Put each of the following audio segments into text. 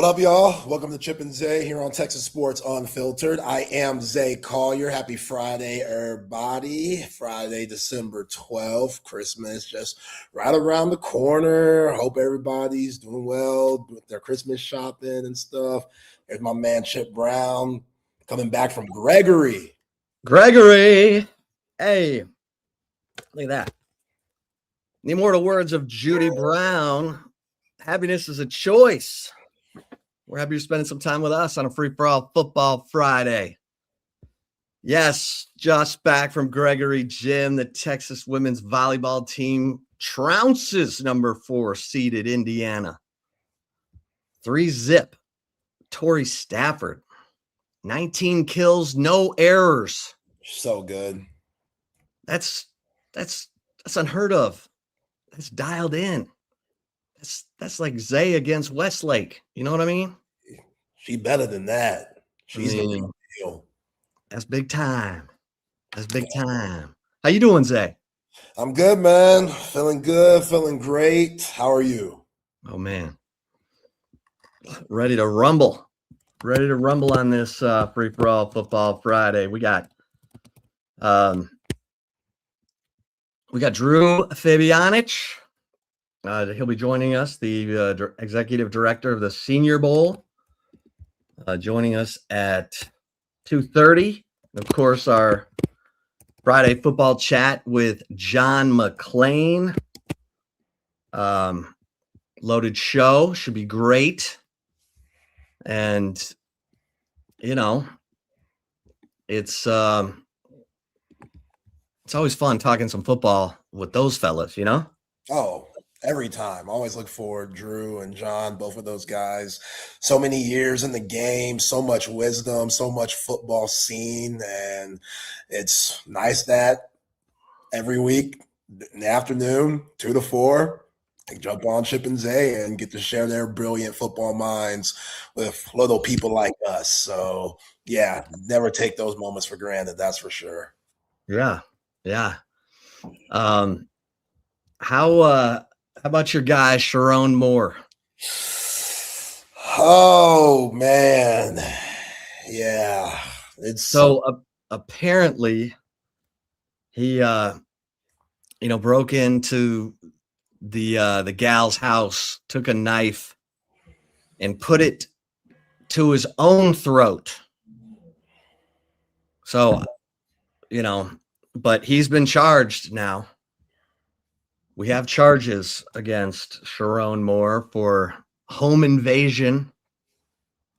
What up, y'all? Welcome to Chip and Zay here on Texas Sports Unfiltered. I am Zay Collier. Happy Friday, everybody. Friday, December 12th. Christmas just right around the corner. Hope everybody's doing well with their Christmas shopping and stuff. There's my man, Chip Brown, coming back from Gregory. Gregory. Hey, look at that. The immortal words of Judy Brown. Happiness is a choice. We're happy you're spending some time with us on a free-for-all football Friday. Yes, just back from Gregory Gym, the Texas women's volleyball team trounces number 4 seeded Indiana. 3-0. Tori Stafford. 19 kills, no errors. So good. That's unheard of. That's dialed in. That's like Zay against Westlake. You know what I mean? She better than that. She's the real deal. That's big time. That's big time. How you doing, Zay? I'm good, man. Feeling good, feeling great. How are you? Oh, man. Ready to rumble. Ready to rumble on this free-for-all football Friday. We got Drew Fabianich. He'll be joining us, the executive director of the Senior Bowl, joining us at 2:30. Of course, our Friday football chat with John McClain. Loaded show, should be great. And, you know, it's always fun talking some football with those fellas, you know? Oh, every time. Always look forward, Drew and John, both of those guys. So many years in the game, so much wisdom, so much football seen. And it's nice that every week in the afternoon, 2 to 4, they jump on Chip and Zay and get to share their brilliant football minds with little people like us. So, yeah, never take those moments for granted. That's for sure. Yeah. How about your guy, Sharon Moore? Oh, man. Yeah. It's so apparently he, broke into the gal's house, took a knife and put it to his own throat. So, but he's been charged now. We have charges against Sharon Moore for home invasion.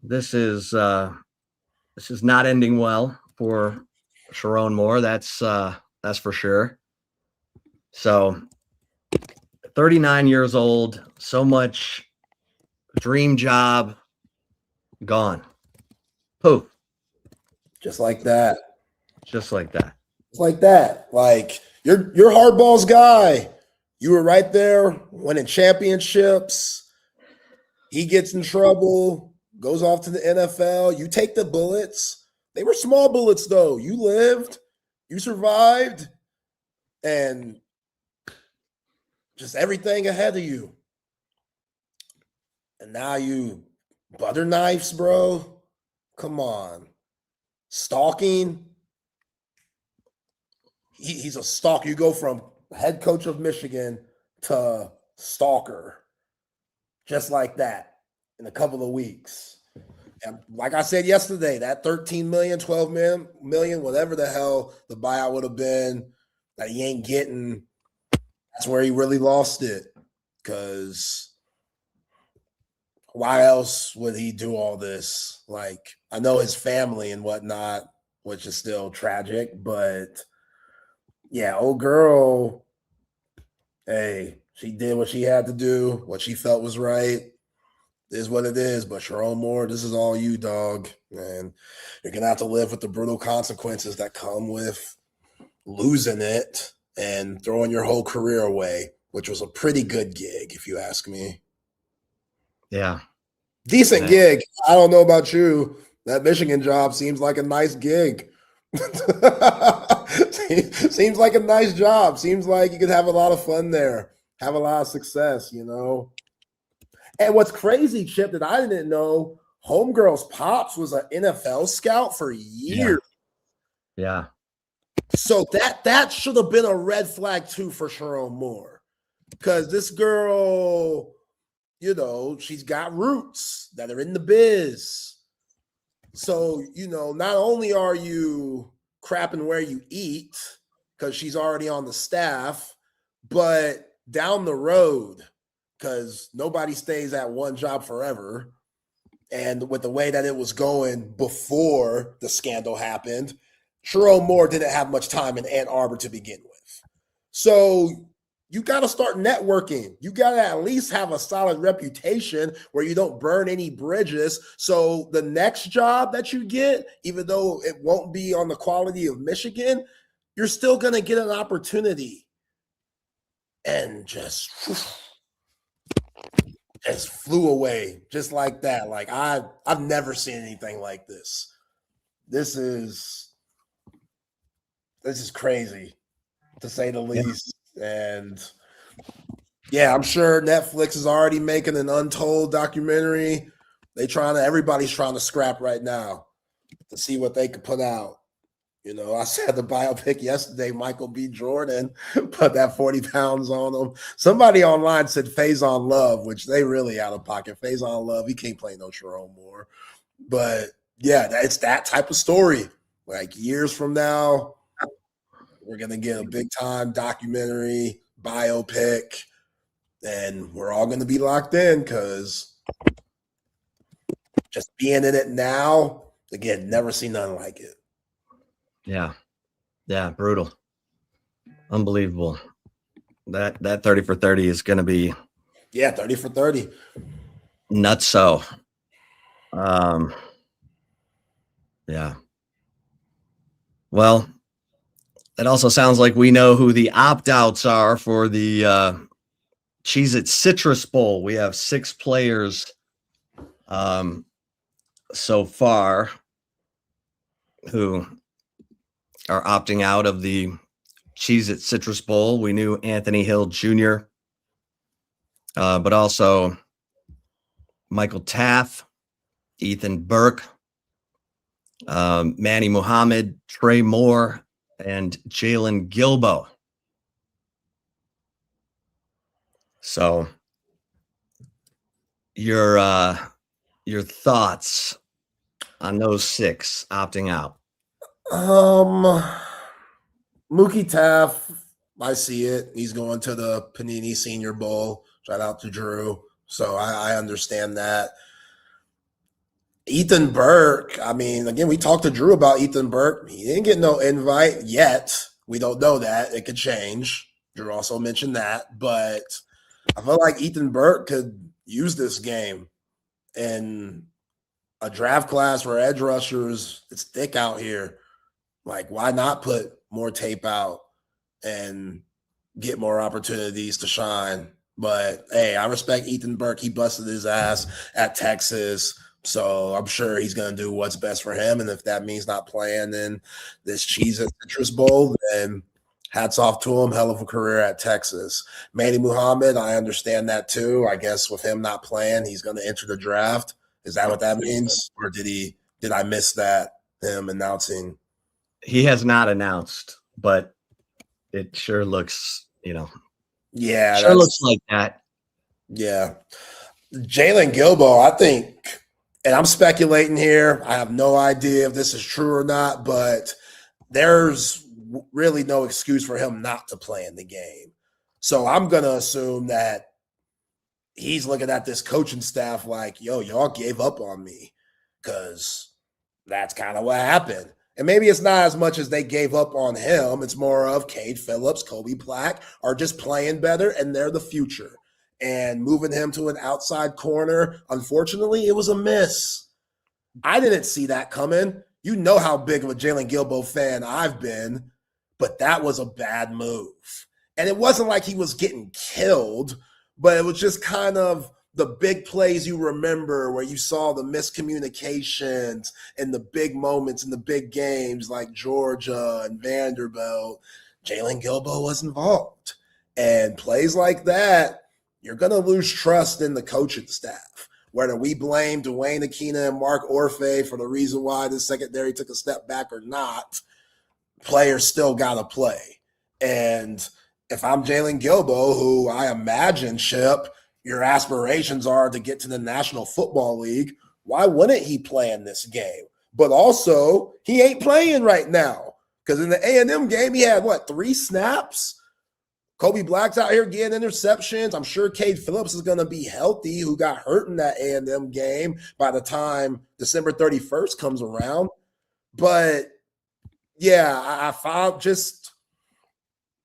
This is not ending well for Sharon Moore. That's for sure. So 39 years old, so much dream job gone. Poof. just like that. Just like that. It's like that. Like you're hardball's guy. You were right there winning championships. He gets in trouble, goes off to the NFL. You take the bullets. They were small bullets, though. You lived, you survived, and just everything ahead of you. And now you butter knives, bro. Come on. Stalking. He's a stalker. You go from head coach of Michigan to stalker, just like that in a couple of weeks. And like I said yesterday, that 13 million, 12 million, whatever the hell the buyout would have been that he ain't getting, that's where he really lost it. Because why else would he do all this? Like, I know his family and whatnot, which is still tragic, but yeah, old girl, hey, she did what she had to do, what she felt was right. It is what it is. But Sharon Moore, this is all you, dog. And you're going to have to live with the brutal consequences that come with losing it and throwing your whole career away, which was a pretty good gig, if you ask me. Yeah. Decent gig. I don't know about you. That Michigan job seems like a nice gig. Seems like a nice job. Seems like you could have a lot of fun there, have a lot of success, you know. And what's crazy, Chip, that I didn't know, Homegirl's pops was an NFL scout for years. Yeah. So that should have been a red flag too for Sharon Moore. Because this girl, you know, she's got roots that are in the biz. So, you know, not only are you crapping where you eat, because she's already on the staff, but down the road, because nobody stays at one job forever. And with the way that it was going before the scandal happened, Sharon Moore didn't have much time in Ann Arbor to begin with. So you got to start networking. You got to at least have a solid reputation where you don't burn any bridges. So the next job that you get, even though it won't be on the quality of Michigan, you're still going to get an opportunity. And just flew away just like that. Like I've never seen anything like this. This is crazy, to say the least. And yeah, I'm sure Netflix is already making an Untold documentary. Everybody's trying to scrap right now to see what they could put out. You know, I said the biopic yesterday, Michael B. Jordan put that 40 pounds on him. Somebody online said Faison Love, which they really out of pocket. Faison Love, he can't play no Sharon Moore. But yeah, it's that type of story. Like years from now, we're going to get a big time documentary, biopic, and we're all going to be locked in because just being in it now, again, never seen nothing like it. Yeah. Yeah. Brutal. Unbelievable. That 30 for 30 is going to be. Yeah. 30 for 30. Nuts. So, yeah. Well, it also sounds like we know who the opt-outs are for the Cheez-It Citrus Bowl. We have 6 players so far who are opting out of the Cheez-It Citrus Bowl. We knew Anthony Hill Jr., but also Michael Taff, Ethan Burke, Manny Muhammad, Trey Moore, and Jalen Gilbo. So your thoughts on those 6 opting out? Mookie Taff, I see it. He's going to the Panini Senior Bowl. Shout out to Drew. So I understand that. Ethan Burke, I mean, again, we talked to Drew about Ethan Burke. He didn't get no invite yet. We don't know that. It could change. Drew also mentioned that. But I feel like Ethan Burke could use this game in a draft class where edge rushers, it's thick out here. Like, why not put more tape out and get more opportunities to shine? But, hey, I respect Ethan Burke. He busted his ass at Texas. So I'm sure he's going to do what's best for him. And if that means not playing in this Cheez-It Citrus Bowl, then hats off to him. Hell of a career at Texas. Manny Muhammad, I understand that too. I guess with him not playing, he's going to enter the draft. Is that what that means? Or did I miss that, him announcing? He has not announced, but it sure looks, yeah, sure looks like that. Yeah. Jalen Gilbo, I think, and I'm speculating here. I have no idea if this is true or not, but there's really no excuse for him not to play in the game. So I'm going to assume that he's looking at this coaching staff like, yo, y'all gave up on me, because that's kind of what happened. And maybe it's not as much as they gave up on him. It's more of Cade Phillips, Kobe Black are just playing better, and they're the future. And moving him to an outside corner, unfortunately, it was a miss. I didn't see that coming. You know how big of a Jalen Gilbo fan I've been, but that was a bad move. And it wasn't like he was getting killed, but it was just kind of the big plays you remember where you saw the miscommunications and the big moments in the big games like Georgia and Vanderbilt. Jalen Gilbo was involved. And plays like that, you're going to lose trust in the coaching staff. Whether we blame Dwayne Aquina and Mark Orfe for the reason why the secondary took a step back or not, players still got to play. And if I'm Jalen Gilbo, who I imagine, Chip, your aspirations are to get to the National Football League, why wouldn't he play in this game? But also, he ain't playing right now because in the A&M game, he had, 3 snaps? Kobe Black's out here getting interceptions. I'm sure Cade Phillips is going to be healthy, who got hurt in that A&M game by the time December 31st comes around. But, yeah, I found just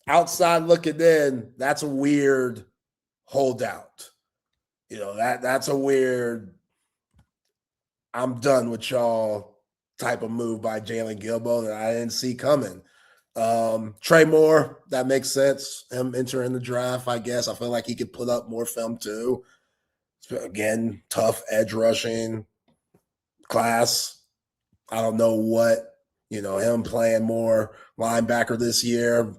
outside looking in, that's a weird holdout. That's a weird I'm done with y'all type of move by Jalen Gilbo that I didn't see coming. Trey Moore, that makes sense. Him entering the draft, I guess. I feel like he could put up more film too. Again, tough edge rushing class. I don't know what, him playing more linebacker this year.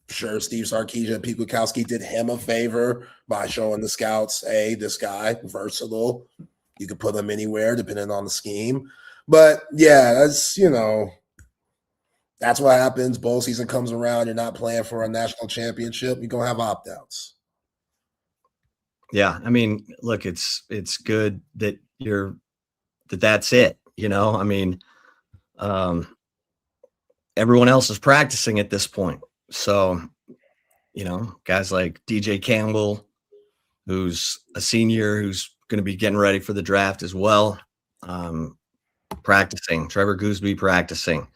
Sure, Steve Sarkisian and Pete Kwiatkowski did him a favor by showing the scouts, hey, this guy, versatile. You could put him anywhere depending on the scheme. But, yeah, that's what happens. Bowl season comes around. You're not playing for a national championship. You're going to have opt-outs. Yeah, I mean, look, it's good that that's it. Everyone else is practicing at this point. So, guys like DJ Campbell, who's a senior, who's going to be getting ready for the draft as well, practicing. Trevor Gooseby practicing.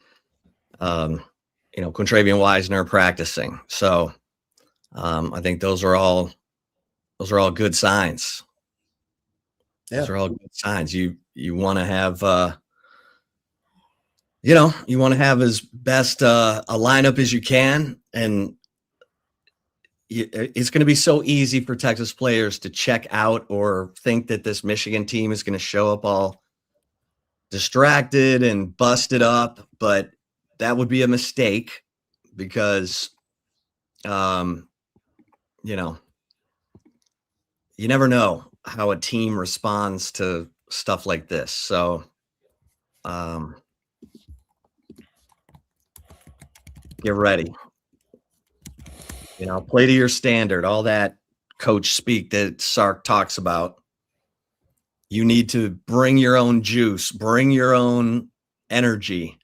Quintravian Wisner practicing. So, I think those are all good signs. Yeah. Those are all good signs. You want to have you want to have as best a lineup as you can, and it's going to be so easy for Texas players to check out or think that this Michigan team is going to show up all distracted and busted up, but that would be a mistake because, you never know how a team responds to stuff like this. So, get ready. Play to your standard, all that coach speak that Sark talks about. You need to bring your own juice, bring your own energy.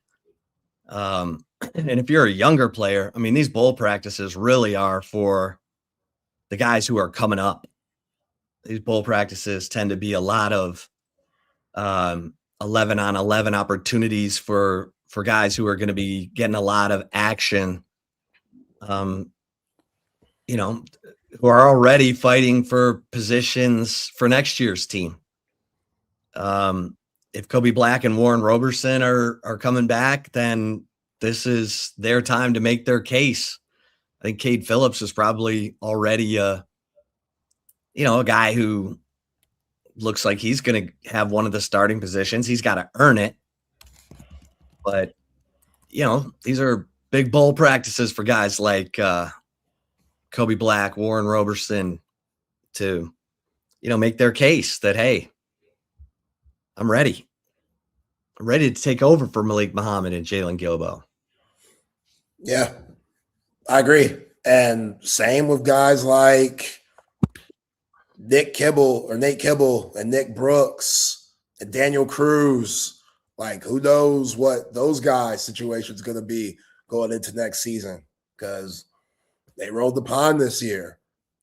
And if you're a younger player, I mean, these bowl practices really are for the guys who are coming up. These bowl practices tend to be a lot of 11-on-11 opportunities for guys who are going to be getting a lot of action, who are already fighting for positions for next year's team. If Kobe Black and Warren Roberson are coming back, then this is their time to make their case. I think Cade Phillips is probably already a guy who looks like he's going to have one of the starting positions. He's got to earn it. But, these are big bowl practices for guys like Kobe Black, Warren Roberson to, make their case that, hey, I'm ready. I'm ready to take over for Malik Muhammad and Jalen Gilbo. Yeah, I agree. And same with guys like Nate Kibble and Nick Brooks and Daniel Cruz. Like, who knows what those guys' situation is going to be going into next season, because they rolled the pond this year.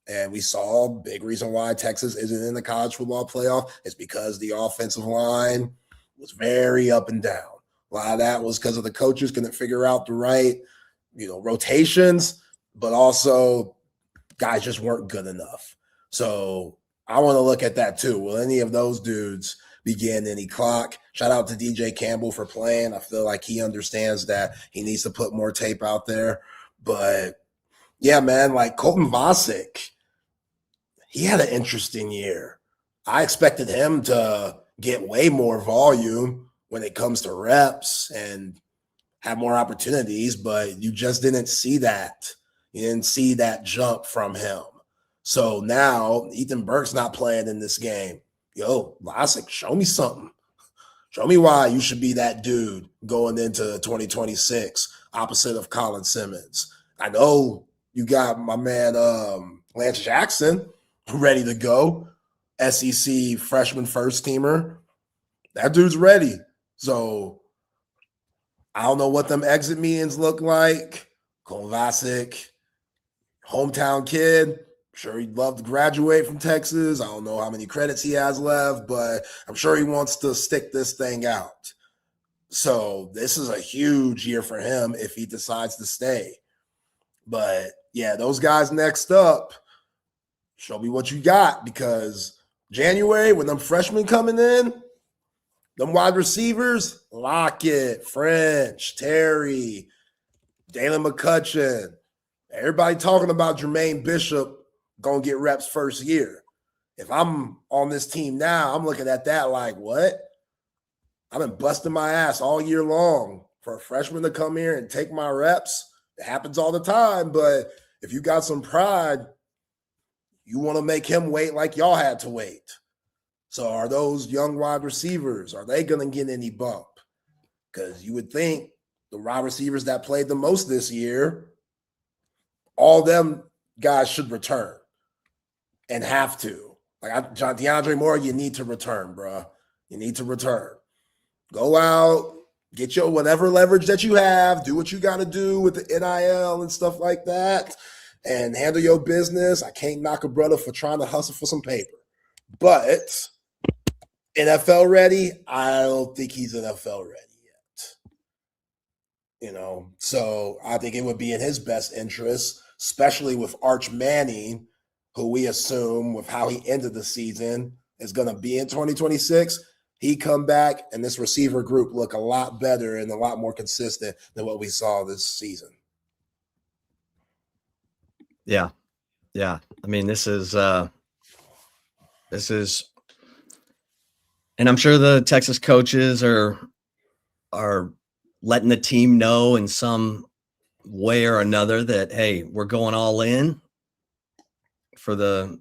And we saw a big reason why Texas isn't in the college football playoff is because the offensive line was very up and down. A lot of that was because of the coaches couldn't figure out the right, rotations, but also guys just weren't good enough. So I want to look at that too. Will any of those dudes begin any clock? Shout out to DJ Campbell for playing. I feel like he understands that he needs to put more tape out there. But yeah, man, like Colton Vasek, he had an interesting year. I expected him to get way more volume when it comes to reps and have more opportunities, but you just didn't see that. You didn't see that jump from him. So now Ethan Burke's not playing in this game. Yo, Vlasic, show me something. Show me why you should be that dude going into 2026 opposite of Colin Simmons. I know you got my man Lance Jackson ready to go, SEC freshman first teamer. That dude's ready. So I don't know what them exit meetings look like. Kovacic, hometown kid. Sure he'd love to graduate from Texas. I don't know how many credits he has left, but I'm sure he wants to stick this thing out. So this is a huge year for him if he decides to stay. But yeah, those guys next up, show me what you got, because January, when them freshmen coming in, them wide receivers, Lockett, French, Terry, Dalen McCutcheon, everybody talking about Jermaine Bishop going to get reps first year. If I'm on this team now, I'm looking at that like, what? I've been busting my ass all year long for a freshman to come here and take my reps. It happens all the time, but if you got some pride, you want to make him wait like y'all had to wait. So are those young wide receivers, are they going to get any bump? Because you would think the wide receivers that played the most this year, all them guys should return and have to. Like DeAndre Moore, you need to return, bro. You need to return. Go out, get your whatever leverage that you have, do what you got to do with the NIL and stuff like that, and handle your business. I can't knock a brother for trying to hustle for some paper. But NFL ready, I don't think he's NFL ready yet. You know, so I think it would be in his best interest, especially with Arch Manning, who we assume with how he ended the season is going to be in 2026. He come back and this receiver group look a lot better and a lot more consistent than what we saw this season. Yeah. Yeah. I mean, this is, and I'm sure the Texas coaches are letting the team know in some way or another that, hey, we're going all in for the,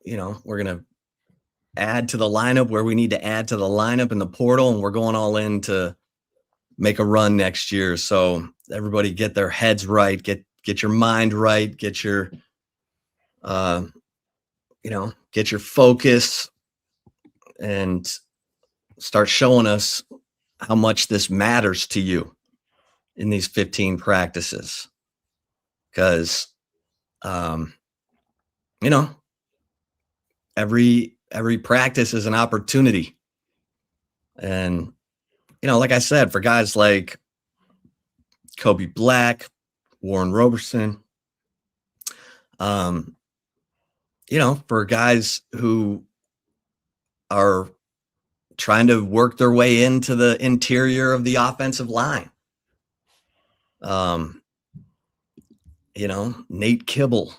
we're going to add to the lineup where we need to add to the lineup in the portal, and we're going all in to make a run next year. So everybody get their heads right, get your mind right, get your get your focus and start showing us how much this matters to you in these 15 practices. Because every practice is an opportunity. And, like I said, for guys like Kobe Black, Warren Roberson, for guys who are trying to work their way into the interior of the offensive line. Nate Kibble.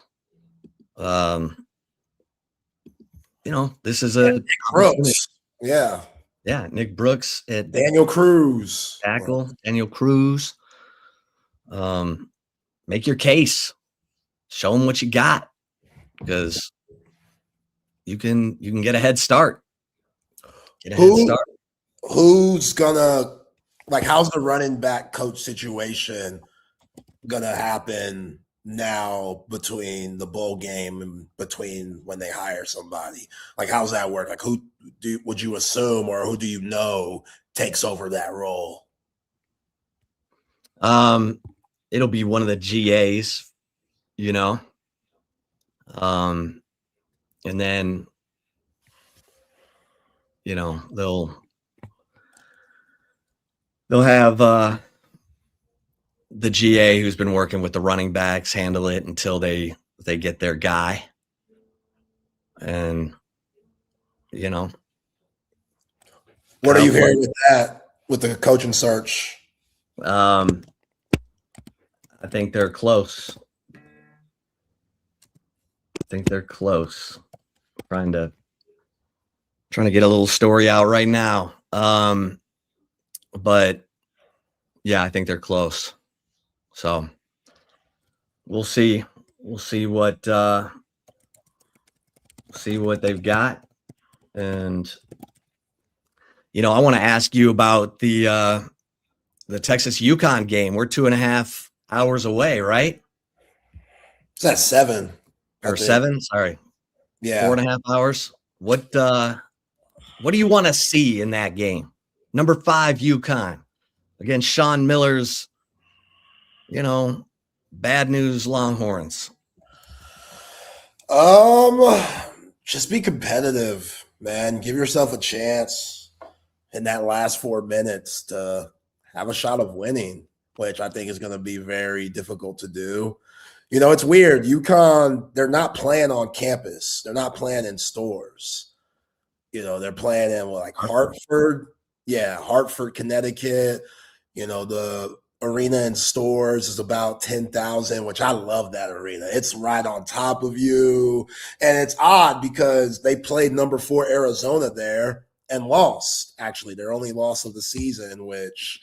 This is a Brooks. Yeah. Yeah, Nick Brooks at Daniel Cruz. tackle, Daniel Cruz. Make your case. Show them what you got, because you can get a head start. Who's gonna, like, how's the running back coach situation gonna happen now between the bowl game and between when they hire somebody? Like, how's that work? Like, who would you assume, or who do you know takes over that role? It'll be one of the GAs, and then they'll have the GA who's been working with the running backs handle it until they get their guy. And what are you hearing with that, with the coaching search? I think they're close. Trying to get a little story out right now. But yeah, I think they're close. So we'll see. We'll see what see what they've got. And, I want to ask you about the Texas UConn game. We're 2.5 hours away, right? It's at 7. Or 7, sorry. Yeah. 4.5 hours. What do you want to see in that game? Number 5 UConn against Sean Miller's, bad news Longhorns. Just be competitive, man. Give yourself a chance in that last 4 minutes to have a shot of winning, which I think is going to be very difficult to do. It's weird. UConn, they're not playing on campus. They're not playing in stores. They're playing in Hartford. Yeah, Hartford, Connecticut. The arena in stores is about 10,000, which I love that arena. It's right on top of you. And it's odd because they played number 4 Arizona there and lost. Actually, their only loss of the season, which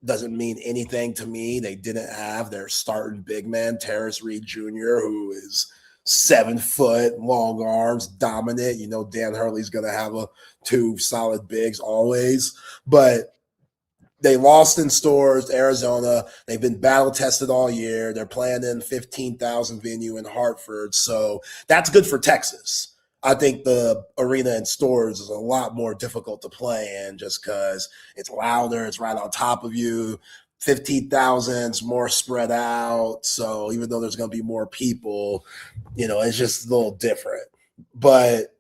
doesn't mean anything to me. They didn't have their starting big man, Terrace Reed Jr., who is 7 foot, long arms, dominant. Dan Hurley's going to have 2 solid bigs always. But they lost in stores, Arizona. They've been battle tested all year. They're playing in 15,000 venue in Hartford. So that's good for Texas. I think the arena in stores is a lot more difficult to play in just because it's louder. It's right on top of you. 15,000 is more spread out. So even though there's going to be more people, it's just a little different. But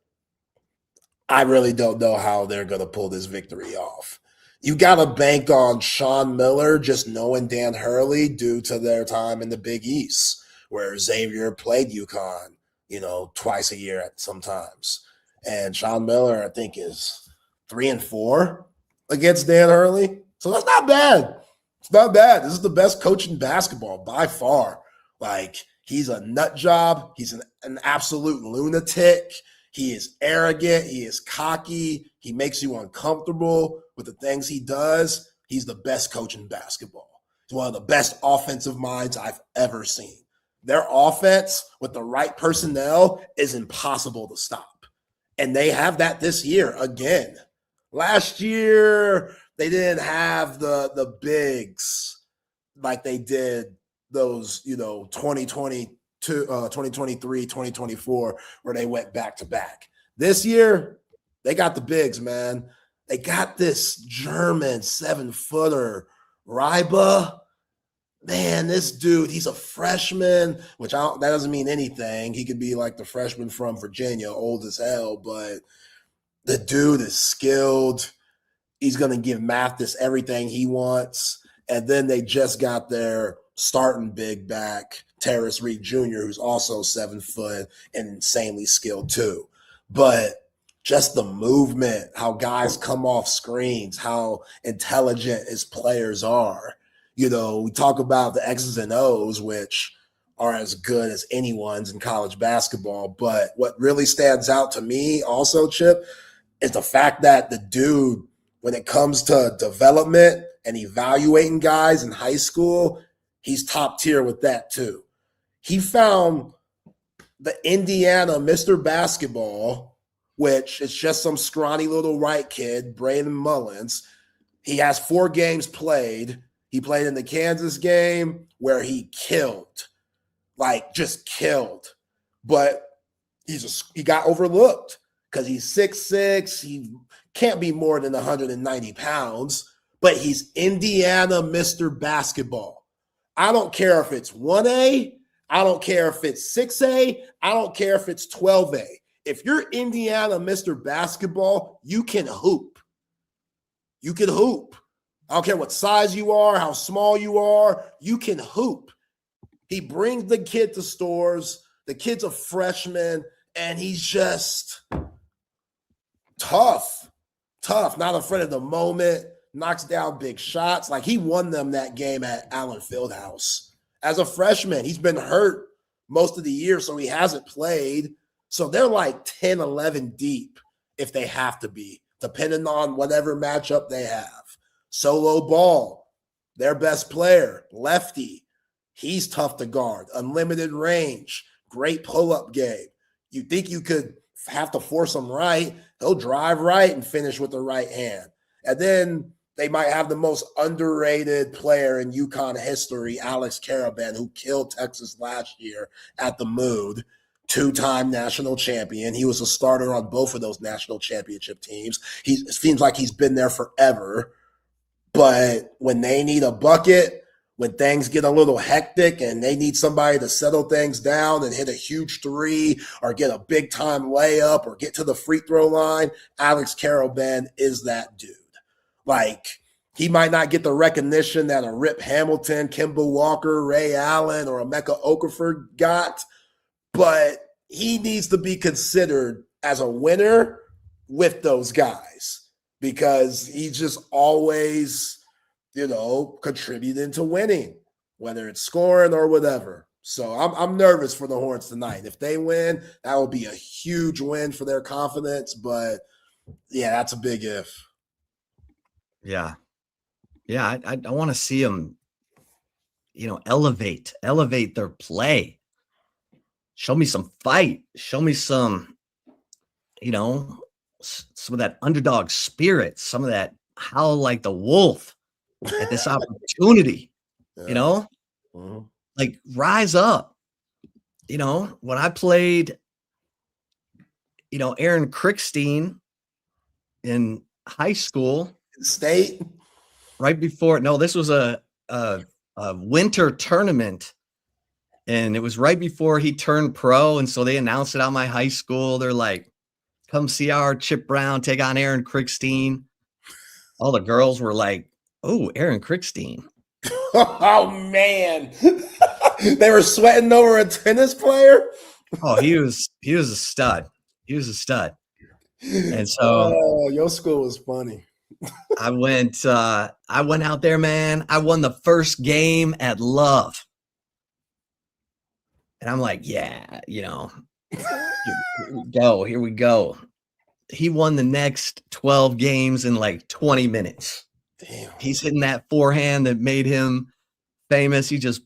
I really don't know how they're going to pull this victory off. You got to bank on Sean Miller just knowing Dan Hurley due to their time in the Big East, where Xavier played UConn, twice a year at sometimes. And Sean Miller, I think, is 3-4 against Dan Hurley. So that's not bad. It's not bad. This is the best coach in basketball by far. He's a nut job. He's an absolute lunatic. He is arrogant. He is cocky. He makes you uncomfortable with the things he does. He's the best coach in basketball. He's one of the best offensive minds I've ever seen. Their offense with the right personnel is impossible to stop. And they have that this year again. Last year, they didn't have the bigs like they did those, 2022, 2023, 2024, where they went back to back. This year, they got the bigs, man. They got this German 7-footer, Ryba. Man, this dude, he's a freshman, that doesn't mean anything. He could be like the freshman from Virginia, old as hell, but the dude is skilled. He's going to give Mathis everything he wants. And then they just got their starting big back, Terrace Reed Jr., who's also 7 foot and insanely skilled too. But just the movement, how guys come off screens, how intelligent his players are. We talk about the X's and O's, which are as good as anyone's in college basketball. But what really stands out to me also, Chip, is the fact that the dude, when it comes to development and evaluating guys in high school, he's top tier with that too. He found the Indiana Mr. Basketball, which is just some scrawny little white kid, Braden Mullins. He has 4 games played. He played in the Kansas game where he killed, just killed. But he got overlooked because he's 6'6". He can't be more than 190 pounds, but he's Indiana Mr. Basketball. I don't care if it's 1A. I don't care if it's 6A. I don't care if it's 12A. If you're Indiana Mr. Basketball, you can hoop. You can hoop. I don't care what size you are, how small you are. You can hoop. He brings the kid to stores. The kid's a freshman, and he's just tough, not afraid of the moment, knocks down big shots. He won them that game at Allen Fieldhouse. As a freshman, he's been hurt most of the year, so he hasn't played. So they're 10, 11 deep if they have to be, depending on whatever matchup they have. Solo ball, their best player, lefty. He's tough to guard. Unlimited range, great pull-up game. You think you could have to force them right, he'll drive right and finish with the right hand. And then they might have the most underrated player in UConn history, Alex Karaban, who killed Texas last year at the Mood, 2-time national champion. He was a starter on both of those national championship teams. It seems like he's been there forever. But when they need a bucket, when things get a little hectic and they need somebody to settle things down and hit a huge three or get a big-time layup or get to the free throw line, Alex Karaban is that dude. Like, he might not get the recognition that a Rip Hamilton, Kemba Walker, Ray Allen, or Emeka Okafor got, but he needs to be considered as a winner with those guys because he's just always, contributing to winning, whether it's scoring or whatever. So I'm nervous for the Horns tonight. If they win, that will be a huge win for their confidence. But, yeah, that's a big if. Yeah. Yeah, I want to see them, elevate their play. Show me some fight. Show me some, some of that underdog spirit, some of that howl like the wolf at this opportunity, Mm-hmm. like rise up. When I played, Aaron Crickstein in high school, State, right before, this was a winter tournament. And it was right before he turned pro. And so they announced it on my high school. They're like, come see our Chip Brown take on Aaron Crickstein. All the girls were like, oh, Aaron Crickstein. Oh, man. They were sweating over a tennis player? Oh, he was a stud. He was a stud. And so your school was funny. I went out there, man. I won the first game at Love. And I'm like, yeah, here we go. He won the next 12 games in like 20 minutes. Damn. He's hitting that forehand that made him famous. He just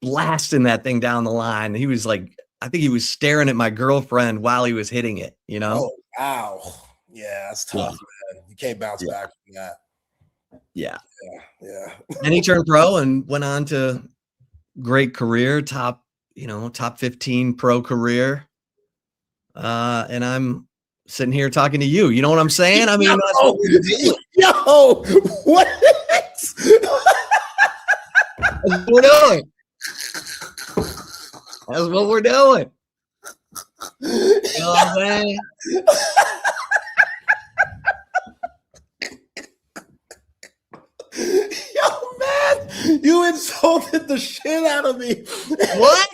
blasting that thing down the line. He was like, I think he was staring at my girlfriend while he was hitting it, Oh, wow. Yeah, that's tough, man. You can't bounce back from that. Yeah. Yeah. And he turned pro and went on to great career, top 15 pro career. And I'm sitting here talking to you. You know what I'm saying? I mean, that's what we're doing. What? That's what we're doing. That's what we're doing. You know what I'm saying? Yo, man, you insulted the shit out of me. What?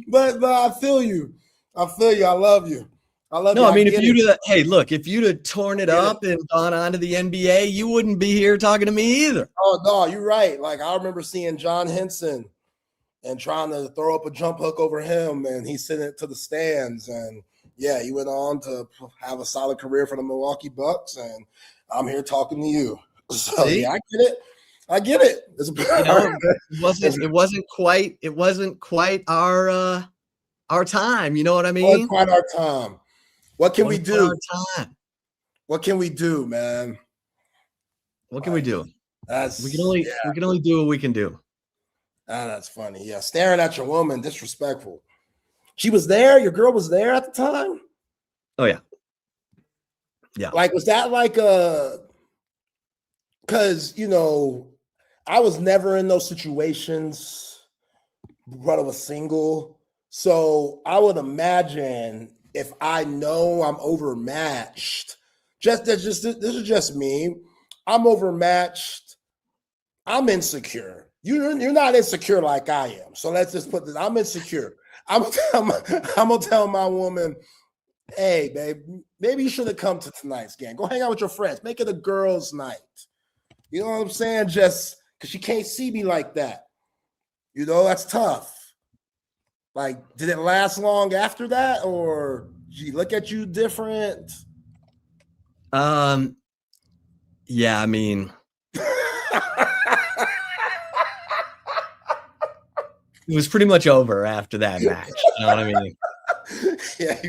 But I feel you. I love you. No, I mean, if you'd have torn it up and gone on to the NBA, you wouldn't be here talking to me either. Oh, no, you're right. Like, I remember seeing John Henson and trying to throw up a jump hook over him, and he sent it to the stands. And, yeah, he went on to have a solid career for the Milwaukee Bucks, and I'm here talking to you. So, yeah, I get it. It wasn't quite our time. You know what I mean? It wasn't quite our time. What can we do? What can we do, man? What can we do? We can we only do what we can do. That's funny. Yeah, staring at your woman, disrespectful. She was there. Your girl was there at the time. Oh yeah, yeah. Like, was that like because I was never in those situations. Brother was single, so I would imagine if I know I'm overmatched, this is just me. I'm overmatched. I'm insecure. You're not insecure like I am. So let's just put this. I'm insecure. I'm gonna tell my woman, hey, babe, maybe you should have come to tonight's game. Go hang out with your friends. Make it a girls' night. You know what I'm saying? Just because she can't see me like that. That's tough. Like, did it last long after that, or did she look at you different? Yeah, I mean, it was pretty much over after that match. You know what I mean? Yeah,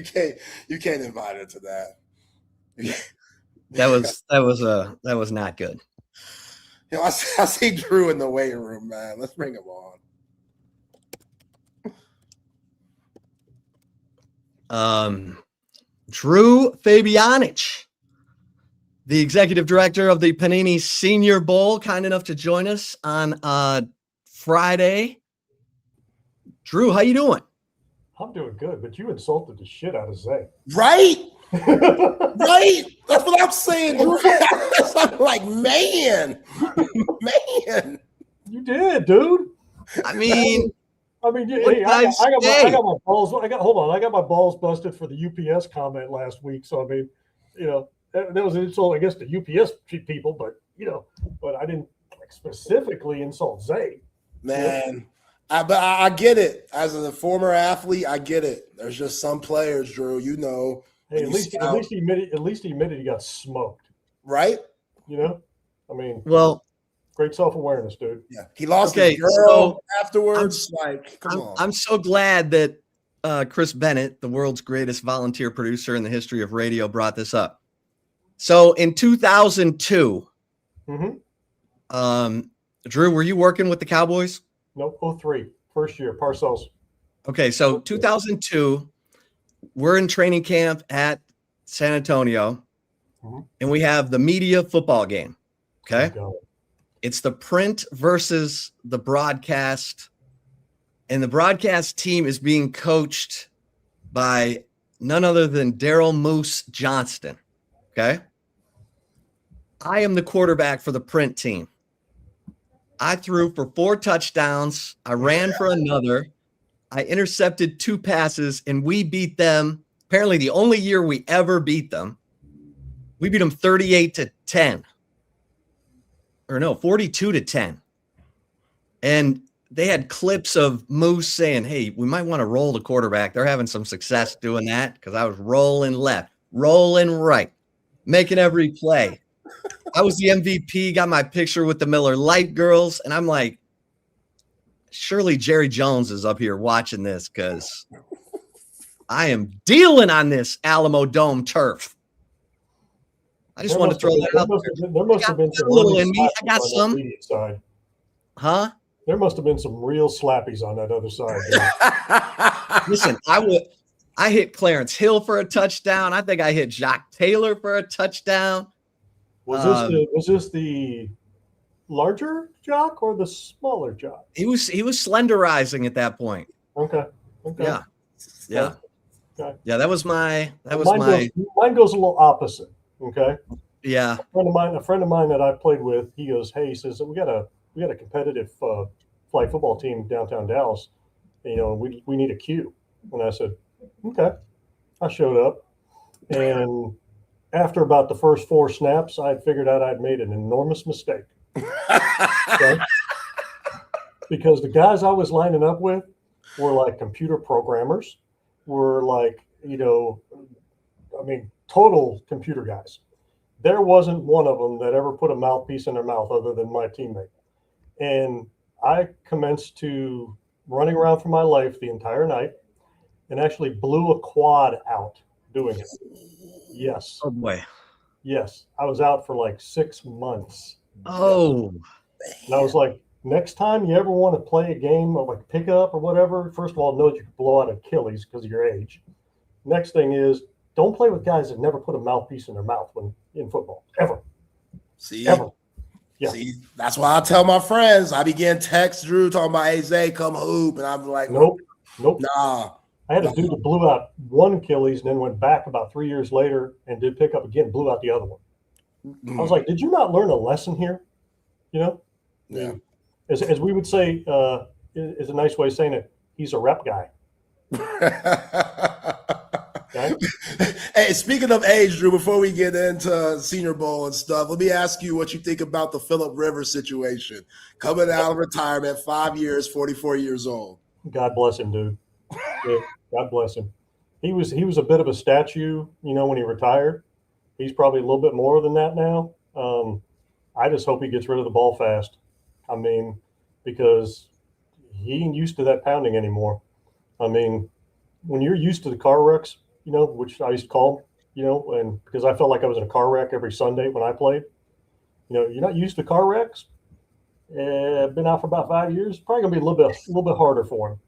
you can't invite her to that. That was not good. You know, I see Drew in the weight room, man. Let's bring him on. Drew Fabianich, the executive director of the Panini Senior Bowl, kind enough to join us on Friday. Drew, how you doing? I'm doing good, but you insulted the shit out of Zay. Right? Right? That's what I'm saying, Drew. I'm like, man. You did, dude. I mean, hey, I got my balls. I got my balls busted for the UPS comment last week. So I mean, that was an insult, I guess, to UPS people, but but I didn't specifically insult Zay. Man, I get it. As a former athlete, I get it. There's just some players, Drew. Hey, at least he admitted he got smoked. Right? I mean, well, great self-awareness, dude. Yeah, he lost his girl afterwards. Come on. I'm so glad that Chris Bennett, the world's greatest volunteer producer in the history of radio, brought this up. So in 2002, Drew, were you working with the Cowboys? Nope, 03, first year, Parcells. Okay, so 2002, we're in training camp at San Antonio, and we have the media football game. Okay. It's the print versus the broadcast, and the broadcast team is being coached by none other than Daryl Moose Johnston. Okay. I am the quarterback for the print team. I threw for 4 touchdowns. I ran for another. I intercepted 2 passes, and we beat them. Apparently the only year we ever beat them. We beat them 38-10. Or no, 42-10. And they had clips of Moose saying, hey, we might want to roll the quarterback. They're having some success doing that because I was rolling left, rolling right, making every play. I was the MVP, got my picture with the Miller Lite girls, and I'm like, surely Jerry Jones is up here watching this because I am dealing on this Alamo Dome turf. I just want to throw that out there. There must have been some little in me. I got some. Side. Huh? There must have been some real slappies on that other side. Listen, I hit Clarence Hill for a touchdown. I think I hit Jacques Taylor for a touchdown. Was this the larger Jock or the smaller Jock? He was slenderizing at that point. Okay. Yeah. Okay. Yeah, that was my mine goes a little opposite. Okay. Yeah. A friend of mine that I played with, he goes, hey, he says, we got a competitive flag football team downtown Dallas. And, we need a cue. And I said, okay. I showed up, and after about the first 4 snaps, I had figured out I'd made an enormous mistake. Okay? Because the guys I was lining up with were like computer programmers, were like, total computer guys. There wasn't one of them that ever put a mouthpiece in their mouth other than my teammate. And I commenced to running around for my life the entire night and actually blew a quad out doing it. Yes. Oh boy. Yes. I was out for like 6 months. Oh. And I was like, next time you ever want to play a game of like pickup or whatever, first of all, know that you can blow out Achilles because of your age. Next thing is, don't play with guys that never put a mouthpiece in their mouth when in football, ever. Ever. Yeah. See, that's why I tell my friends. I begin text Drew talking about, hey, Zay, come hoop. And I'm like, nope. Nah. I had a dude that blew out one Achilles and then went back about 3 years later and did pick up again, blew out the other one. I was like, did you not learn a lesson here? Yeah. As we would say, is a nice way of saying it, he's a rep guy. Okay? Hey, speaking of age, Drew, before we get into Senior Bowl and stuff, let me ask you what you think about the Phillip Rivers situation. Coming out of retirement, 5 years, 44 years old. God bless him, dude. Yeah, God bless him. He was a bit of a statue, when he retired. He's probably a little bit more than that now. I just hope he gets rid of the ball fast. I mean, because he ain't used to that pounding anymore. I mean, when you're used to the car wrecks, which I used to call them, and because I felt like I was in a car wreck every Sunday when I played, you're not used to car wrecks. Been out for about 5 years. Probably gonna be a little bit harder for him,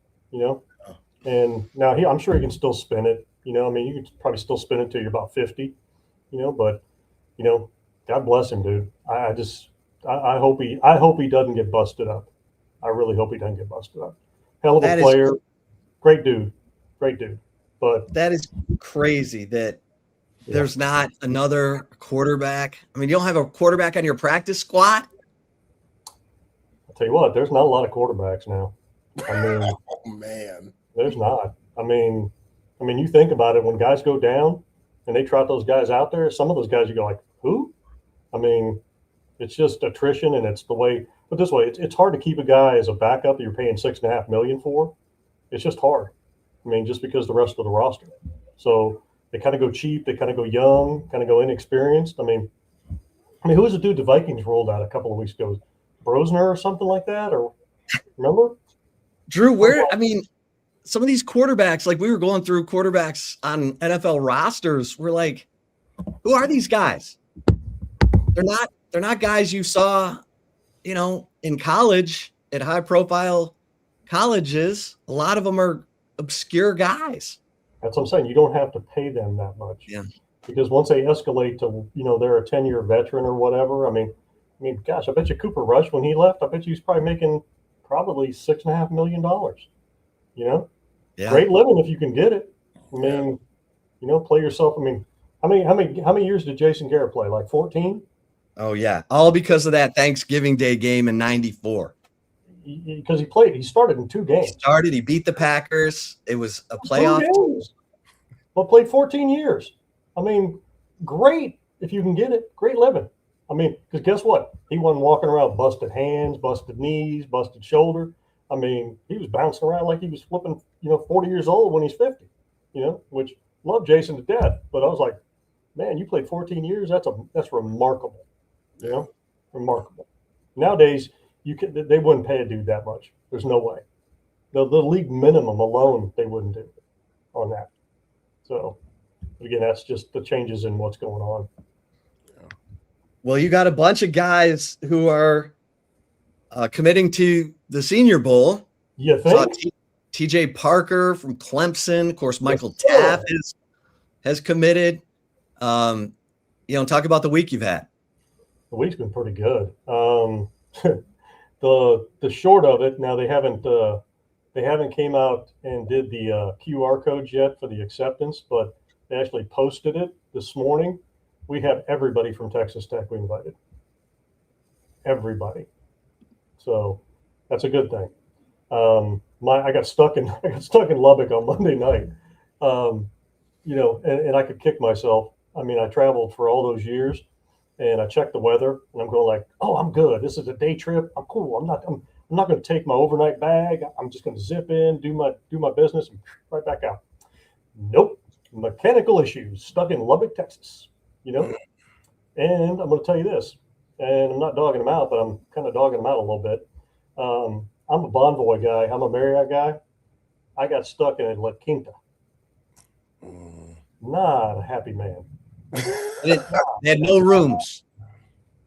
And now I'm sure he can still spin it. I mean, you can probably still spin it till you're about 50, But God bless him, dude. I hope he doesn't get busted up. I really hope he doesn't get busted up. Hell of a player, great dude. But that is crazy that there's not another quarterback. I mean, you don't have a quarterback on your practice squad. I'll tell you what, there's not a lot of quarterbacks now. I mean, oh man, there's not. I mean, you think about it. When guys go down and they trot those guys out there, some of those guys you go like, who? I mean, it's just attrition, and it's the way. But this way, it's hard to keep a guy as a backup that you're paying $6.5 million for. It's just hard. I mean, just because the rest of the roster. So they kind of go cheap. They kind of go young. Kind of go inexperienced. I mean, who was the dude the Vikings rolled out a couple of weeks ago? Brosner or something like that, or remember? Drew, some of these quarterbacks, like we were going through quarterbacks on NFL rosters, we're like, who are these guys? They're not guys you saw, in college at high profile colleges. A lot of them are obscure guys. That's what I'm saying. You don't have to pay them that much. Yeah. Because once they escalate to, they're a 10-year veteran or whatever. I mean, gosh, I bet you Cooper Rush, when he left, I bet you he's probably making $6.5 million. Yeah. Great living if you can get it. I mean, play yourself. I mean, how many years did Jason Garrett play? Like 14? Oh yeah, all because of that Thanksgiving Day game in '94. Because he started in 2 games. He beat the Packers. It was a playoff. But played 14 years. I mean, great if you can get it. Great living. I mean, because guess what? He wasn't walking around busted hands, busted knees, busted shoulder. I mean, he was bouncing around like he was flipping, 40 years old when he's 50, which loved Jason to death. But I was like, man, you played 14 years. That's remarkable. Remarkable. Nowadays, they wouldn't pay a dude that much. There's no way. The league minimum alone, they wouldn't do on that. So, again, that's just the changes in what's going on. Well, you got a bunch of guys who are committing to the Senior Bowl. You think? TJ Parker from Clemson. Of course, Michael Taft has committed. Talk about the week you've had. The week's been pretty good. The short of it, now they haven't came out and did the QR codes yet for the acceptance, but they actually posted it this morning. We have everybody from Texas Tech we invited. Everybody. So that's a good thing. I got stuck in Lubbock on Monday night. And I could kick myself. I mean, I traveled for all those years, and I checked the weather, and I'm going like, oh, I'm good. This is a day trip. I'm cool. I'm not going to take my overnight bag. I'm just going to zip in, do my business, and right back out. Nope. Mechanical issues. Stuck in Lubbock, Texas. And I'm going to tell you this, and I'm not dogging them out, but I'm kind of dogging them out a little bit. I'm a Bonvoy guy. I'm a Marriott guy. I got stuck in La Quinta. Not a happy man. They had no rooms.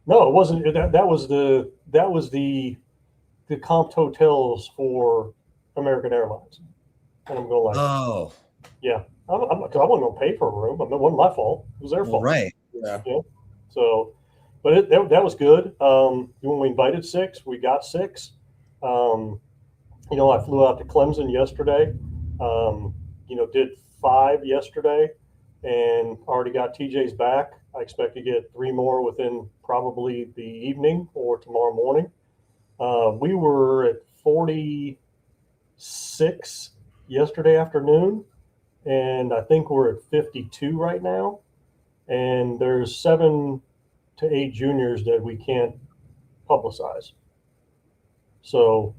No, it wasn't. That was the comped hotels for American Airlines. And I'm going like, oh, yeah. I wasn't going to pay for a room. It wasn't my fault. It was their fault. Right. Yeah. So, but that was good. When we invited 6, we got 6. I flew out to Clemson yesterday. Did 5 yesterday, and already got TJ's back. I expect to get 3 more within probably the evening or tomorrow morning. We were at 46 yesterday afternoon, and I think we're at 52 right now. And there's 7 to 8 juniors that we can't publicize. So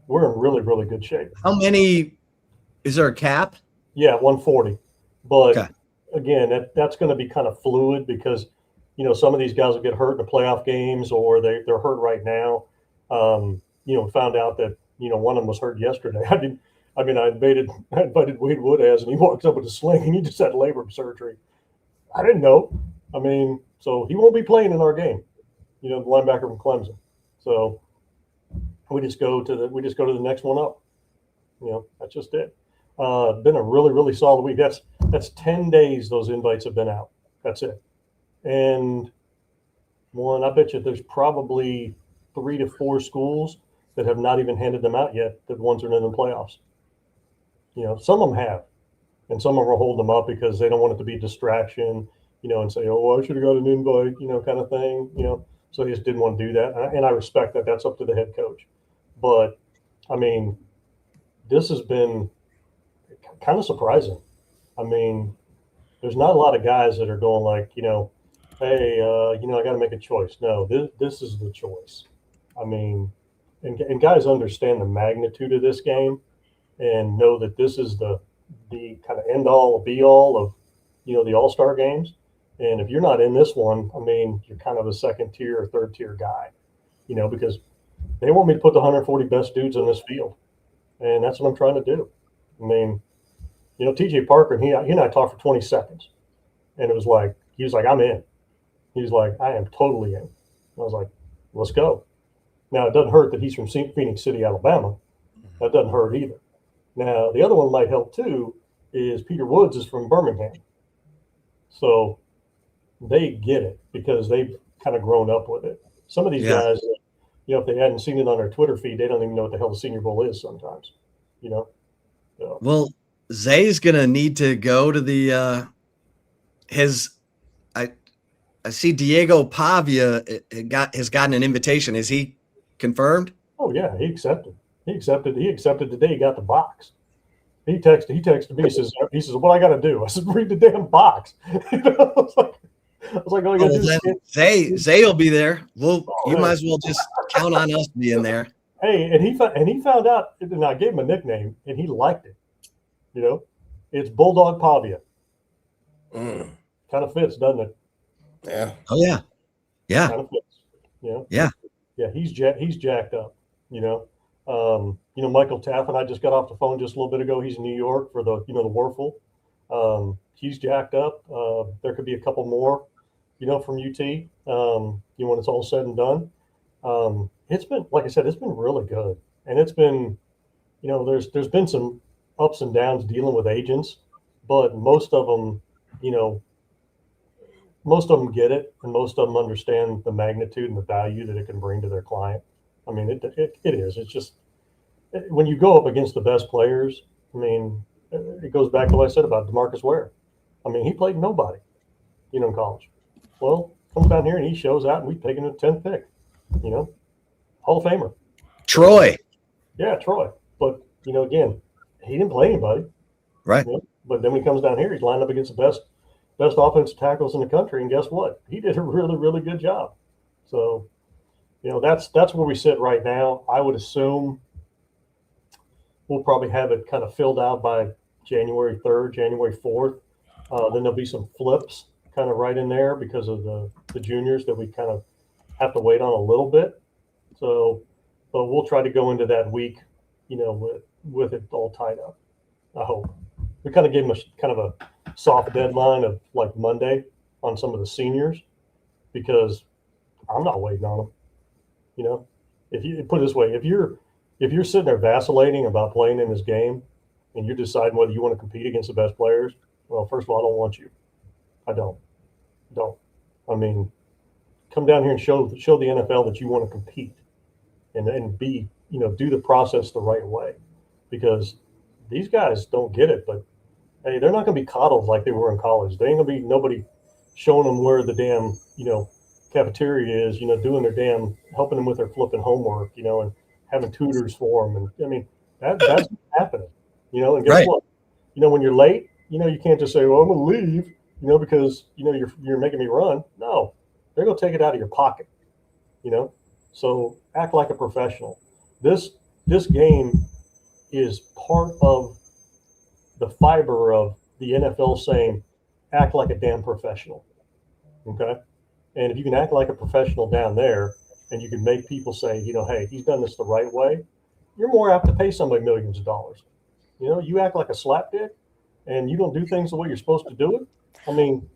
we're in really, really good shape. How many? Is there a cap? Yeah, 140. But okay. Again, that's going to be kind of fluid because, some of these guys will get hurt in the playoff games or they're hurt right now. We found out that, one of them was hurt yesterday. I invited Wade Woodaz, and he walks up with a sling, and he just had labrum surgery. I didn't know. So he won't be playing in our game. The linebacker from Clemson. So we just go to the next one up. That's just it. Been a really, really solid week. That's 10 days those invites have been out. That's it. And I bet you there's probably 3 to 4 schools that have not even handed them out yet. The ones that are in the playoffs. Some of them have, and some of them are holding them up because they don't want it to be a distraction. And say, oh, well, I should have got an invite, kind of thing. So they just didn't want to do that, and I respect that. That's up to the head coach. But this has been kind of surprising. There's not a lot of guys that are going like, hey, I got to make a choice. No, this is the choice. And guys understand the magnitude of this game and know that this is the kind of end all, be all of, the all-star games. And if you're not in this one, you're kind of a second tier or third tier guy, because they want me to put the 140 best dudes on this field. And that's what I'm trying to do. TJ Parker, he and I talked for 20 seconds, and it was like, he was like, I'm in. He's like, I am totally in. I was like, let's go. Now, it doesn't hurt that he's from Phoenix City, Alabama. That doesn't hurt either. Now, the other one might help too is Peter Woods is from Birmingham. So they get it because they've kind of grown up with it. Some of these guys, if they hadn't seen it on their Twitter feed, they don't even know what the hell the Senior Bowl is sometimes, So. Well, Zay's going to need to go to the I see Diego Pavia has gotten an invitation. Is he confirmed? Oh yeah, he accepted. He accepted today. He got the box. He texted me. He says, what I got to do? I said, read the damn box. I was like, all you got to do is Zay will be there. You might as well just count on us being there. Hey, and he found out, and I gave him a nickname, and he liked it. It's Bulldog Pavia. Kind of fits, doesn't it? Yeah. Oh yeah. Yeah. Kind of fits. Yeah. Yeah. He's jacked up. Michael Taff and I just got off the phone just a little bit ago. He's in New York for the the Warfel. He's jacked up. There could be a couple more, from UT. When it's all said and done. It's been, like I said, it's been really good, and it's been, there's been some ups and downs dealing with agents, but most of them get it, and most of them understand the magnitude and the value that it can bring to their client. It is. It's just when you go up against the best players. It goes back to what I said about DeMarcus Ware. He played nobody, in college. Well, comes down here and he shows out, and we've taken a 10th pick. Hall of Famer. Troy. Yeah, Troy. But again, he didn't play anybody. Right. But then when he comes down here, he's lined up against the best offensive tackles in the country, and guess what? He did a really, really good job. So, that's where we sit right now. I would assume we'll probably have it kind of filled out by January 3rd, January 4th. Then there'll be some flips kind of right in there because of the juniors that we kind of have to wait on a little bit. So, but we'll try to go into that week, with it all tied up. I hope. We kind of gave them kind of a soft deadline of like Monday on some of the seniors, because I'm not waiting on them. If you put it this way, if you're sitting there vacillating about playing in this game and you're deciding whether you want to compete against the best players, well, first of all, I don't want you. I don't. Come down here and show the NFL that you want to compete and be, do the process the right way, because these guys don't get it, but hey, they're not going to be coddled like they were in college. They ain't going to be nobody showing them where the damn, cafeteria is, doing their damn, helping them with their flipping homework, and having tutors for them. And that's happening, and guess what? When you're late, you can't just say, well, I'm going to leave, because, you're making me run. No, they're going to take it out of your pocket, so act like a professional. This game is part of the fiber of the NFL saying, act like a damn professional. Okay. And if you can act like a professional down there, and you can make people say, hey, he's done this the right way, you're more apt to pay somebody millions of dollars. You know, you act like a slapdick and you don't do things the way you're supposed to do it. I mean,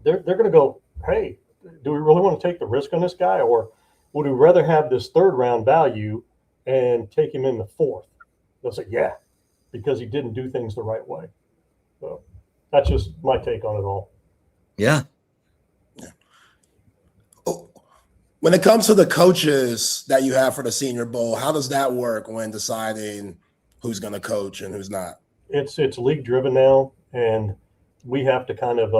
they're going to go, hey, do we really want to take the risk on this guy, or would we rather have this third round value and take him in the fourth? They'll say, yeah, because he didn't do things the right way. So that's just my take on it all. Yeah. When it comes to the coaches that you have for the Senior Bowl, how does that work when deciding who's going to coach and who's not? It's league driven now, and we have to kind of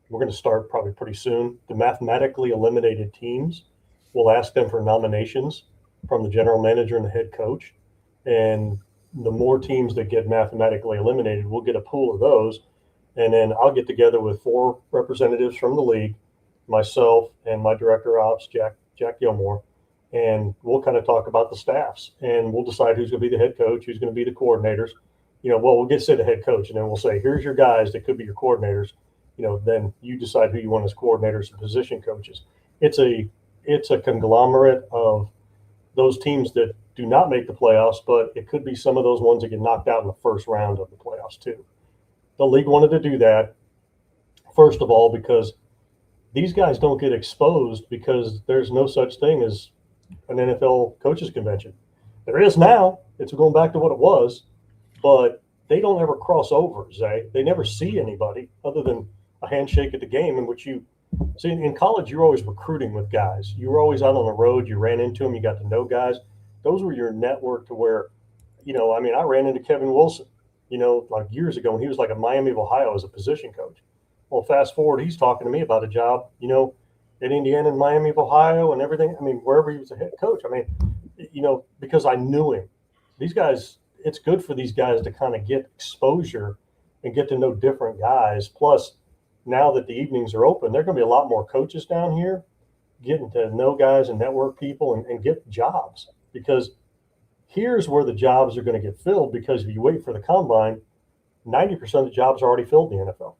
we're going to start probably pretty soon. The mathematically eliminated teams, we'll ask them for nominations from the general manager and the head coach, and the more teams that get mathematically eliminated, we'll get a pool of those, and then I'll get together with 4 representatives from the league, myself and my director of ops, Jack Gilmore, and we'll kind of talk about the staffs, and we'll decide who's going to be the head coach, who's going to be the coordinators. You know, well, we'll get to say the head coach, and then we'll say, here's your guys that could be your coordinators. You know, then you decide who you want as coordinators and position coaches. It's a conglomerate of those teams that do not make the playoffs, but it could be some of those ones that get knocked out in the first round of the playoffs too. The league wanted to do that, first of all, because these guys don't get exposed because there's no such thing as an NFL coaches convention. There is now. It's going back to what it was, but they don't ever cross over, Zay. They never see anybody other than a handshake at the game, in which you see in college, you're always recruiting with guys. You were always out on the road. You ran into them. You got to know guys. Those were your network to where, you know, I mean, I ran into Kevin Wilson, you know, like years ago when he was like at Miami of Ohio as a position coach. Well, fast forward, he's talking to me about a job, you know, at Indiana and Miami of Ohio and everything. I mean, wherever he was a head coach. I mean, you know, because I knew him. These guys, it's good for these guys to kind of get exposure and get to know different guys. Plus, now that the evenings are open, there are going to be a lot more coaches down here getting to know guys and network people and get jobs, because here's where the jobs are going to get filled, because if you wait for the combine, 90% of the jobs are already filled in the NFL.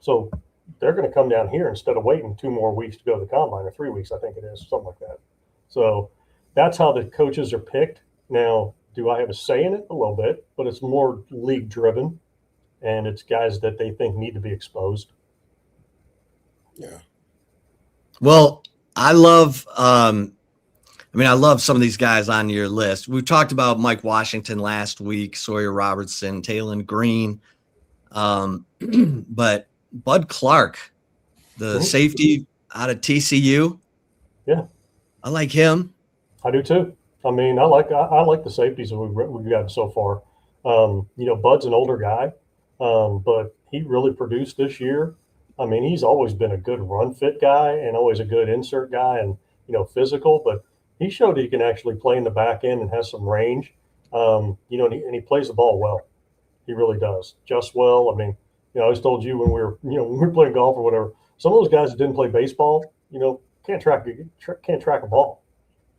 So they're going to come down here instead of waiting 2 more weeks to go to the combine, or 3 weeks, I think it is, something like that. So that's how the coaches are picked. Now, do I have a say in it? A little bit, but it's more league driven, and it's guys that they think need to be exposed. Yeah. Well, I love some of these guys on your list. We talked about Mike Washington last week, Sawyer Robertson, Taylon Green, but Bud Clark, the safety out of TCU. Yeah, I like him. I do too. I mean, I like the safeties that we've gotten so far. You know, Bud's an older guy, but he really produced this year. I mean, he's always been a good run fit guy and always a good insert guy, and, you know, physical, but he showed he can actually play in the back end and has some range. You know, and he plays the ball well. He really does. Just well. I mean, you know, I always told you when we were playing golf or whatever, some of those guys that didn't play baseball, you know, can't track a ball.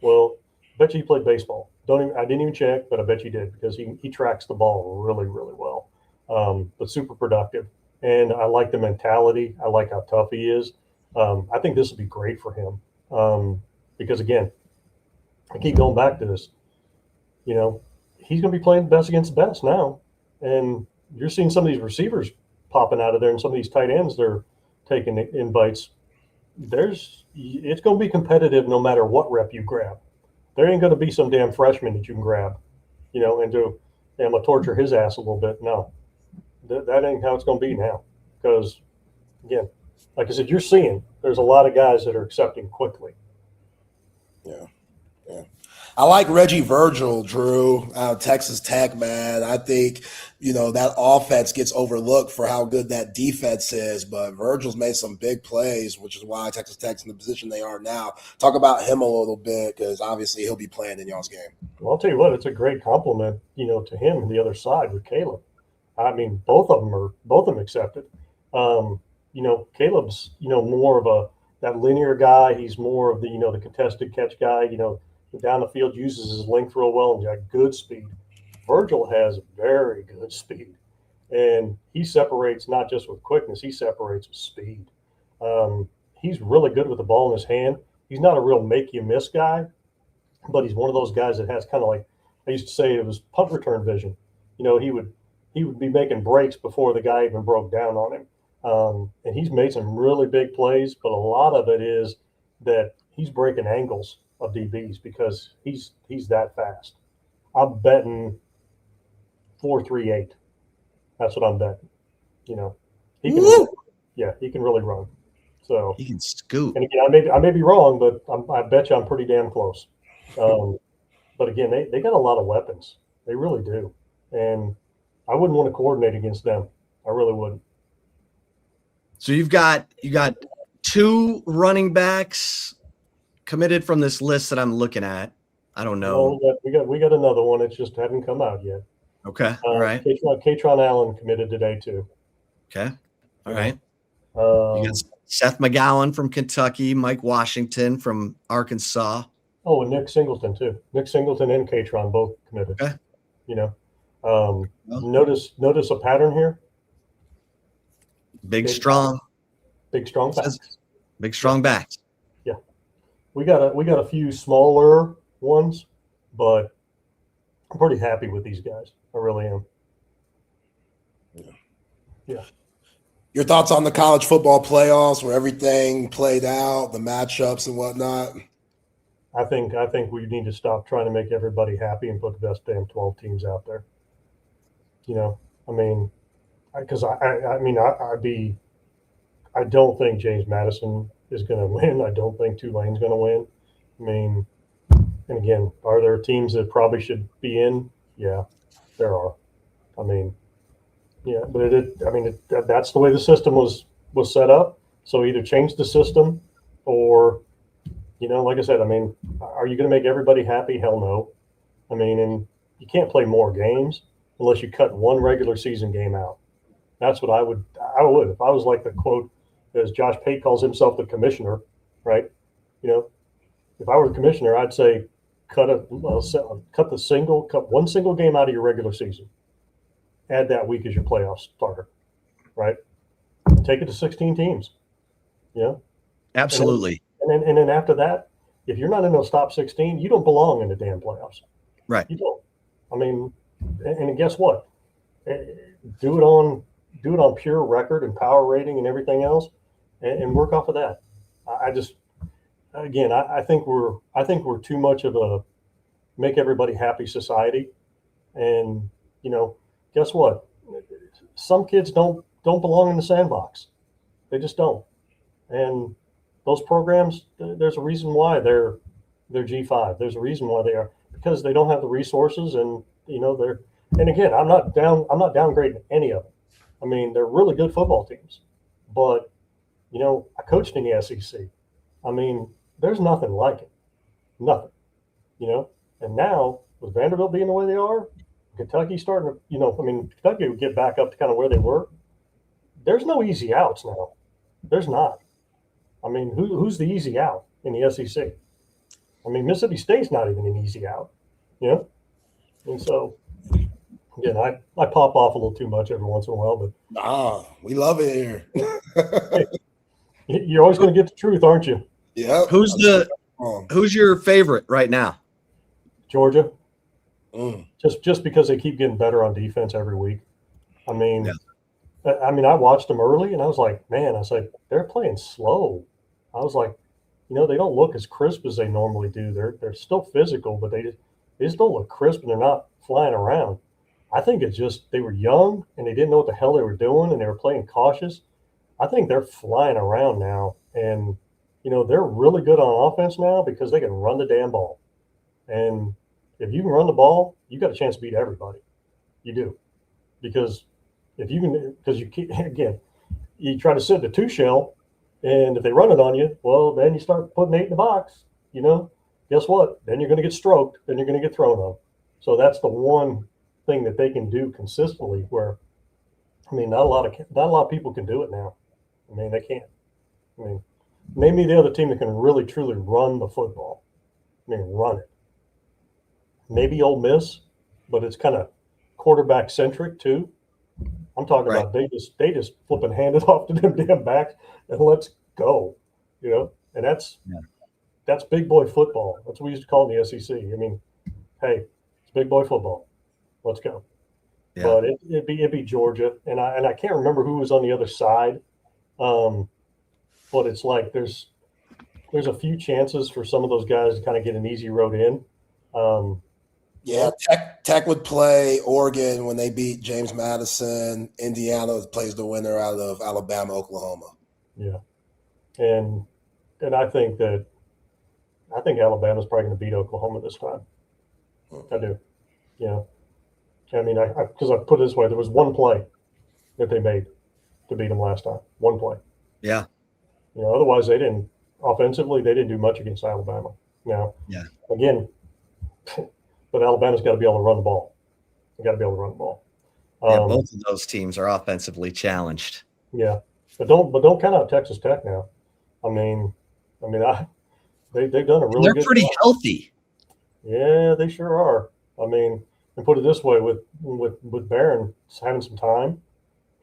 Well, I bet you he played baseball. I didn't even check, but I bet you did, because he tracks the ball really, really well. But super productive. And I like the mentality. I like how tough he is. I think this would be great for him. Because again, I keep going back to this. You know, he's going to be playing the best against the best now. And you're seeing some of these receivers popping out of there, and some of these tight ends they're taking invites. It's going to be competitive no matter what rep you grab. There ain't going to be some damn freshman that you can grab, you know, and do, hey, I'm going to torture his ass a little bit. No, that ain't how it's going to be now. Because, again, like I said, you're seeing there's a lot of guys that are accepting quickly. Yeah. I like Reggie Virgil, Drew, Texas Tech, man. I think, you know, that offense gets overlooked for how good that defense is, but Virgil's made some big plays, which is why Texas Tech's in the position they are now. Talk about him a little bit, because obviously he'll be playing in y'all's game. Well, I'll tell you what, it's a great compliment, you know, to him and the other side with Caleb. I mean, both of them accepted. You know, Caleb's, you know, more of that linear guy. He's more of the, you know, the contested catch guy, you know, down the field, uses his length real well and got good speed. Virgil has very good speed, and he separates not just with quickness, he separates with speed. He's really good with the ball in his hand. He's not a real make you miss guy, but he's one of those guys that has kind of like, I used to say it was punt return vision. He would be making breaks before the guy even broke down on him. And he's made some really big plays, but a lot of it is that he's breaking angles of DBs because he's that fast. I'm betting 4.38. That's what I'm betting. He can. He can really run. So He can scoop. And again, I may be wrong, but I bet you I'm pretty damn close. But again, they got a lot of weapons. They really do, and I wouldn't want to coordinate against them. I really wouldn't. So you got 2 running backs committed from this list that I'm looking at. I don't know. No, we got another one. It just hadn't come out yet. Okay. All right. Katron Allen committed today too. Okay. All right. You got Seth McGowan from Kentucky, Mike Washington from Arkansas. Oh, and Nick Singleton too. Nick Singleton and Katron both committed. Okay. Notice a pattern here. Big strong backs. Big strong backs. Yeah, we got a few smaller ones, but I'm pretty happy with these guys. I really am. Yeah. Your thoughts on the college football playoffs, where everything played out, the matchups and whatnot? I think we need to stop trying to make everybody happy and put the best damn 12 teams out there. Because I don't think James Madison is going to win. I don't think Tulane's going to win. And again, are there teams that probably should be in? Yeah, there are. But that's the way the system was set up. So either change the system or, like I said, are you going to make everybody happy? Hell no. And you can't play more games unless you cut one regular season game out. That's what I would if I was like the quote, as Josh Pate calls himself, the commissioner, right? If I were the commissioner, I'd say cut one single game out of your regular season. Add that week as your playoff starter, right? Take it to 16 teams. Absolutely. And then after that, if you're not in those top 16, you don't belong in the damn playoffs. Right. You don't. And guess what? Do it on pure record and power rating and everything else, and work off of that. I think we're too much of a make everybody happy society, and guess what? Some kids don't belong in the sandbox. They just don't. And those programs, there's a reason why they're G5. There's a reason why they are, because they don't have the resources, and they're. And again, I'm not downgrading any of them. They're really good football teams, but I coached in the SEC. There's nothing like it, nothing. And now with Vanderbilt being the way they are, Kentucky starting to, Kentucky would get back up to kind of where they were. There's no easy outs now. There's not. Who's the easy out in the SEC? Mississippi State's not even an easy out, And so, again, I pop off a little too much every once in a while, but we love it here. Hey, you're always going to get the truth, aren't you? Yeah. Who's your favorite right now? Georgia. Just because they keep getting better on defense every week. I watched them early and I was like, man, they're playing slow. I was like, they don't look as crisp as they normally do. They're still physical, but they just don't look crisp and they're not flying around. I think it's just they were young and they didn't know what the hell they were doing and they were playing cautious. I think they're flying around now, and they're really good on offense now because they can run the damn ball. And if you can run the ball, you got a chance to beat everybody. You do, because you try to sit in the 2 shell, and if they run it on you, well, then you start putting 8 in the box. Guess what? Then you're going to get stroked. Then you're going to get thrown on. So that's the one thing that they can do consistently. Where, not a lot of people can do it now. They can't. Name me the other team that can really truly run the football. Run it. Maybe Ole Miss, but it's kind of quarterback centric too. I'm talking about they just flip and hand it off to them damn backs and let's go. And that's that's big boy football. That's what we used to call it in the SEC. I mean, hey, it's big boy football. Let's go. Yeah. But it'd be Georgia, and I can't remember who was on the other side. But it's like there's a few chances for some of those guys to kind of get an easy road in. Yeah, Tech would play Oregon when they beat James Madison. Indiana plays the winner out of Alabama, Oklahoma. Yeah, and I think Alabama's probably going to beat Oklahoma this time. I do. Yeah, I mean, because I put it this way, there was one play that they made to beat them last time. One play. Yeah. Otherwise they didn't do much against Alabama. Now, yeah, again, but Alabama's got to be able to run the ball. They got to be able to run the ball. Both of those teams are offensively challenged. Yeah, but don't count out Texas Tech now. They've done a really They're good pretty job. healthy. Yeah, they sure are. And put it this way, with Barron having some time,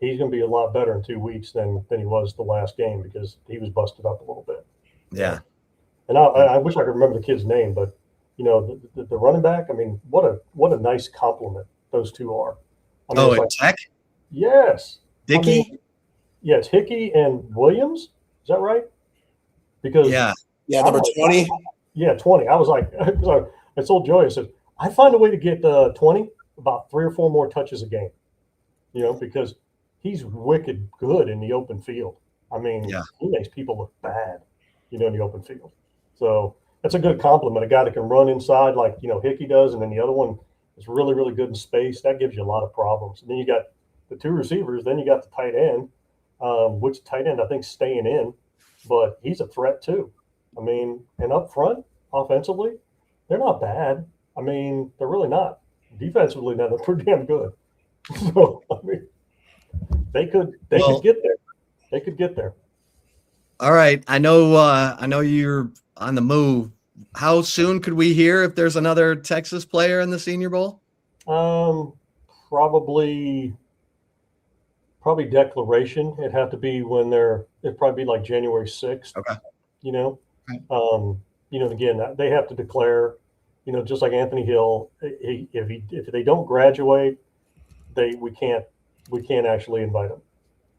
he's going to be a lot better in 2 weeks than he was the last game because he was busted up a little bit. Yeah. And I wish I could remember the kid's name, but the running back. What a nice compliment those two are. At Tech? Yes. Dickey? Yeah, it's Hickey and Williams. Is that right? Because number 20. Yeah, 20. I was like, I told Joey, I said, I find a way to get 20 about 3 or 4 more touches a game. Because he's wicked good in the open field. He makes people look bad, in the open field. So that's a good compliment. A guy that can run inside like, Hickey does, and then the other one is really, really good in space. That gives you a lot of problems. And then you got the 2 receivers. Then you got the tight end, which tight end I think staying in, but he's a threat too. And up front, offensively, they're not bad. They're really not. Defensively, now they're pretty damn good. So, they could get there. They could get there. All right. I know you're on the move. How soon could we hear if there's another Texas player in the Senior Bowl? Probably declaration. It'd have to be it'd probably be like January 6th. Okay. Right. Again, they have to declare, just like Anthony Hill, if they don't graduate, we can't actually invite them.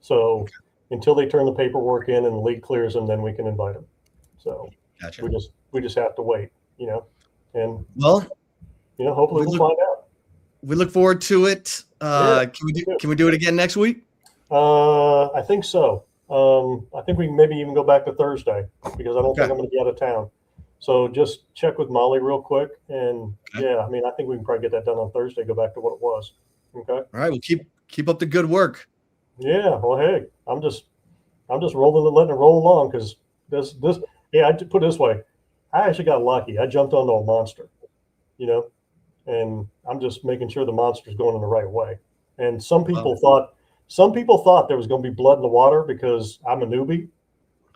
So until they turn the paperwork in and the league clears them, then we can invite them. So gotcha. we just have to wait, and we hopefully we'll find out. We look forward to it. Can we do it again next week? I think so. I think we can maybe even go back to Thursday because I don't think I'm going to be out of town. So just check with Molly real quick, and I think we can probably get that done on Thursday. Go back to what it was. Okay. All right. Well, keep up the good work. Yeah. Well, hey, I'm just rolling and letting it roll along because this. Yeah, I put it this way. I actually got lucky. I jumped onto a monster, and I'm just making sure the monster's going in the right way. And some people thought there was going to be blood in the water because I'm a newbie.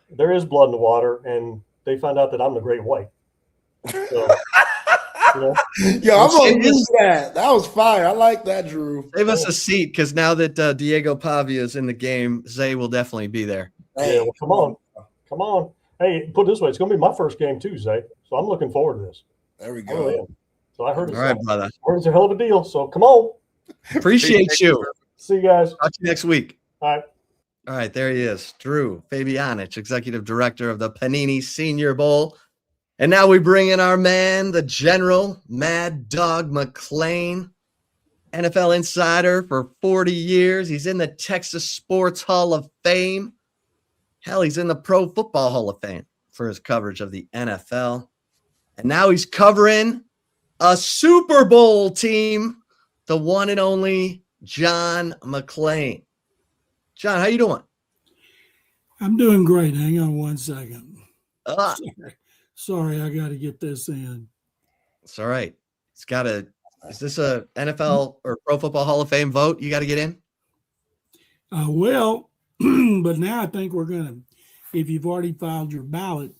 There is blood in the water, and they found out that I'm the great white. So, I'm going to use that. That was fire. I like that, Drew. Save us a seat because now that Diego Pavia is in the game, Zay will definitely be there. Hey. Yeah, well, come on. Hey, put it this way, it's going to be my first game too, Zay. So I'm looking forward to this. There we go. So I heard it's, all right, brother. I heard it's a hell of a deal. So come on. Appreciate you. See you guys. Talk to you next week. All right. All right, there he is, Drew Fabianich, Executive Director of the Panini Senior Bowl. And now we bring in our man, the General Mad Dog McClain, NFL insider for 40 years. He's in the Texas Sports Hall of Fame. Hell, he's in the Pro Football Hall of Fame for his coverage of the NFL. And now he's covering a Super Bowl team, the one and only John McClain. John, how you doing? I'm doing great. Hang on one second. Ah. Sorry, I got to get this in. It's all right. Is this a NFL or Pro Football Hall of Fame vote you got to get in? Well, but now I think we're going to, if you've already filed your ballot,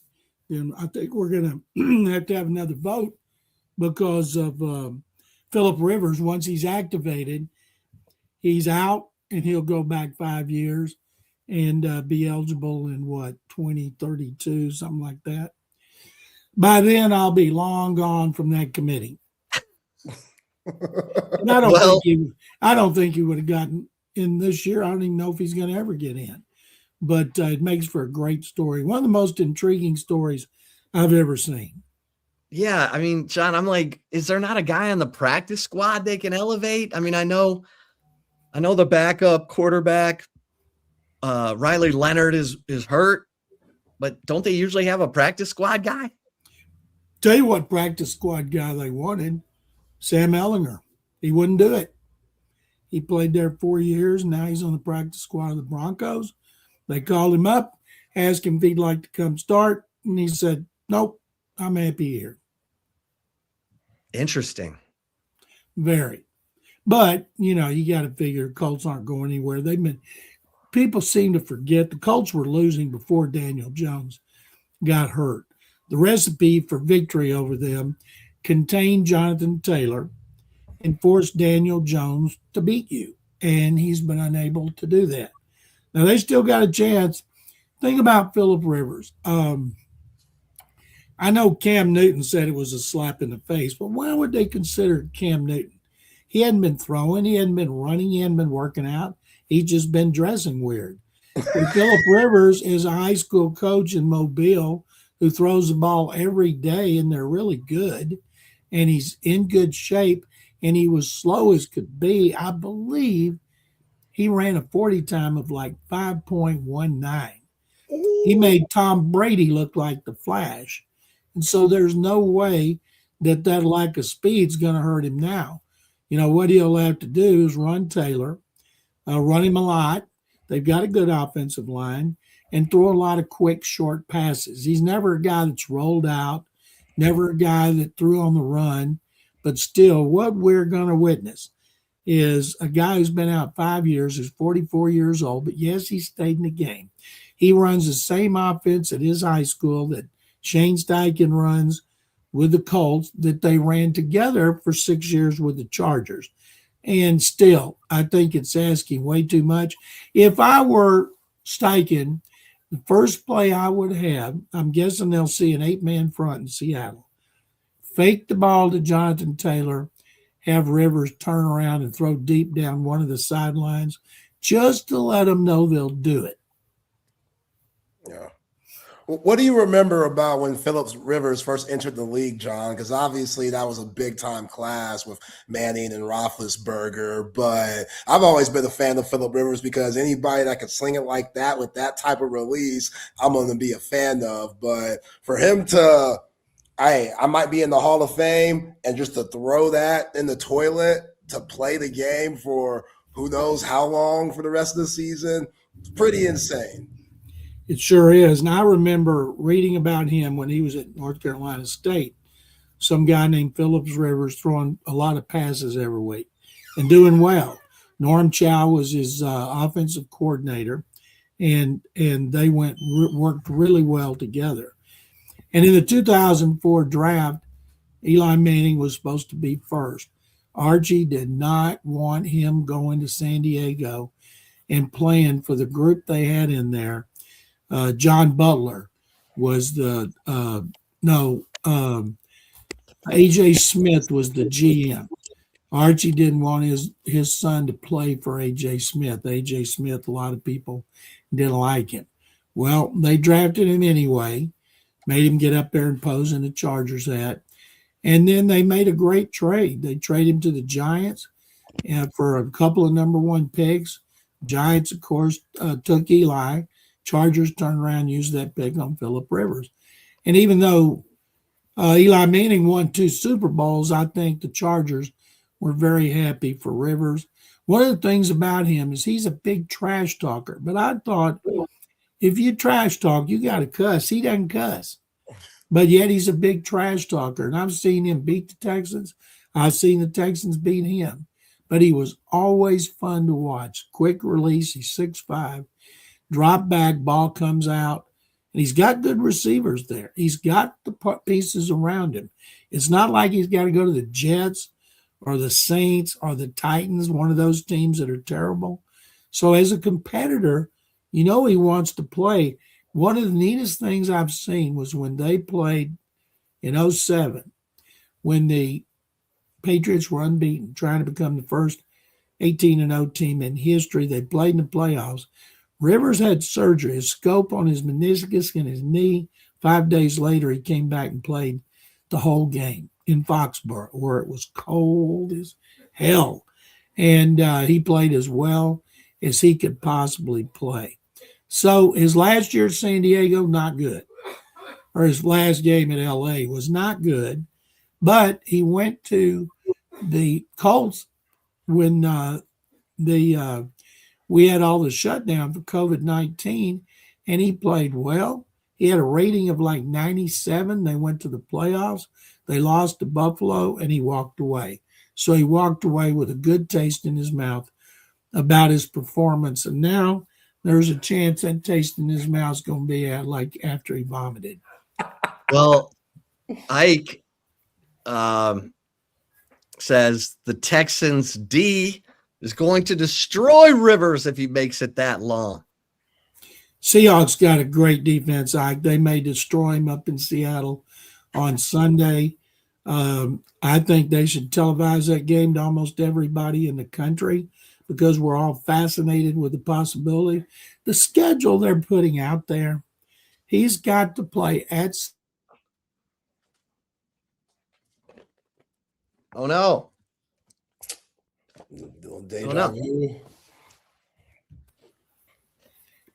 then I think we're going to have another vote because of Phillip Rivers. Once he's activated, he's out and he'll go back 5 years and be eligible in 2032, something like that. By then, I'll be long gone from that committee. And I don't Well- think he would have gotten in this year. I don't even know if he's going to ever get in. But it makes for a great story. One of the most intriguing stories I've ever seen. Yeah, I mean, John, I'm like, is there not a guy on the practice squad they can elevate? I mean, I know the backup quarterback, Riley Leonard is hurt, but don't they usually have a practice squad guy? Tell you what practice squad guy they wanted, Sam Ellinger. He wouldn't do it. He played there 4 years, and now he's on the practice squad of the Broncos. They called him up, asked him if he'd like to come start, and he said, nope, I'm happy here. Interesting. Very. But, you got to figure Colts aren't going anywhere. People seem to forget the Colts were losing before Daniel Jones got hurt. The recipe for victory over them contained Jonathan Taylor and forced Daniel Jones to beat you. And he's been unable to do that. Now, they still got a chance. Think about Phillip Rivers. I know Cam Newton said it was a slap in the face, but why would they consider Cam Newton? He hadn't been throwing. He hadn't been running. He hadn't been working out. He's just been dressing weird. Phillip Rivers is a high school coach in Mobile who throws the ball every day, and they're really good, and he's in good shape, and he was slow as could be. I believe he ran a 40 time of like 5.19. He made Tom Brady look like the Flash. And so there's no way that lack of speed is going to hurt him now. What he'll have to do is run Taylor, run him a lot. They've got a good offensive line, and throw a lot of quick, short passes. He's never a guy that's rolled out, never a guy that threw on the run. But still, what we're going to witness is a guy who's been out 5 years, who's 44 years old, but yes, he stayed in the game. He runs the same offense at his high school that Shane Steichen runs with the Colts, that they ran together for 6 years with the Chargers. And still, I think it's asking way too much. If I were Steichen, the first play I would have, I'm guessing they'll see an 8-man front in Seattle. Fake the ball to Jonathan Taylor, have Rivers turn around and throw deep down one of the sidelines just to let them know they'll do it. Yeah. What do you remember about when Phillips Rivers first entered the league, John? Because obviously that was a big-time class with Manning and Roethlisberger, but I've always been a fan of Phillip Rivers because anybody that could sling it like that with that type of release, I'm going to be a fan of. But for him to I might be in the Hall of Fame, and just to throw that in the toilet to play the game for who knows how long for the rest of the season, it's pretty insane. It sure is. And I remember reading about him when he was at North Carolina State. Some guy named Phillips Rivers throwing a lot of passes every week and doing well. Norm Chow was his offensive coordinator, and they worked really well together. And in the 2004 draft, Eli Manning was supposed to be first. Archie did not want him going to San Diego and playing for the group they had in there. John Butler was A.J. Smith was the GM. Archie didn't want his son to play for A.J. Smith. A.J. Smith, a lot of people didn't like him. Well, they drafted him anyway, made him get up there and pose in the Chargers hat. And then they made a great trade. They traded him to the Giants for a couple of number one picks. Giants, of course, took Eli. Chargers turned around and used that pick on Phillip Rivers. And even though Eli Manning won 2 Super Bowls, I think the Chargers were very happy for Rivers. One of the things about him is he's a big trash talker. But I thought, if you trash talk, you got to cuss. He doesn't cuss. But yet he's a big trash talker. And I've seen him beat the Texans. I've seen the Texans beat him. But he was always fun to watch. Quick release. He's 6'5". Drop back, ball comes out. And he's got good receivers there. He's got the pieces around him. It's not like he's got to go to the Jets or the Saints or the Titans, one of those teams that are terrible. So as a competitor, he wants to play. One of the neatest things I've seen was when they played in '07 when the Patriots were unbeaten, trying to become the first 18-0 team in history. They played in the playoffs. Rivers had surgery, a scope on his meniscus and his knee. 5 days later, he came back and played the whole game in Foxborough, where it was cold as hell. And he played as well as he could possibly play. So his last year at San Diego, not good. Or his last game at LA was not good. But he went to the Colts when we had all the shutdown for COVID-19, and he played well. He had a rating of like 97. They went to the playoffs. They lost to Buffalo, and he walked away. So he walked away with a good taste in his mouth about his performance. And now there's a chance that taste in his mouth is going to be like after he vomited. Well, Ike says the Texans D is going to destroy Rivers if he makes it that long. Seahawks got a great defense, Ike. They may destroy him up in Seattle on Sunday. I think they should televise that game to almost everybody in the country because we're all fascinated with the possibility. The schedule they're putting out there, he's got to play at. Oh, no. Deja vu.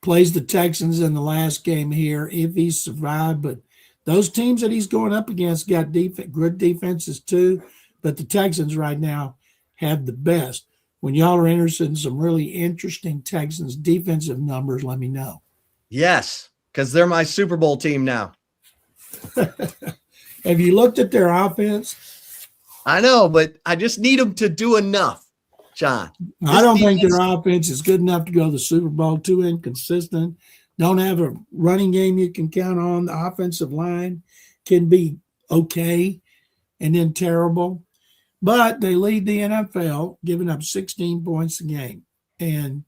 Plays the Texans in the last game here if he survived. But those teams that he's going up against got good defenses too. But the Texans right now have the best. When y'all are interested in some really interesting Texans defensive numbers, let me know. Yes, because they're my Super Bowl team now. Have you looked at their offense? I know, but I just need them to do enough, John. I don't think their offense is good enough to go to the Super Bowl. Too inconsistent. Don't have a running game you can count on. The offensive line can be okay and then terrible. But they lead the NFL, giving up 16 points a game. And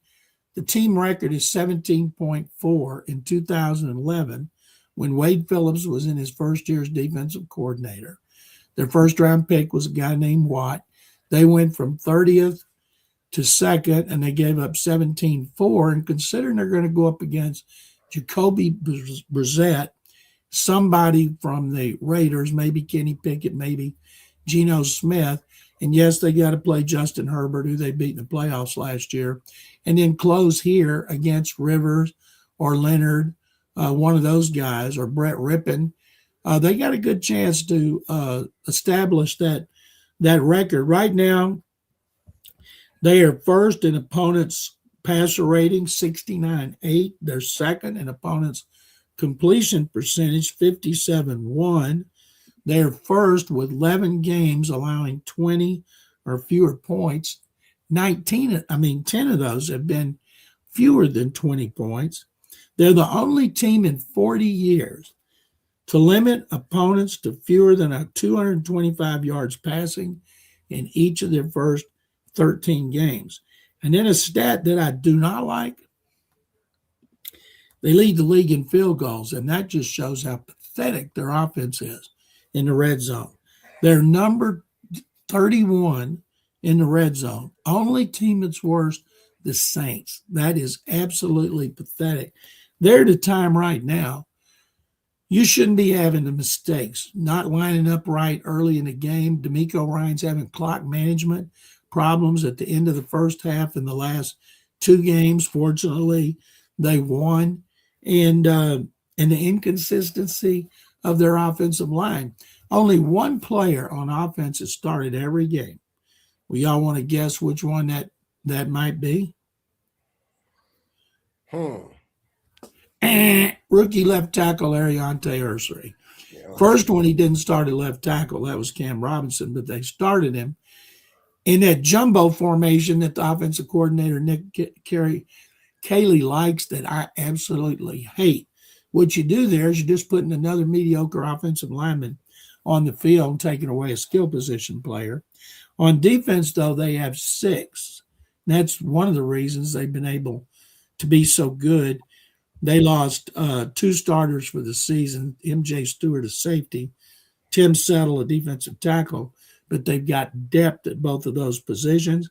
the team record is 17.4 in 2011 when Wade Phillips was in his first year as defensive coordinator. Their first-round pick was a guy named Watt. They went from 30th to second, and they gave up 17-4. And considering they're going to go up against Jacoby Brissett, somebody from the Raiders, maybe Kenny Pickett, maybe Geno Smith, and yes, they got to play Justin Herbert, who they beat in the playoffs last year, and then close here against Rivers or Leonard, one of those guys, or Brett Rippon. They got a good chance to establish that record. Right now, they are first in opponents' passer rating, 69.8. They're second in opponents' completion percentage, 57.1. They're first with 11 games allowing 20 or fewer points. 10 of those have been fewer than 20 points. They're the only team in 40 years to limit opponents to fewer than 225 yards passing in each of their first 13 games. And then a stat that I do not like, they lead the league in field goals, and that just shows how pathetic their offense is in the red zone. They're number 31 in the red zone. Only team that's worse, the Saints. That is absolutely pathetic. They're at a time right now, you shouldn't be having the mistakes, not lining up right early in the game. D'Amico Ryan's having clock management problems at the end of the first half in the last two games. Fortunately, they won. And the inconsistency of their offensive line. Only one player on offense has started every game. Well, y'all want to guess which one that might be? Rookie left tackle Ariante Ursary. Yeah. First one he didn't start at left tackle. That was Cam Robinson, but they started him in that jumbo formation that the offensive coordinator, Nick Cayley, likes, that I absolutely hate. What you do there is you're just putting another mediocre offensive lineman on the field and taking away a skill position player. On defense, though, they have 6. And that's one of the reasons they've been able to be so good. They lost 2 starters for the season, MJ Stewart, a safety, Tim Settle, a defensive tackle, but they've got depth at both of those positions.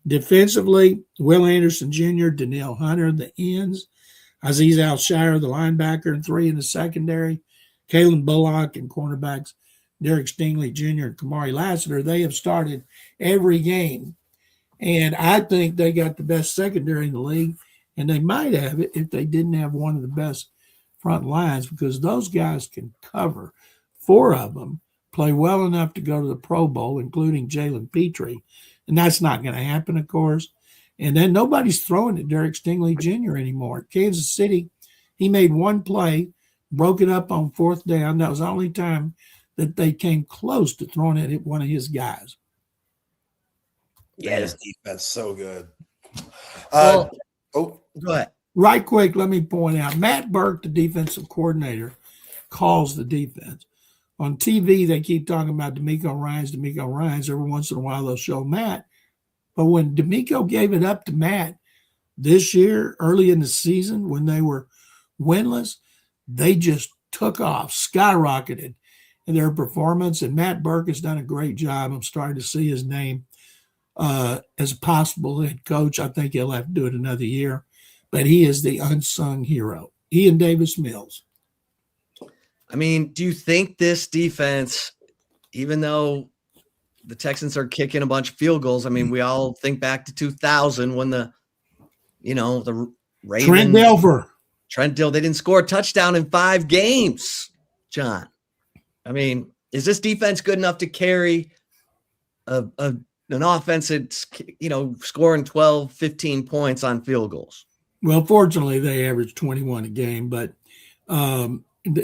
Defensively, Will Anderson Jr., Danielle Hunter, the ends, Aziz Al-Shire, the linebacker, and 3 in the secondary, Kalen Bullock and cornerbacks, Derek Stingley Jr. and Kamari Lassiter. They have started every game, and I think they got the best secondary in the league, and they might have it if they didn't have one of the best front lines, because those guys can cover. 4 of them play well enough to go to the Pro Bowl, including Jalen Petrie, and that's not going to happen, of course. And then nobody's throwing at Derek Stingley Jr. anymore. Kansas City, he made one play, broke it up on 4th down. That was the only time that they came close to throwing it at one of his guys. Yeah, his defense so good. Well, Go ahead. Right quick, let me point out, Matt Burke, the defensive coordinator, calls the defense. On TV, they keep talking about D'Amico Ryans. Every once in a while, they'll show Matt. But when D'Amico gave it up to Matt this year, early in the season, when they were winless, they just took off, skyrocketed in their performance. And Matt Burke has done a great job. I'm starting to see his name as a possible head coach. I think he'll have to do it another year. But he is the unsung hero. He and Davis Mills. I mean, do you think this defense, even though the Texans are kicking a bunch of field goals, I mean, we all think back to 2000 when the Ravens, Trent Dilfer, they didn't score a touchdown in 5 games, John. I mean, is this defense good enough to carry an offense that's, scoring 12, 15 points on field goals? Well, fortunately, they average 21 a game, but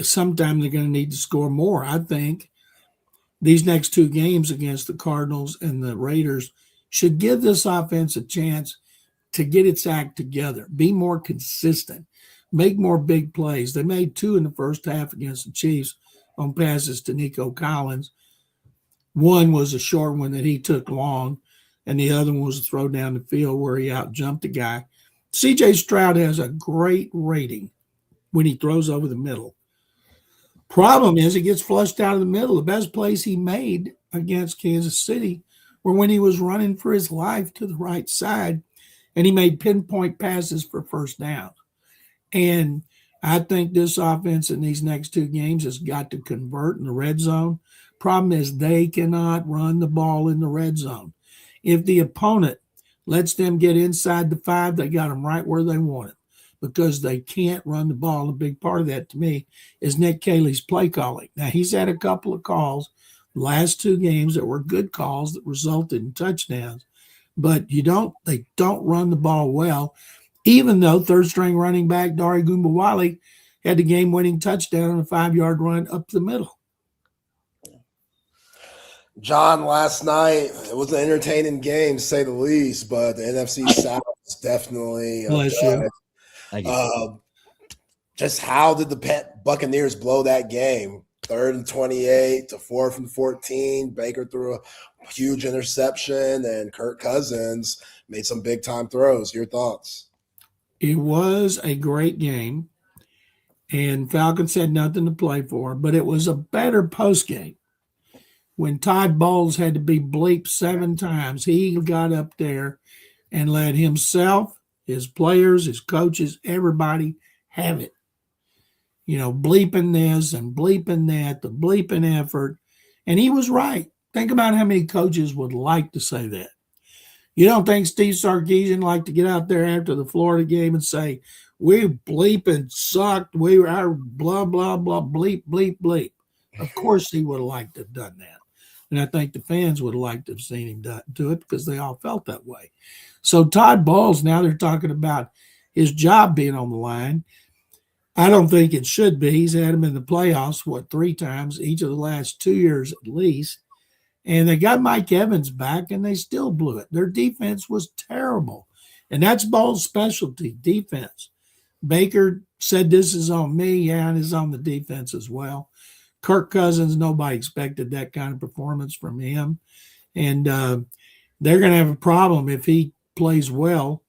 sometime they're going to need to score more. I think these next 2 games against the Cardinals and the Raiders should give this offense a chance to get its act together, be more consistent, make more big plays. They made 2 in the first half against the Chiefs on passes to Nico Collins. One was a short one that he took long, and the other one was a throw down the field where he out-jumped a guy. C.J. Stroud has a great rating when he throws over the middle. Problem is, he gets flushed out of the middle. The best plays he made against Kansas City were when he was running for his life to the right side, and he made pinpoint passes for first down. And I think this offense in these next 2 games has got to convert in the red zone. Problem is, they cannot run the ball in the red zone. If the opponent lets them get inside the 5, they got them right where they want it, because they can't run the ball. A big part of that, to me, is Nick Caley's play calling. Now, he's had a couple of calls the last 2 games that were good calls that resulted in touchdowns, but they don't run the ball well, even though third-string running back Dari Gumbawale had the game-winning touchdown on a 5-yard run up the middle. John, last night, it was an entertaining game, to say the least, but the NFC South is definitely just how did the Buccaneers blow that game? 3rd and 28 to 4th and 14. Baker threw a huge interception, and Kirk Cousins made some big-time throws. Your thoughts? It was a great game, and Falcons had nothing to play for, but it was a better postgame. When Todd Bowles had to be bleeped 7 times, he got up there and let himself, his players, his coaches, everybody have it. Bleeping this and bleeping that, the bleeping effort. And he was right. Think about how many coaches would like to say that. You don't think Steve Sarkisian liked to get out there after the Florida game and say, we bleeping sucked, we were blah, blah, blah, bleep, bleep, bleep. Of course he would have liked to have done that. And I think the fans would have liked to have seen him do it, because they all felt that way. So Todd Bowles, now they're talking about his job being on the line. I don't think it should be. He's had him in the playoffs, 3 times, each of the last 2 years at least. And they got Mike Evans back, and they still blew it. Their defense was terrible. And that's Ball's specialty, defense. Baker said, this is on me. Yeah, and it's on the defense as well. Kirk Cousins, nobody expected that kind of performance from him. And they're going to have a problem if he plays well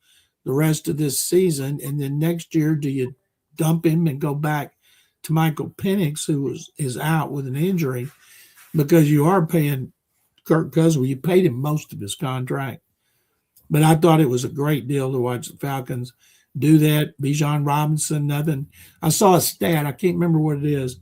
the rest of this season. And then next year, do you dump him and go back to Michael Penix, who is out with an injury? because you are paying Kirk Cousins. You paid him most of his contract. But I thought it was a great deal to watch the Falcons do that. Bijan Robinson, nothing. I saw a stat. I can't remember what it is.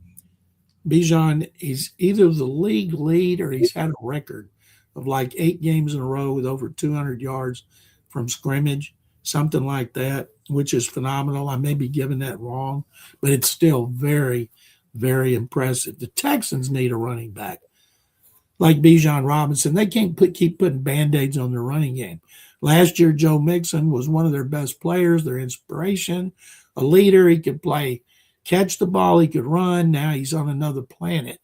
Bijan, he's either the league lead or he's had a record of like 8 games in a row with over 200 yards from scrimmage, something like that, which is phenomenal. I may be giving that wrong, but it's still very, very impressive. The Texans need a running back like Bijan Robinson. They can't keep putting Band-Aids on their running game. Last year, Joe Mixon was one of their best players, their inspiration, a leader. He could play, catch the ball, he could run. Now he's on another planet,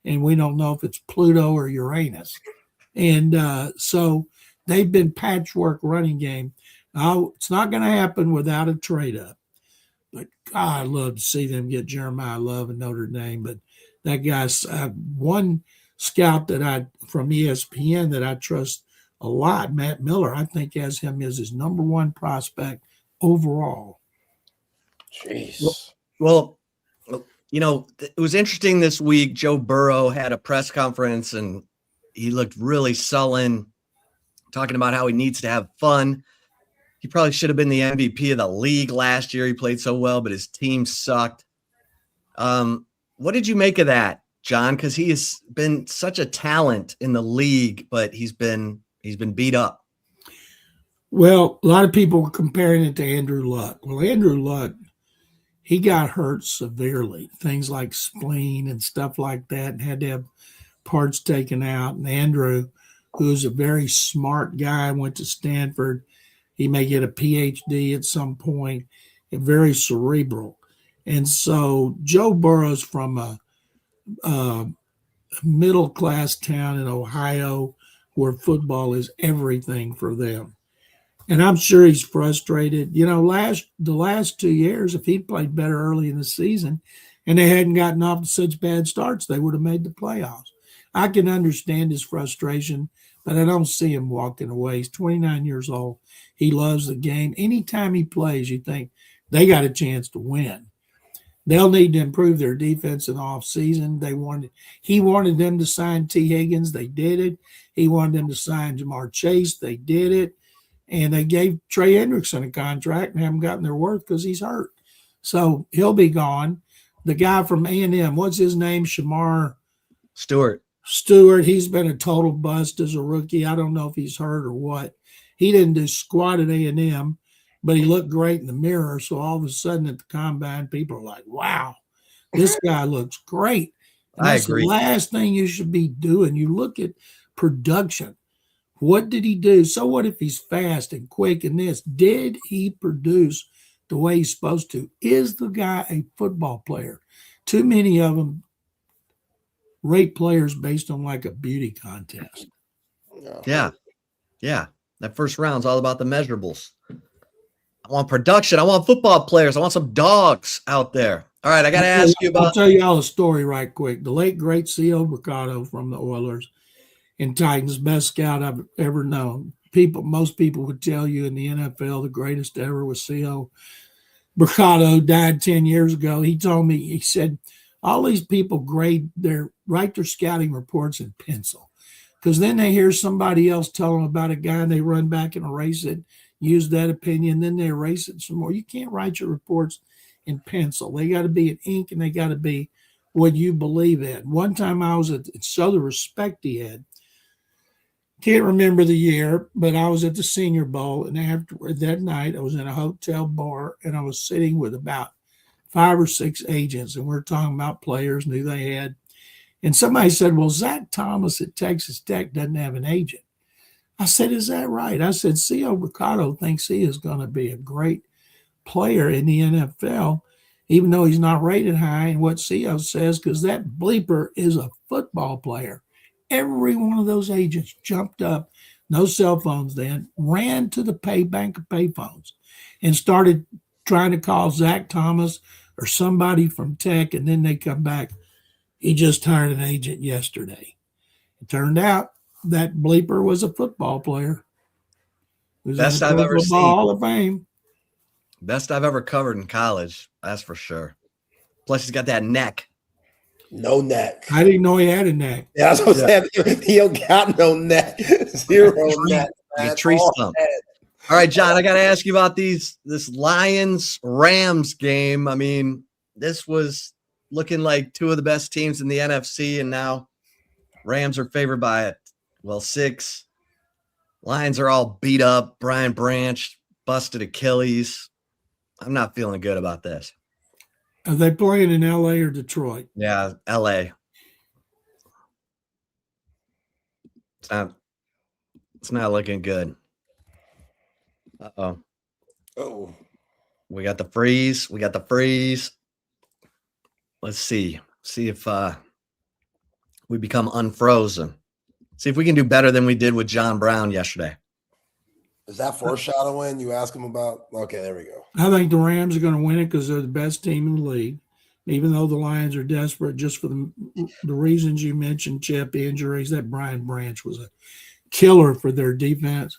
and we don't know if it's Pluto or Uranus. And so they've been patchwork running game. Now, it's not going to happen without a trade-up. But God, I'd love to see them get Jeremiah Love and Notre Dame. But that guy's one scout from ESPN that I trust a lot, Matt Miller, I think has him as his number 1 prospect overall. Jeez. Well, it was interesting this week. Joe Burrow had a press conference and he looked really sullen, talking about how he needs to have fun. He probably should have been the MVP of the league last year. He played so well, but his team sucked. What did you make of that, John? Because he has been such a talent in the league, but he's been beat up. Well, a lot of people were comparing it to Andrew Luck. Well, Andrew Luck, he got hurt severely, things like spleen and stuff like that, and had to have parts taken out. And Andrew, who's a very smart guy, went to Stanford. He may get a PhD at some point, and very cerebral. And so Joe Burrow's from a middle-class town in Ohio where football is everything for them. And I'm sure he's frustrated. The last 2 years, if he'd played better early in the season and they hadn't gotten off to such bad starts, they would have made the playoffs. I can understand his frustration, but I don't see him walking away. He's 29 years old. He loves the game. Anytime he plays, you think they got a chance to win. They'll need to improve their defense in the offseason. He wanted them to sign T. Higgins. They did it. He wanted them to sign Jamar Chase. They did it. And they gave Trey Hendrickson a contract and haven't gotten their worth because he's hurt. So he'll be gone. The guy from A&M, what's his name? Shamar Stewart. He's been a total bust as a rookie. I don't know if he's hurt or what. He didn't do squat at A&M, but he looked great in the mirror. So all of a sudden at the combine, people are like, wow, this guy looks great. And I that's agree. the last thing you should be doing. You look at production. What did he do? So what if he's fast and quick and this? Did he produce the way he's supposed to? Is the guy a football player? Too many of them rate players based on like a beauty contest. Yeah. That first round's all about the measurables. I want production. I want football players. I want some dogs out there. All right, I got to ask you about. I'll tell you all a story right quick. The late, great C.O. Mercado from the Oilers and Titans, best scout I've ever known. Most people would tell you in the NFL, the greatest ever was C.O. Mercado, died 10 years ago. He told me, he said, all these people write their scouting reports in pencil because then they hear somebody else tell them about a guy and they run back and erase it, use that opinion, then they erase it some more. You can't write your reports in pencil. They got to be in ink and they got to be what you believe in. One time I was so the respect he had, can't remember the year, but I was at the Senior Bowl, and after that night, I was in a hotel bar, and I was sitting with about 5 or 6 agents, and we're talking about players and who they had. And somebody said, well, Zach Thomas at Texas Tech doesn't have an agent. I said, is that right? I said, C.O. Mercado thinks he is going to be a great player in the NFL, even though he's not rated high, and what C.O. says, because that bleeper is a football player. Every one of those agents jumped up, no cell phones then, ran to the bank of payphones and started trying to call Zach Thomas or somebody from Tech, and then they come back. He just hired an agent yesterday. It turned out that bleeper was a football player. Best I've ever seen. Hall of Fame. Best I've ever covered in college, that's for sure. Plus, he's got that neck. No neck. I didn't know he had a neck. Yeah, that's what I'm saying. He don't got no neck. Zero neck. Like a man. tree All stump. head. All right, John, I got to ask you about this Lions-Rams game. I mean, this was looking like two of the best teams in the NFC, and now Rams are favored by 6. Lions are all beat up. Brian Branch busted Achilles. I'm not feeling good about this. Are they playing in LA or Detroit? Yeah, LA. It's not looking good. Uh-oh. Oh, We got the freeze. Let's see. See if we become unfrozen. See if we can do better than we did with John Brown yesterday. is that foreshadowing? You ask him about? Okay, there we go. I think the Rams are going to win it because they're the best team in the league. Even though the Lions are desperate, just for the reasons you mentioned, Chip, injuries, that Brian Branch was a killer for their defense.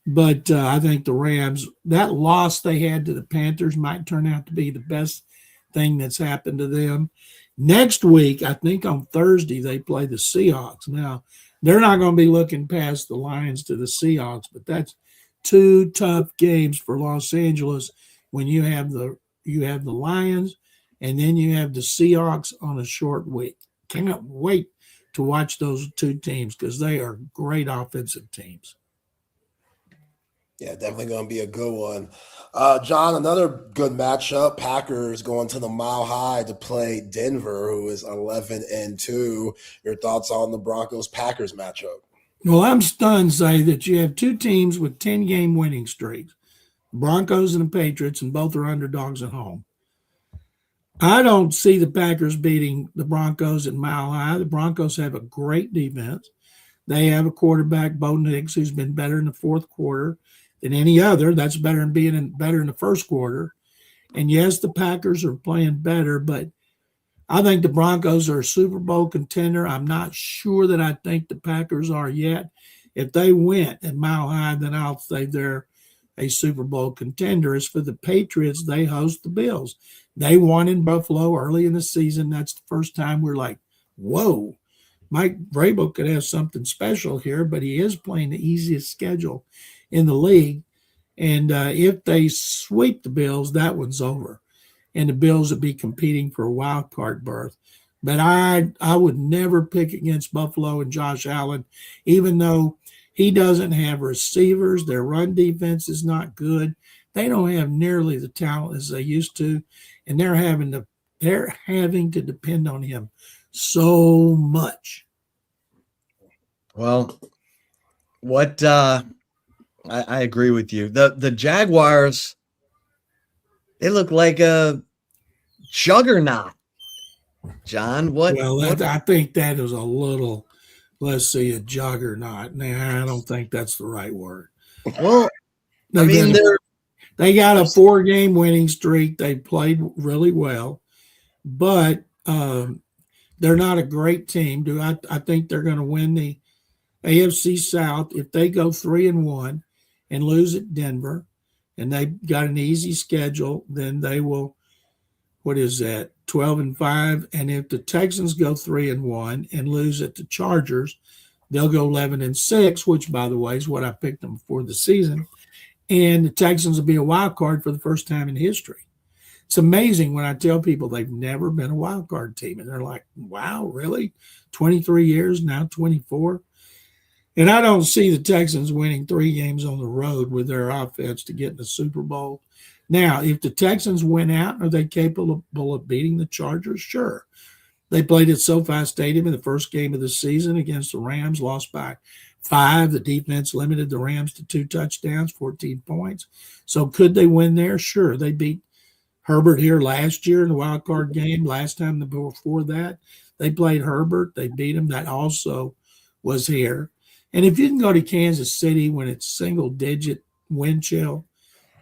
But I think the Rams, that loss they had to the Panthers might turn out to be the best thing that's happened to them. Next week, I think on Thursday, they play the Seahawks. Now, they're not going to be looking past the Lions to the Seahawks, but that's 2 tough games for Los Angeles when you have the Lions and then you have the Seahawks on a short week. Cannot wait to watch those 2 teams because they are great offensive teams. Yeah, definitely going to be a good one. John, another good matchup. Packers going to the Mile High to play Denver, who is 11-2. Your thoughts on the Broncos-Packers matchup? Well, I'm stunned, say, that you have 2 teams with 10-game winning streaks, Broncos and the Patriots, and both are underdogs at home. I don't see the Packers beating the Broncos at Mile High. The Broncos have a great defense. They have a quarterback, Bo Nix, who's been better in the fourth quarter than any other. That's better than being better in the first quarter. And yes, the Packers are playing better, but I think the Broncos are a Super Bowl contender. I'm not sure that I think the Packers are yet. If they win at Mile High, then I'll say they're a Super Bowl contender. As for the Patriots, they host the Bills. They won in Buffalo early in the season. That's the first time we're like, whoa, Mike Vrabel could have something special here, but he is playing the easiest schedule in the league. And if they sweep the Bills, that one's over. And the Bills would be competing for a wild card berth. But I would never pick against Buffalo and Josh Allen, even though he doesn't have receivers. Their run defense is not good. They don't have nearly the talent as they used to, and they're having to depend on him so much. Well, what I agree with you. The Jaguars, they look like a juggernaut. John, what? Well, I think that is a little, let's see, a juggernaut. Nah, I don't think that's the right word. Well, they got a 4-game winning streak. They played really well, but they're not a great team. I think they're going to win the AFC South if they go 3-1 and lose at Denver, and they got an easy schedule. Then they will. What is that? 12-5, and if the Texans go 3-1 and lose at the Chargers, they'll go 11-6, which, by the way, is what I picked them for the season. And the Texans will be a wild card for the first time in history. It's amazing when I tell people they've never been a wild card team, and they're like, "Wow, really? 23 years now, 24." And I don't see the Texans winning 3 games on the road with their offense to get in the Super Bowl. Now, if the Texans win out, are they capable of beating the Chargers? Sure. They played at SoFi Stadium in the first game of the season against the Rams, lost by 5. The defense limited the Rams to 2 touchdowns, 14 points. So could they win there? Sure. They beat Herbert here last year in the wild card game. Last time before that, they played Herbert. They beat him. That also was here. And if you can go to Kansas City when it's single-digit wind chill,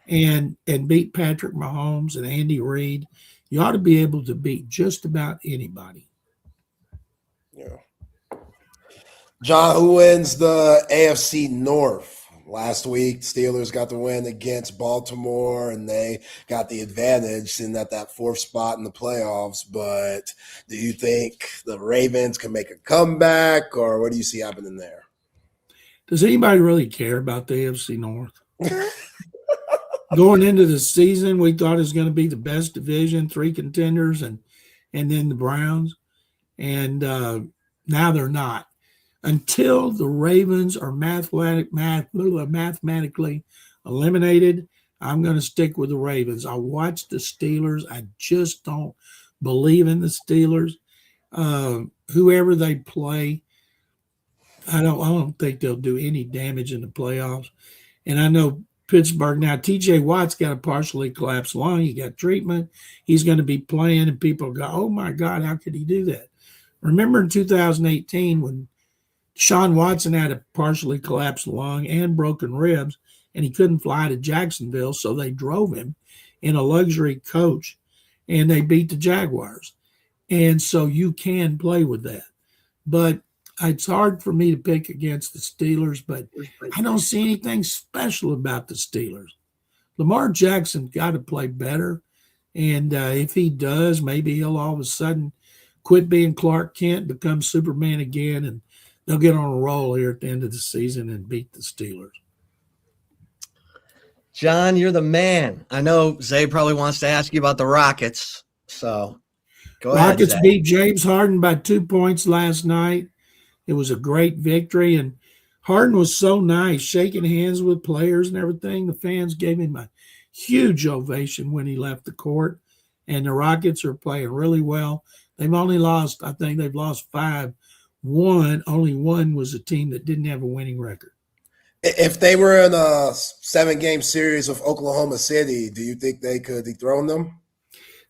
and beat Patrick Mahomes and Andy Reid, you ought to be able to beat just about anybody. Yeah. John, who wins the AFC North? last week, Steelers got the win against Baltimore, and they got the advantage in that fourth spot in the playoffs. But do you think the Ravens can make a comeback, or what do you see happening there? Does anybody really care about the AFC North? Going into the season, we thought it was going to be the best division, 3 contenders, and then the Browns. And now they're not. Until the Ravens are mathematically eliminated, I'm going to stick with the Ravens. I watched the Steelers. I just don't believe in the Steelers. Whoever they play, I don't think they'll do any damage in the playoffs. And I know Pittsburgh now, TJ Watt's got a partially collapsed lung. He got treatment. He's going to be playing, and people go, oh, my God, how could he do that? Remember in 2018 when Deshaun Watson had a partially collapsed lung and broken ribs, and he couldn't fly to Jacksonville, so they drove him in a luxury coach, and they beat the Jaguars. And so you can play with that. But it's hard for me to pick against the Steelers, but I don't see anything special about the Steelers. Lamar Jackson got to play better, and if he does, maybe he'll all of a sudden quit being Clark Kent, become Superman again, and they'll get on a roll here at the end of the season and beat the Steelers. John, you're the man. I know Zay probably wants to ask you about the Rockets, so go ahead. Rockets Zay. beat James Harden by 2 points last night. It was a great victory, and Harden was so nice, shaking hands with players and everything. The fans gave him a huge ovation when he left the court, and the Rockets are playing really well. They've only lost, I think they've lost 5. Only one was a team that didn't have a winning record. If they were in a 7-game series with Oklahoma City, do you think they could dethrone them?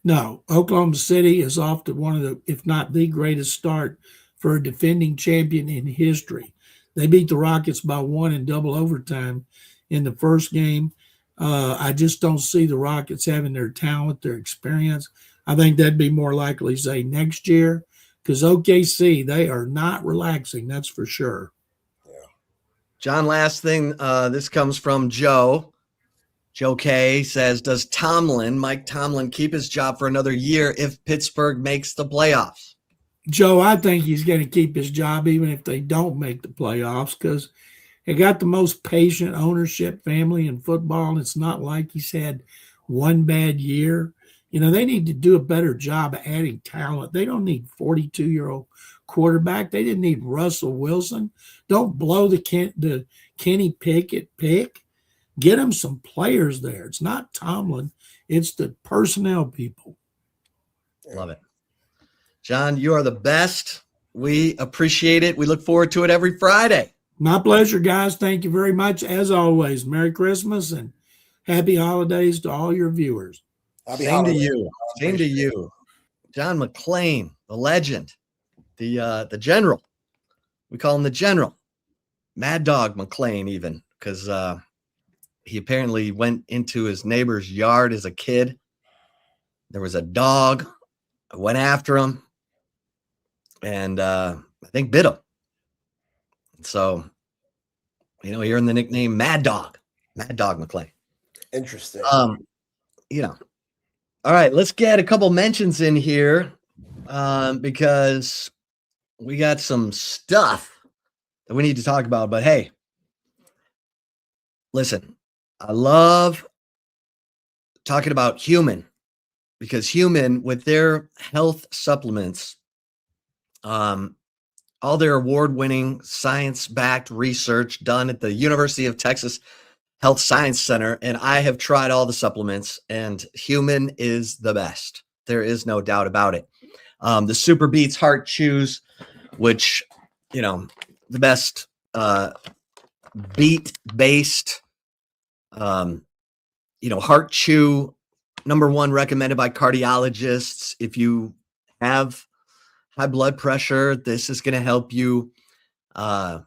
No, Oklahoma City is off to one of the, if not the greatest start for a defending champion in history. They beat the Rockets by 1 in double overtime in the first game. I just don't see the Rockets having their talent, their experience. I think that'd be more likely, say, next year, because OKC, they are not relaxing, that's for sure. John, last thing, this comes from Joe. Joe K says, does Mike Tomlin, keep his job for another year if Pittsburgh makes the playoffs? Joe, I think he's going to keep his job even if they don't make the playoffs, because he got the most patient ownership family in football, and it's not like he's had one bad year. You know, they need to do a better job of adding talent. They don't need 42-year-old quarterback. They didn't need Russell Wilson. Don't blow the Kenny Pickett pick. Get him some players there. It's not Tomlin. It's the personnel people. Love it. John, you are the best. We appreciate it. We look forward to it every Friday. My pleasure, guys. Thank you very much. As always, Merry Christmas and happy holidays to all your viewers. Same to you. Same to you. John McClain, the legend, the general. We call him the general. Mad Dog McClain, even, because he apparently went into his neighbor's yard as a kid. There was a dog. I went after him and I think bit him. So, hearing the nickname Mad Dog McClain. Interesting. All right, let's get a couple mentions in here because we got some stuff that we need to talk about. But hey, listen, I love talking about Humann because Humann, with their health supplements, all their award-winning science-backed research done at the University of Texas Health Science Center, and I have tried all the supplements, and Humann is the best. There is no doubt about it. The Super Beats Heart Chews, which, the best beat-based, heart chew, #1 recommended by cardiologists. If you have high blood pressure, this is going to help you, have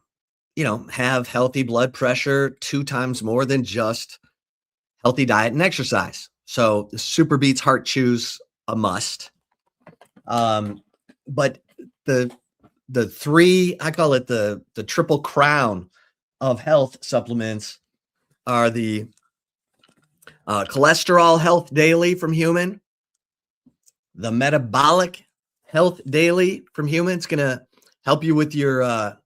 healthy blood pressure 2 times more than just healthy diet and exercise. So the Super Beats Heart Chews, a must. But the 3, I call it the triple crown of health supplements are the cholesterol health daily from Humann, the metabolic health daily from Humann. It's gonna help you with your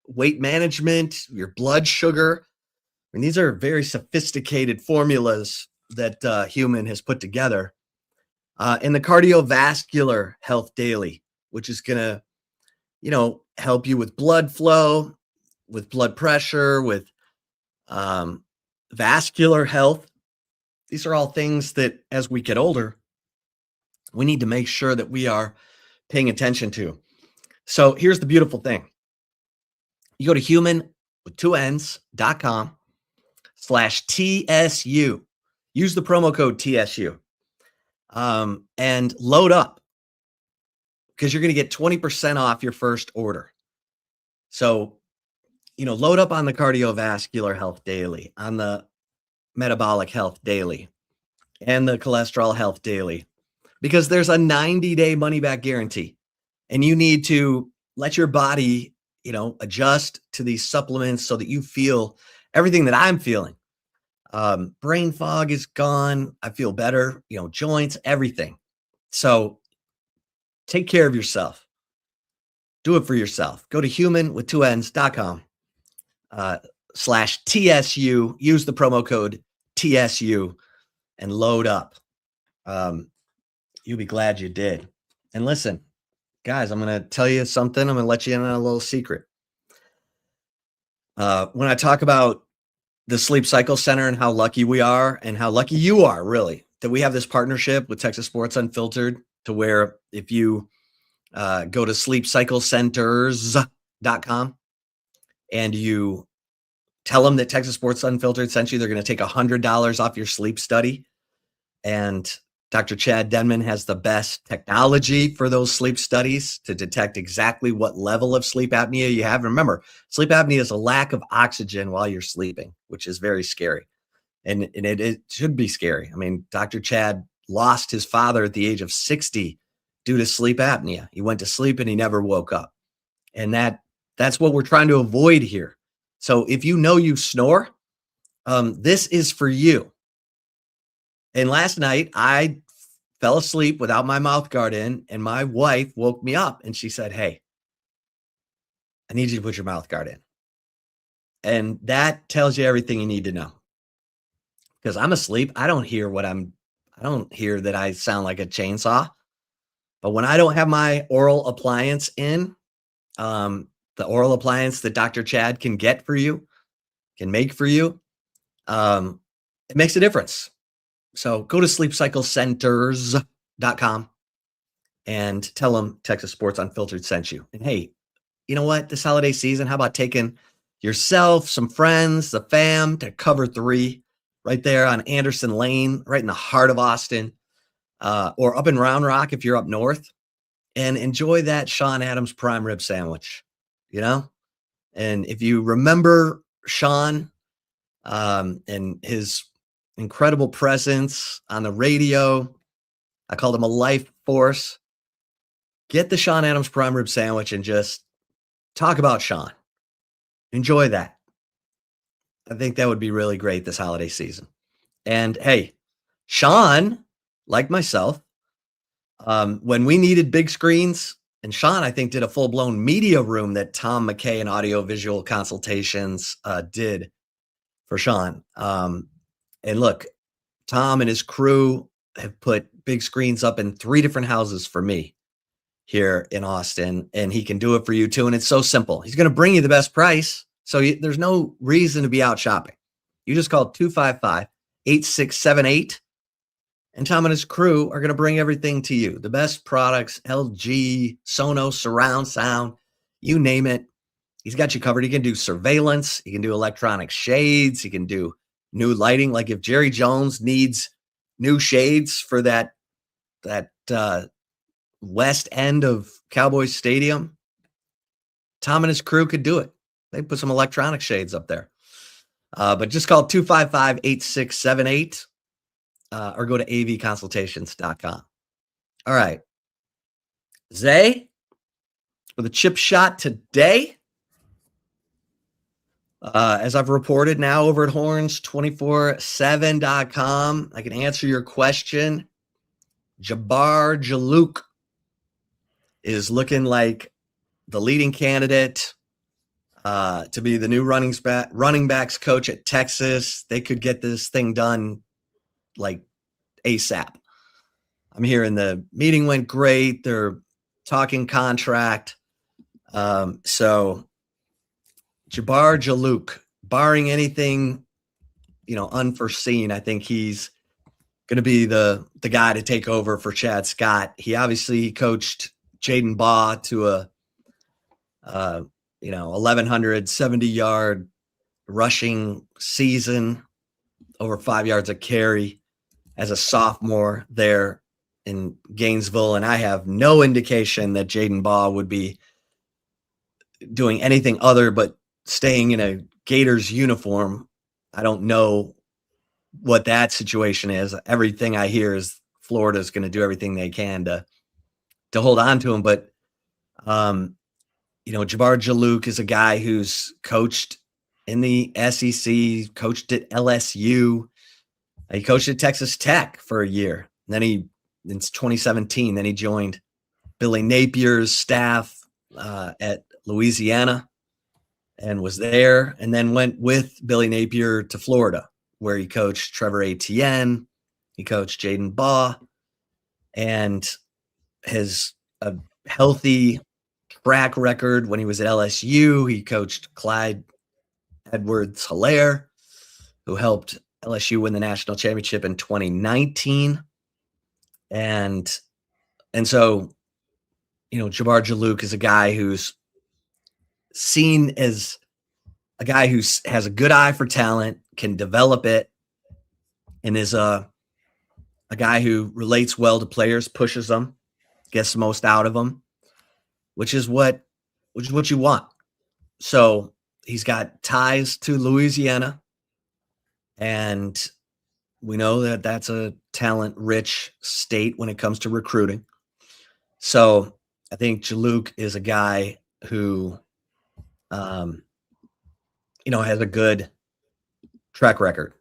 weight management, your blood sugar. I mean, these are very sophisticated formulas that Humann has put together. And the cardiovascular health daily, which is gonna, help you with blood flow, with blood pressure, with vascular health. These are all things that as we get older, we need to make sure that we are paying attention to. So here's the beautiful thing. You go to Humann with 2ns.com/TSU. Use the promo code TSU and load up because you're going to get 20% off your first order. So, load up on the cardiovascular health daily, on the metabolic health daily, and the cholesterol health daily, because there's a 90-day money-back guarantee. And you need to let your body, adjust to these supplements so that you feel everything that I'm feeling. Brain fog is gone. I feel better, joints, everything. So take care of yourself. Do it for yourself. Go to Humann with 2ns.com /TSU. Use the promo code TSU and load up. You'll be glad you did. And listen, guys, I'm going to tell you something. I'm going to let you in on a little secret. When I talk about the Sleep Cycle Center and how lucky we are and how lucky you are, really, that we have this partnership with Texas Sports Unfiltered, to where if you go to sleepcyclecenters.com and you tell them that Texas Sports Unfiltered sent you, they're going to take $100 off your sleep study. And Dr. Chad Denman has the best technology for those sleep studies to detect exactly what level of sleep apnea you have. Remember, sleep apnea is a lack of oxygen while you're sleeping, which is very scary. And it should be scary. I mean, Dr. Chad lost his father at the age of 60 due to sleep apnea. He went to sleep and he never woke up. And that's what we're trying to avoid here. So if you snore, this is for you. And last night I fell asleep without my mouth guard in, and my wife woke me up and she said, "Hey, I need you to put your mouth guard in." And that tells you everything you need to know. Because I'm asleep, I don't hear that I sound like a chainsaw. But when I don't have my oral appliance in, the oral appliance that Dr. Chad can make for you, it makes a difference. So go to sleepcyclecenters.com and tell them Texas Sports Unfiltered sent you. And hey, you know what? This holiday season, how about taking yourself, some friends, the fam to Cover 3 right there on Anderson Lane, right in the heart of Austin, or up in Round Rock if you're up north, and enjoy that Sean Adams prime rib sandwich, And if you remember Sean and his incredible presence on the radio, I called him a life force. Get the Sean Adams prime rib sandwich and just talk about Sean. Enjoy that. I think that would be really great this holiday season. And hey, Sean, like myself, when we needed big screens, and Sean, I think, did a full-blown media room that Tom McKay and Audio Visual Consultations did for Sean. And look, Tom and his crew have put big screens up in 3 different houses for me here in Austin, and he can do it for you too. And it's so simple. He's going to bring you the best price. So there's no reason to be out shopping. You just call 255-8678, and Tom and his crew are going to bring everything to you. The best products, LG, Sonos, surround sound, you name it. He's got you covered. He can do surveillance. He can do electronic shades. He can do new lighting. Like if Jerry Jones needs new shades for that west end of Cowboys Stadium, Tom and his crew could do it. They put some electronic shades up there. But just call 255-8678 or go to avconsultations.com. All right. Zay, with a chip shot today. As I've reported now over at horns247.com, I can answer your question. Jabbar Jalouk is looking like the leading candidate to be the new running backs coach at Texas. They could get this thing done like ASAP. I'm hearing the meeting went great. They're talking contract. So Jabbar Jalouk, barring anything, unforeseen, I think he's going to be the guy to take over for Chad Scott. He obviously coached Jaden Baugh to a 1,170-yard rushing season, over 5 yards a carry as a sophomore there in Gainesville. And I have no indication that Jaden Baugh would be doing anything other but staying in a Gators uniform. I don't know what that situation is. Everything I hear is Florida's going to do everything they can to hold on to him. But, Jabbar Jalouk is a guy who's coached in the SEC, coached at LSU. He coached at Texas Tech for a year. And then in 2017, then he joined Billy Napier's staff at Louisiana and was there, and then went with Billy Napier to Florida, where he coached Trevor Etienne. He coached Jaden Baugh, and has a healthy track record. When he was at LSU, he coached Clyde Edwards-Helaire, who helped LSU win the national championship in 2019. And so, Jabbar Jalouk is a guy who's seen as a guy who has a good eye for talent, can develop it, and is a guy who relates well to players, pushes them, gets the most out of them, which is what you want. So he's got ties to Louisiana, and we know that that's a talent-rich state when it comes to recruiting. So I think Jalouk is a guy who, has a good track record.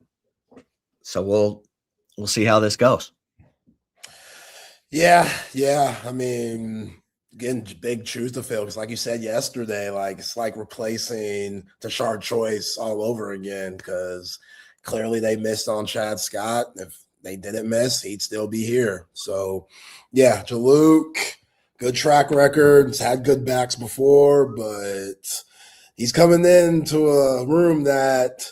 So we'll see how this goes. Yeah. I mean, again, big shoes to fill, because like you said yesterday, it's like replacing Tashard Choice all over again, because clearly they missed on Chad Scott. If they didn't miss, he'd still be here. So, yeah, Jalouk, good track record. He's had good backs before, but he's coming into a room that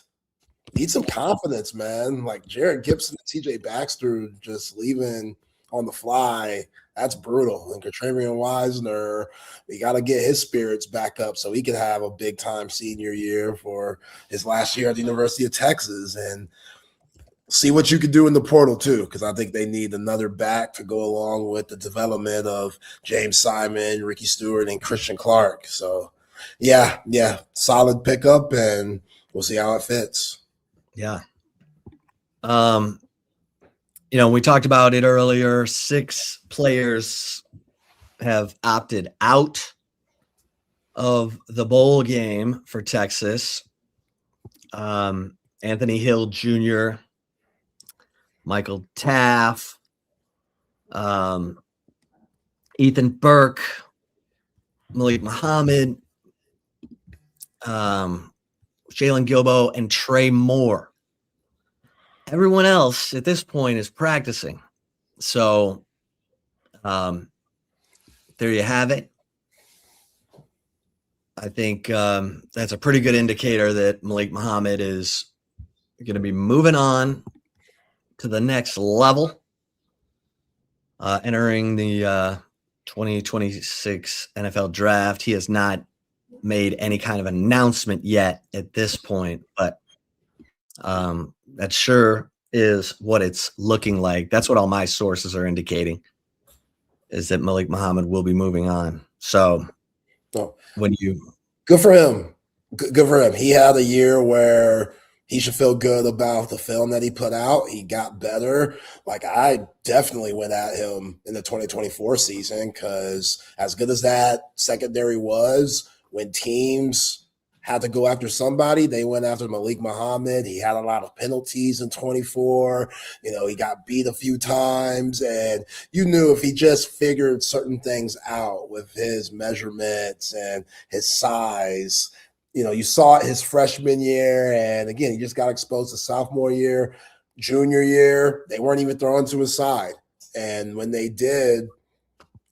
needs some confidence, man. Like Jared Gibson and TJ Baxter just leaving on the fly. That's brutal. And Katravian Wisner, we got to get his spirits back up so he can have a big-time senior year for his last year at the University of Texas, and see what you can do in the portal too, because I think they need another back to go along with the development of James Simon, Ricky Stewart, and Christian Clark. So, yeah, solid pickup, and we'll see how it fits. Yeah. We talked about it earlier. 6 players have opted out of the bowl game for Texas. Anthony Hill Jr., Michael Taff, Ethan Burke, Malik Muhammad, Jalen Gilbo, and Trey Moore. Everyone else at this point is practicing. So there you have it. I think that's a pretty good indicator that Malik Muhammad is going to be moving on to the next level, entering the 2026 NFL draft. He has not made any kind of announcement yet at this point, but that sure is what it's looking like. That's what all my sources are indicating, is that Malik Muhammad will be moving on. So good for him. Good for him. He had a year where he should feel good about the film that he put out. He got better. I definitely went at him in the 2024 season, because as good as that secondary was, when teams had to go after somebody. They went after Malik Muhammad. He had a lot of penalties in 24. He got beat a few times, and you knew if he just figured certain things out with his measurements and his size, you saw it his freshman year, and again, he just got exposed to sophomore year, junior year. They weren't even throwing to his side, and when they did,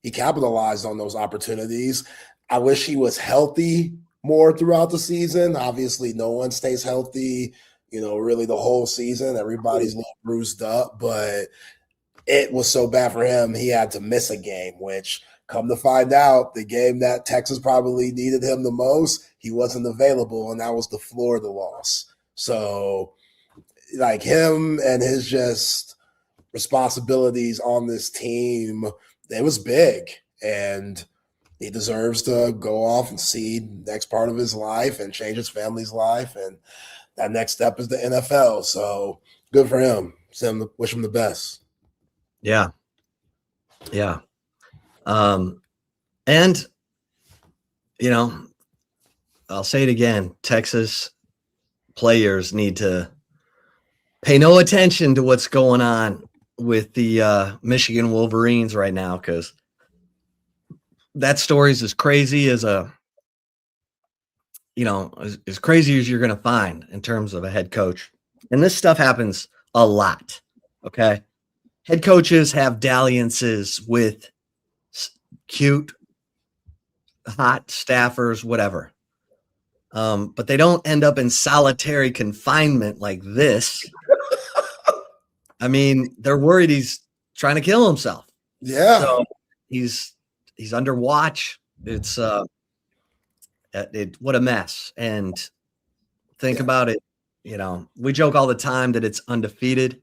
he capitalized on those opportunities. I wish he was healthy more throughout the season. Obviously, no one stays healthy, really the whole season. Everybody's a little bruised up, but it was so bad for him. He had to miss a game, which come to find out, the game that Texas probably needed him the most, he wasn't available, and that was the Florida loss. So, like, him and his just responsibilities on this team, it was big, and he deserves to go off and see the next part of his life and change his family's life. And that next step is the NFL. So good for him. Wish him the best. Yeah. Yeah. And, I'll say it again. Texas players need to pay no attention to what's going on with the Michigan Wolverines right now, because that story is as crazy as as crazy as you're going to find in terms of a head coach. And this stuff happens a lot. Okay. Head coaches have dalliances with cute, hot staffers, whatever. But they don't end up in solitary confinement like this. I mean, they're worried he's trying to kill himself. Yeah. So he's under watch. It's what a mess. And think about it. We joke all the time that it's undefeated,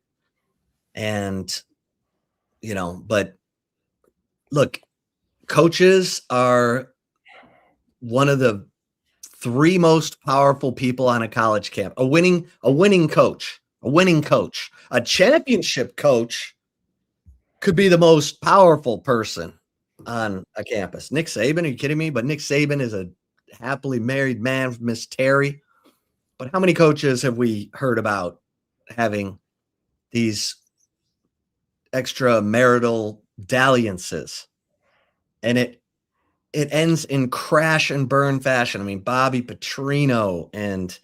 and but look, coaches are one of the three most powerful people on a college camp. A winning coach, a championship coach could be the most powerful person on a campus. Nick Saban, are you kidding me? But Nick Saban is a happily married man with Miss Terry. But how many coaches have we heard about having these extramarital dalliances? And it ends in crash and burn fashion. I mean, Bobby Petrino and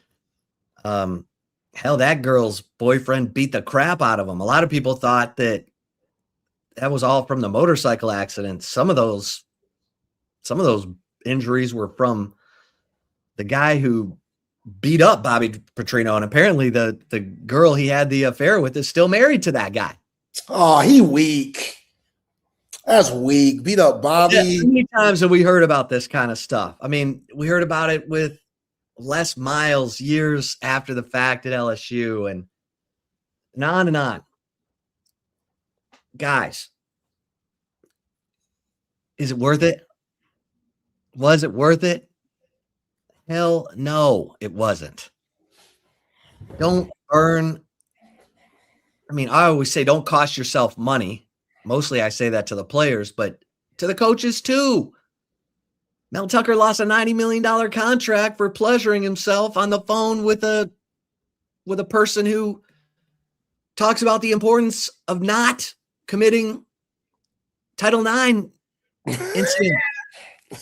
hell, that girl's boyfriend beat the crap out of him. A lot of people thought that was all from the motorcycle accident. Some of those injuries were from the guy who beat up Bobby Petrino, and apparently the girl he had the affair with is still married to that guy. Oh, he weak. That's weak. Beat up Bobby. Yeah, how many times have we heard about this kind of stuff? I mean, we heard about it with Les Miles years after the fact at LSU, and on and on. Guys, is it worth it? Was it worth it? Hell no, it wasn't. Don't burn. I mean, I always say don't cost yourself money. Mostly I say that to the players, but to the coaches too. Mel Tucker lost a $90 million contract for pleasuring himself on the phone with a person who talks about the importance of not committing Title IX incident.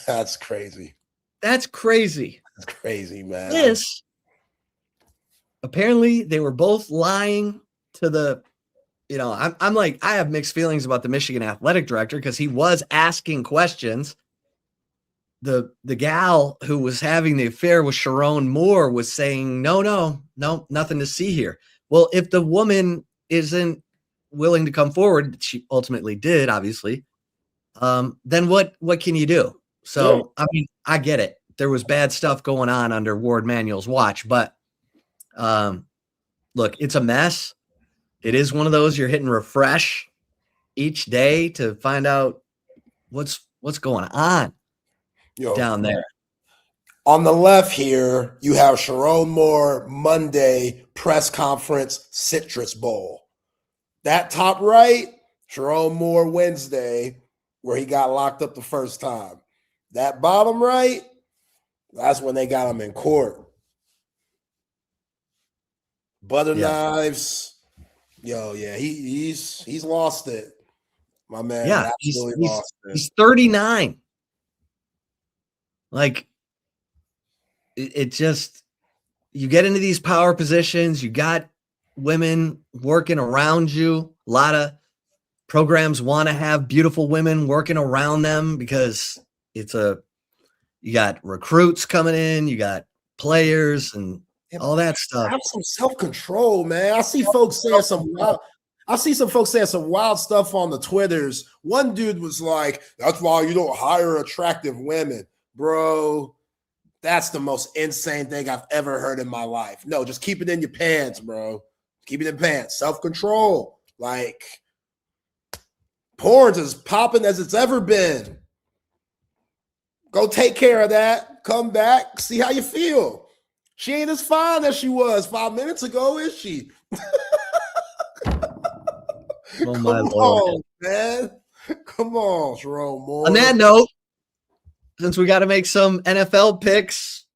That's crazy. That's crazy. That's crazy, man. This, apparently they were both lying to the, I'm like, I have mixed feelings about the Michigan athletic director because he was asking questions. The gal who was having the affair with Sharon Moore was saying, no, nothing to see here. Well, if the woman isn't willing to come forward, she ultimately did, obviously, then what can you do? So, I mean, I get it. There was bad stuff going on under Ward Manuel's watch, but look, it's a mess. It is one of those you're hitting refresh each day to find out what's going on down there. On the left here, you have Sharon Moore Monday press conference Citrus Bowl. That top right, Sharon Moore Wednesday, where he got locked up the first time. That bottom right, That's when they got him in court. Butter knives. Yo, yeah, he's lost it. My man, Yeah, absolutely lost it. He's 39. Like, it just, you get into these power positions, you got women working around you. A lot of programs want to have beautiful women working around them because you got recruits coming in, you got players and all that stuff. Have some self-control, man. I see folks saying some wild stuff on the Twitters. One dude was like, that's why you don't hire attractive women. Bro, that's the most insane thing I've ever heard in my life. No, just keep it in your pants, bro. Keep it in pants. Self-control. Like, porn's as popping as it's ever been. Go take care of that. Come back. See how you feel. She ain't as fine as she was 5 minutes ago, is she? Oh, my Lord. Man. Come on, Jerome Moore. On that note, since we got to make some NFL picks,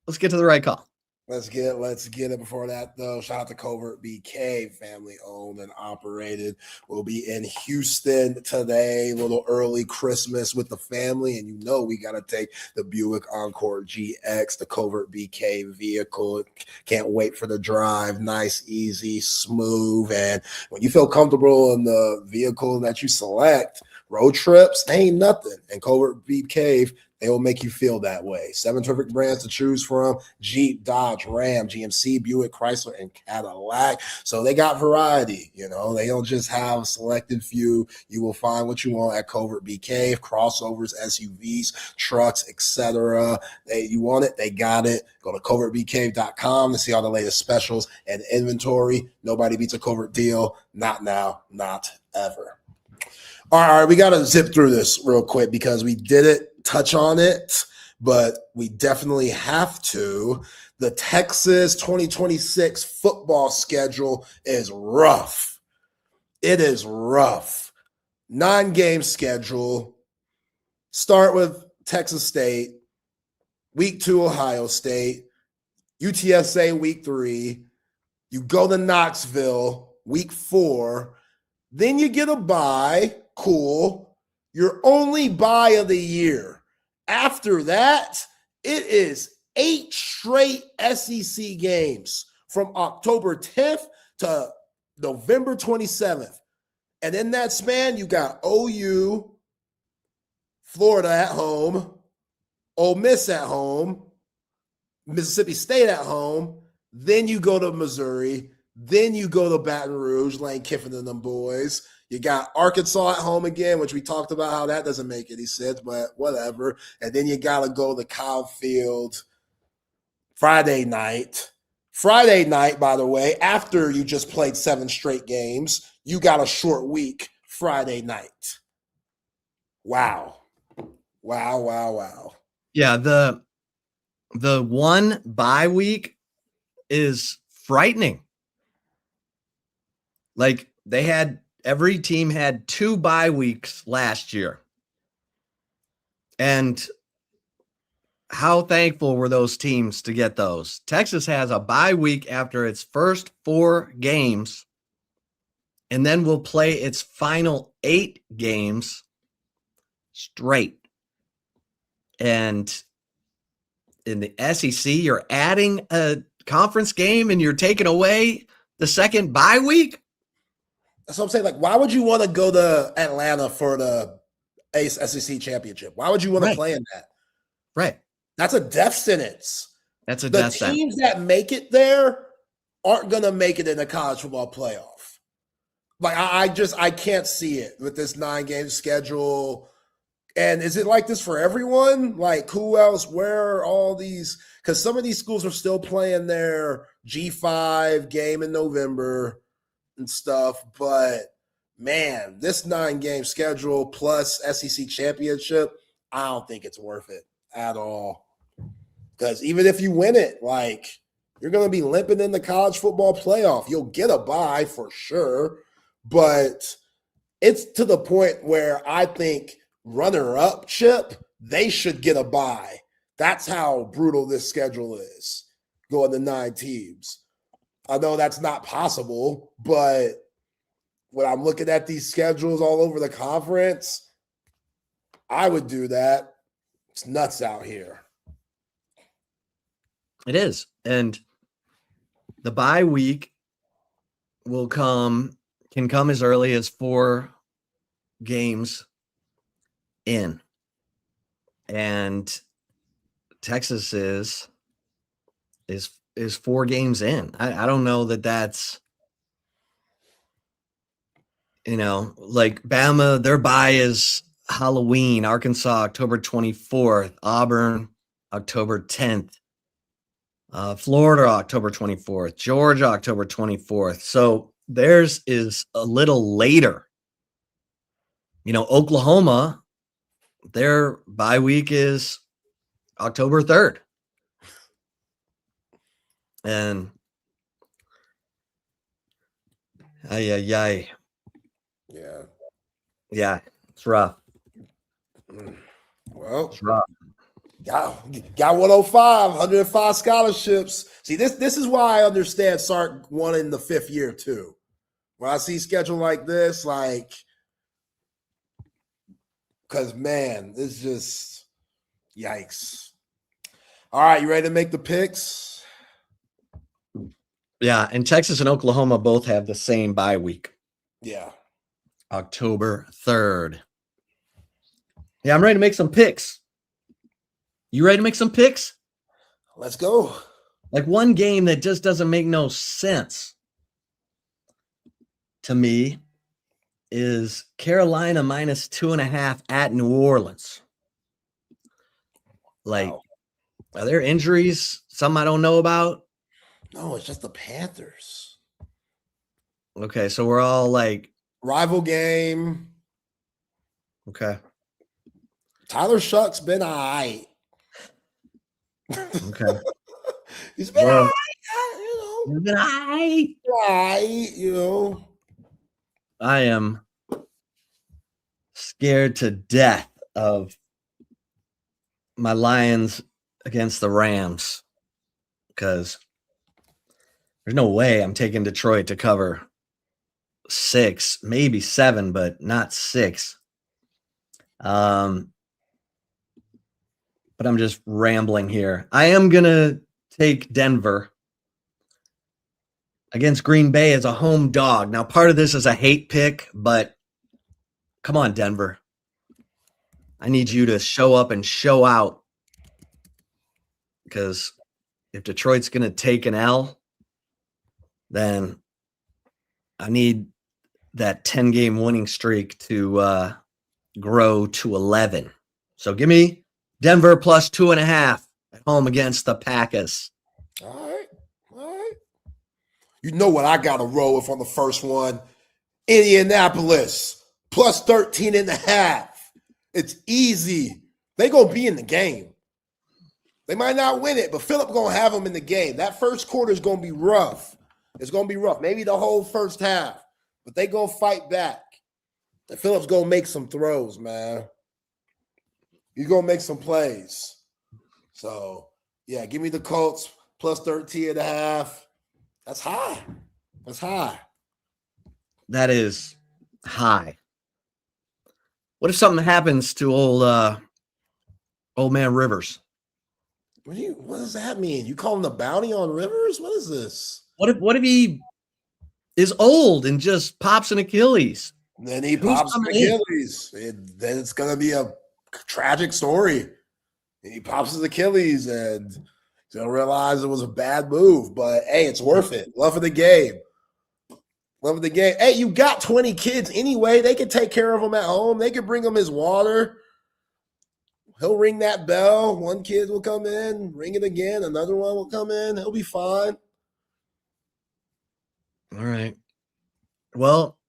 let's get to the right call. Let's get it. Before that, though, shout out to Covert BK, family owned and operated. We'll be in Houston today, a little early Christmas with the family, and you know we got to take the Buick Encore GX, the Covert BK vehicle. Can't wait for the drive. Nice, easy, smooth, and when you feel comfortable in the vehicle that you select, road trips ain't nothing. And Covert BK, they will make you feel that way. 7 terrific brands to choose from: Jeep, Dodge, Ram, GMC, Buick, Chrysler, and Cadillac. So they got variety. You know, they don't just have a selected few. You will find what you want at Covert BK: crossovers, SUVs, trucks, etc. You want it, they got it. Go to covertbk.com to see all the latest specials and inventory. Nobody beats a Covert deal. Not now, not ever. All right, we got to zip through this real quick because we didn't touch on it, but we definitely have to. The Texas 2026 football schedule is rough. It is rough. 9-game schedule. Start with Texas State, week 2 Ohio State, UTSA week 3. You go to Knoxville week 4. Then you get a bye. Cool. Your only bye of the year. After that, it is 8 straight SEC games from October 10th to November 27th. And in that span, you got OU, Florida at home, Ole Miss at home, Mississippi State at home. Then you go to Missouri. Then you go to Baton Rouge, Lane Kiffin and them boys. You got Arkansas at home again, which we talked about how that doesn't make any sense, but whatever. And then you got to go to Kyle Field Friday night. Friday night, by the way, after you just played 7 straight games, you got a short week Friday night. Wow. Wow, wow, wow. Yeah, the one bye week is frightening. Like, every team had 2 bye weeks last year. And how thankful were those teams to get those? Texas has a bye week after its first 4 games, and then will play its final 8 games straight. And in the SEC, you're adding a conference game and you're taking away the second bye week? That's what I'm saying. Like, why would you want to go to Atlanta for the SEC championship? Why would you want to play in that? Right. That's a death sentence. That's a death sentence. The teams that make it there aren't going to make it in the college football playoff. Like, I can't see it with this 9-game schedule. And is it like this for everyone? Like, who else? Where are all these? Because some of these schools are still playing their G5 game in November and stuff, but man, this 9-game schedule plus SEC championship, I don't think it's worth it at all. Because even if you win it, like, you're going to be limping in the college football playoff. You'll get a bye for sure, but it's to the point where I think runner-up, Chip, they should get a bye. That's how brutal this schedule is, going to 9 teams. I know that's not possible, but when I'm looking at these schedules all over the conference, I would do that. It's nuts out here. It is. And the bye week can come as early as 4 games in. And Texas is 4 games in. I don't know that's, like Bama, their bye is Halloween, Arkansas, October 24th, Auburn, October 10th, Florida, October 24th, Georgia, October 24th. So theirs is a little later. Oklahoma, their bye week is October 3rd. And Yeah. Yeah, it's rough. Well, It's rough. got 105, 105 scholarships. See, this is why I understand Sark won in the 5th year too. When I see schedule like this, because man, it's just yikes. All right, you ready to make the picks? Yeah, and Texas and Oklahoma both have the same bye week, Yeah. October 3rd. Yeah, I'm ready to make some picks. You ready to make some picks? Let's go. Like one game that just doesn't make no sense to me is Carolina minus 2.5 at New Orleans. Wow. Are there injuries? Some I don't know about? No, it's just the Panthers. Okay, so we're all Rival game. okay. Tyler Shuck's been all right. Okay. He's been Well, all right, You've been all right. I am scared to death of my Lions against the Rams because there's no way I'm taking Detroit to cover 6, maybe 7, but not 6. But I'm just rambling here. I am going to take Denver against Green Bay as a home dog. Now, part of this is a hate pick, but come on, Denver. I need you to show up and show out because if Detroit's going to take an L, then I need that 10-game winning streak to grow to 11. So give me Denver plus 2.5 at home against the Packers. All right. You know what I got to roll with on the first one? Indianapolis plus 13.5. It's easy. They going to be in the game. They might not win it, but Phillip going to have them in the game. That first quarter is going to be rough. It's going to be rough. Maybe the whole first half, but they going to fight back. And Phillip's going to make some throws, man. He's going to make some plays. So, yeah, give me the Colts plus 13.5. That's high. That is high. What if something happens to old man Rivers? What does that mean? You calling the bounty on Rivers? What is this? What if he is old and just pops an Achilles? And then he pops an Achilles. Then it's going to be a tragic story. And he pops his Achilles and he's going to realize it was a bad move. But, hey, it's worth it. Love of the game. Hey, you got 20 kids anyway. They can take care of them at home. They can bring him his water. He'll ring that bell. One kid will come in, ring it again. Another one will come in. He'll be fine. All right. Well,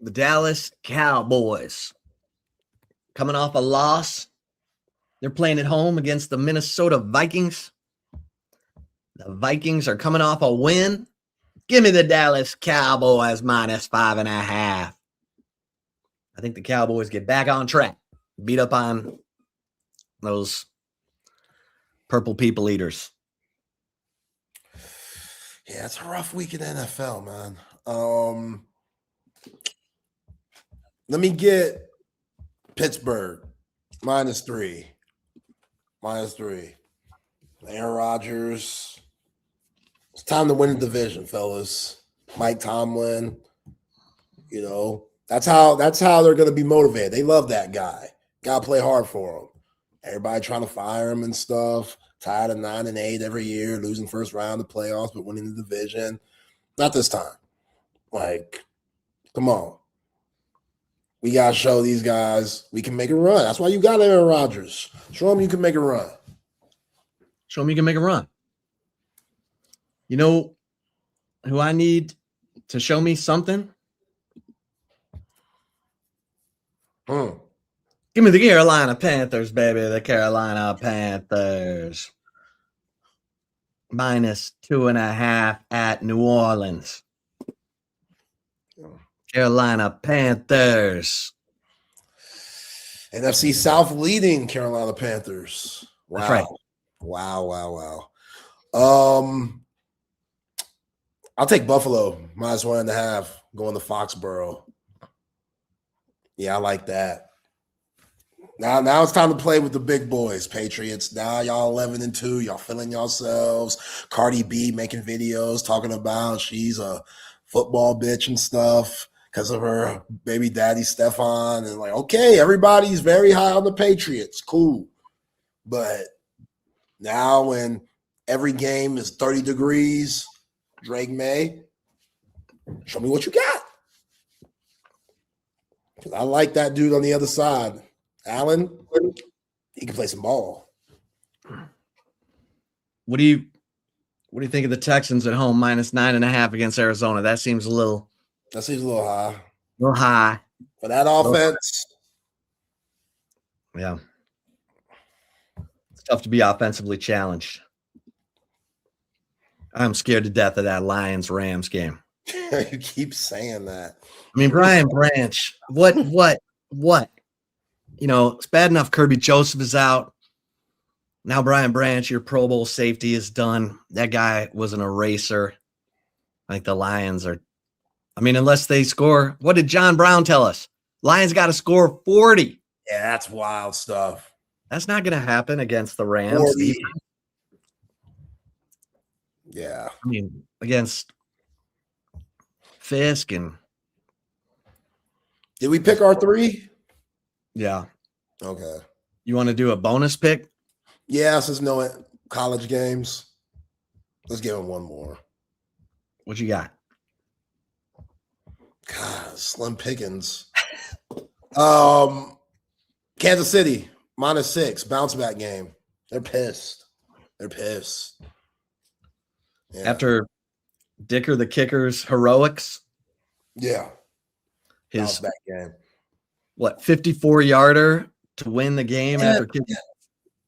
the Dallas Cowboys coming off a loss. They're playing at home against the Minnesota Vikings. The Vikings are coming off a win. Give me the Dallas Cowboys minus 5.5. I think the Cowboys get back on track. Beat up on those Purple people eaters. Yeah, it's a rough week in the NFL, man. Let me get Pittsburgh -3. -3. Aaron Rodgers. It's time to win the division, fellas. Mike Tomlin. You know, that's how they're going to be motivated. They love that guy. Got to play hard for him. Everybody trying to fire him and stuff. Tied at 9-8 every year, losing first round of playoffs, but winning the division. Not this time. Like, come on. We got to show these guys we can make a run. That's why you got Aaron Rodgers. Show them you can make a run. Show them you can make a run. You know who I need to show me something? Give me the Carolina Panthers, baby. The Carolina Panthers. -2.5 at New Orleans. Carolina Panthers. NFC South leading Carolina Panthers. Wow. That's right. Wow. I'll take Buffalo -1.5 going to Foxborough. Yeah, I like that. Now it's time to play with the big boys, Patriots. Now y'all 11-2. Y'all feeling yourselves. Cardi B making videos talking about she's a football bitch and stuff because of her baby daddy Stefan. And like, okay, everybody's very high on the Patriots. Cool. But now when every game is 30 degrees, Drake May, show me what you got. Because I like that dude on the other side. Allen, he can play some ball. What do you think of the Texans at home -9.5 against Arizona? That seems a little high. little high. For that offense. Yeah. It's tough to be offensively challenged. I'm scared to death of that Lions-Rams game. You keep saying that. I mean, Brian Branch, what? You know, it's bad enough Kirby Joseph is out. Now Brian Branch, your Pro Bowl safety, is done. That guy was an eraser. I think the Lions are, I mean, unless they score, what did John Brown tell us? Lions got to score 40. Yeah, that's wild stuff. That's not going to happen against the Rams. 40. Yeah. I mean, against Fisk and. Did we pick our 3? Yeah. Okay. You want to do a bonus pick? Yeah, since no college games. Let's give him one more. What you got? God, slim pickings. Kansas City, -6, bounce back game. They're pissed. Yeah. After Dicker the Kicker's heroics. Yeah. His back game. 54-yarder to win the game after kicking.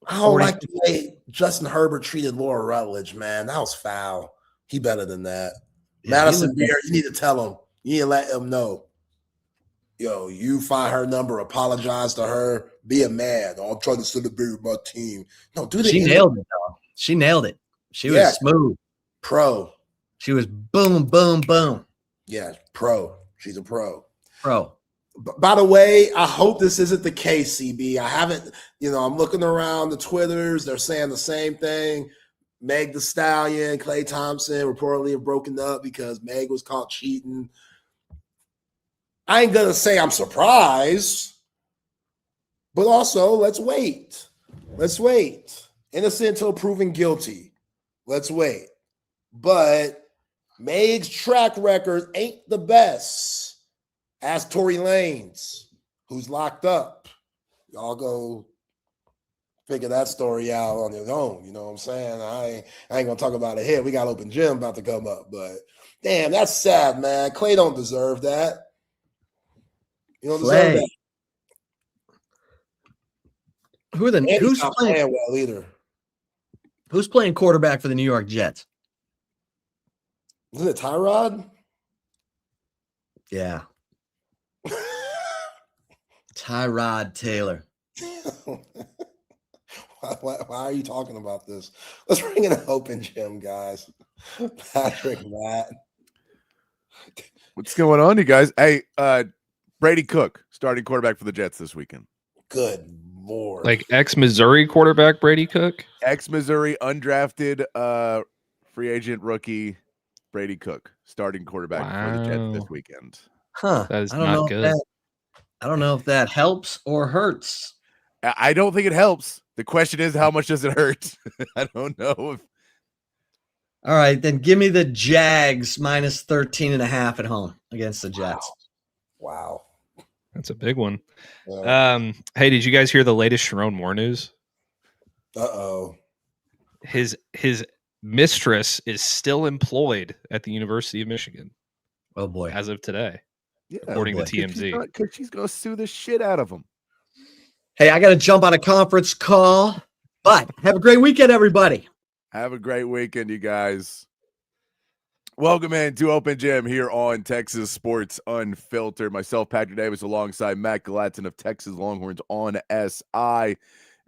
I don't like the way Justin Herbert treated Laura Rutledge, man. That was foul. He better than that. Yeah, Madison Beer, you need to tell him. You need to let him know. Yo, you find her number, apologize to her, be a man. Oh, I'm trying to celebrate my team. No, do that. She nailed it, though. She nailed it. She was smooth. Pro. She was boom, boom, boom. Yeah, pro. She's a pro. Pro. By the way, I hope this isn't the case, CB. I haven't, I'm looking around the Twitters. They're saying the same thing. Meg Thee Stallion, Klay Thompson reportedly have broken up because Meg was caught cheating. I ain't going to say I'm surprised, but also let's wait. Let's wait. Innocent until proven guilty. Let's wait. But Meg's track record ain't the best. Ask Tory Lanez, who's locked up. Y'all go figure that story out on your own. You know what I'm saying? I ain't going to talk about it here. We got Open Gym about to come up. But, damn, that's sad, man. Clay don't deserve that. You don't deserve that. Who's playing well either? Who's playing quarterback for the New York Jets? Isn't it Tyrod? Yeah. Tyrod Taylor. Why Why are you talking about this? Let's bring in an open gym, guys. Patrick, Matt. What's going on, you guys? Hey, Brady Cook, starting quarterback for the Jets this weekend. Good Lord. Like ex-Missouri quarterback Brady Cook? Ex-Missouri, undrafted free agent rookie Brady Cook, starting quarterback for the Jets this Wow. weekend. Huh. That is I don't know not if good. I don't know if that helps or hurts. I don't think it helps. The question is, how much does it hurt? I don't know. All right, then give me the Jags minus 13.5 at home against the Jets. Wow. That's a big one. Uh Hey, did you guys hear the latest Sharon Moore news? oh. His mistress is still employed at the University of Michigan Oh boy. as of today, Yeah, according boy. to TMZ. Because she's going to sue the shit out of him. Hey, I got to jump on a conference call, but have a great weekend, everybody. Have a great weekend, you guys. Welcome in to Open Gym here on Texas Sports Unfiltered. Myself, Patrick Davis, alongside Matt Galatzan of Texas Longhorns on SI.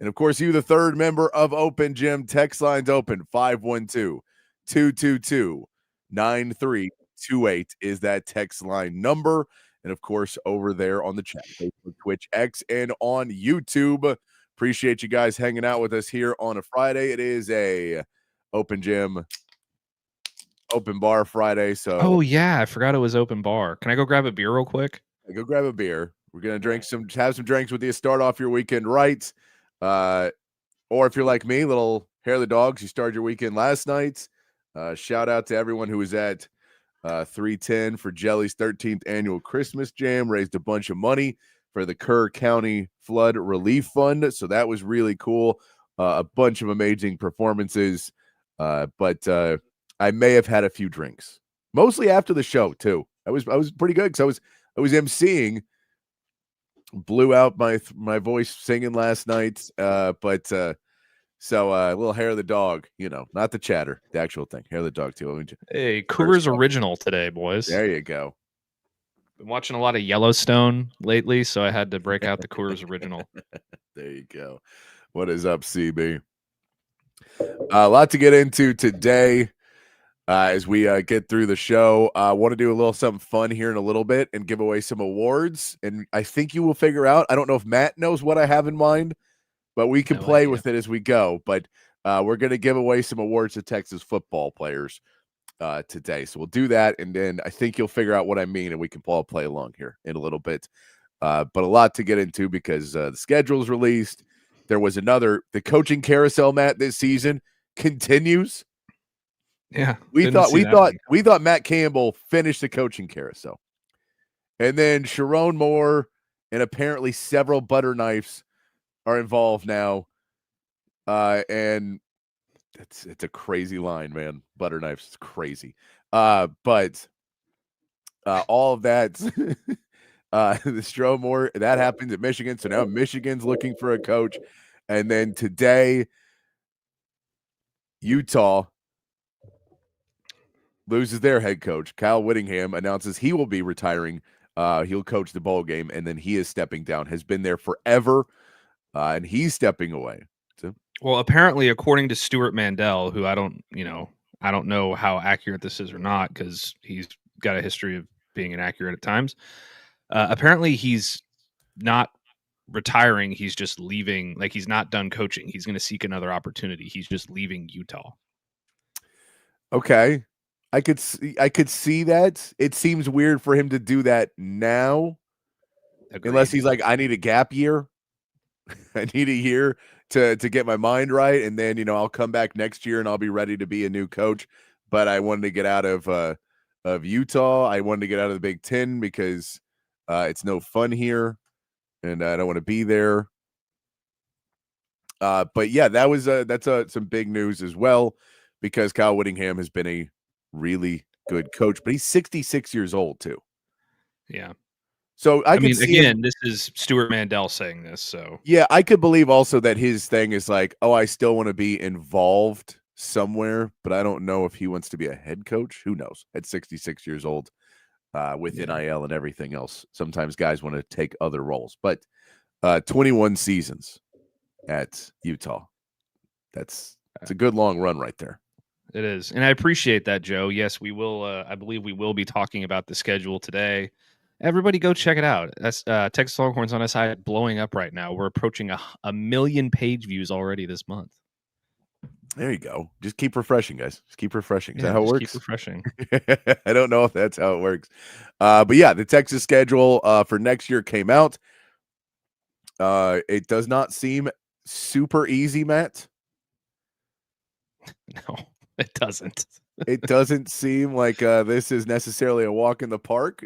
And, of course, you, the third member of Open Gym. Text lines open, 512-222-9328 is that text line number. And, of course, over there on the chat, Facebook, Twitch, X, and on YouTube. Appreciate you guys hanging out with us here on a Friday. It is a Open Gym open bar Friday. So Oh yeah, I forgot it was open bar. Can I go grab a beer real quick? go grab a beer. We're gonna have some drinks with you. Start off your weekend right. Or if you're like me, little hair of the dogs, you started your weekend last night. Shout out to everyone who was at 310 for Jelly's 13th annual Christmas Jam. Raised a bunch of money for the Kerr County Flood Relief Fund. So that was really cool. A bunch of amazing performances. But I may have had a few drinks, mostly after the show too. I was pretty good because I was emceeing, blew out my voice singing last night. So a little hair of the dog, not the chatter, the actual thing, hair of the dog too. Hey, Coors Original today, boys. There you go. Been watching a lot of Yellowstone lately, so I had to break out the Coors Original. There you go. What is up, CB? A lot to get into today. As we get through the show, I want to do a little something fun here in a little bit and give away some awards. And I think you will figure out. I don't know if Matt knows what I have in mind, but we can play with it as we go. But we're going to give away some awards to Texas football players today. So we'll do that. And then I think you'll figure out what I mean, and we can all play along here in a little bit. But a lot to get into because the schedule's released. There was the coaching carousel, Matt, this season continues. Yeah, We thought Matt Campbell finished the coaching carousel, and then Sharon Moore and apparently several butter knives are involved now, and it's a crazy line, man. Butter knives is crazy, but all of that, the Sharon Moore that happened at Michigan, so now Michigan's looking for a coach, and then today, Utah loses their head coach. Kyle Whittingham announces he will be retiring. He'll coach the bowl game, and then he is stepping down. Has been there forever, and he's stepping away. So, well, apparently, according to Stuart Mandel, who I don't know how accurate this is or not, because he's got a history of being inaccurate at times. Apparently, he's not retiring. He's just leaving. Like, he's not done coaching. He's going to seek another opportunity. He's just leaving Utah. okay. I could see that. It seems weird for him to do that now. Agreed. Unless he's like, I need a gap year. I need a year to get my mind right. And then, I'll come back next year and I'll be ready to be a new coach. But I wanted to get out of Utah. I wanted to get out of the Big Ten because it's no fun here. And I don't want to be there. But yeah, that's some big news as well, because Kyle Whittingham has been a really good coach, but he's 66 years old too. Yeah. So I mean, again, this is Stuart Mandel saying this. So yeah, I could believe also that his thing is like, oh, I still want to be involved somewhere, but I don't know if he wants to be a head coach. Who knows? At 66 years old, with NIL and everything else, sometimes guys want to take other roles. But 21 seasons at Utah. it's a good long run right there. It is. And I appreciate that, Joe. Yes, we will. I believe we will be talking about the schedule today. Everybody go check it out. That's Texas Longhorns on SI blowing up right now. We're approaching a million page views already this month. There you go. Just keep refreshing, guys. Just keep refreshing. Is Yeah, that how it just works? Keep refreshing. I don't know if that's how it works. But yeah, the Texas schedule for next year came out. It does not seem super easy, Matt. No, it doesn't. It doesn't seem like this is necessarily a walk in the park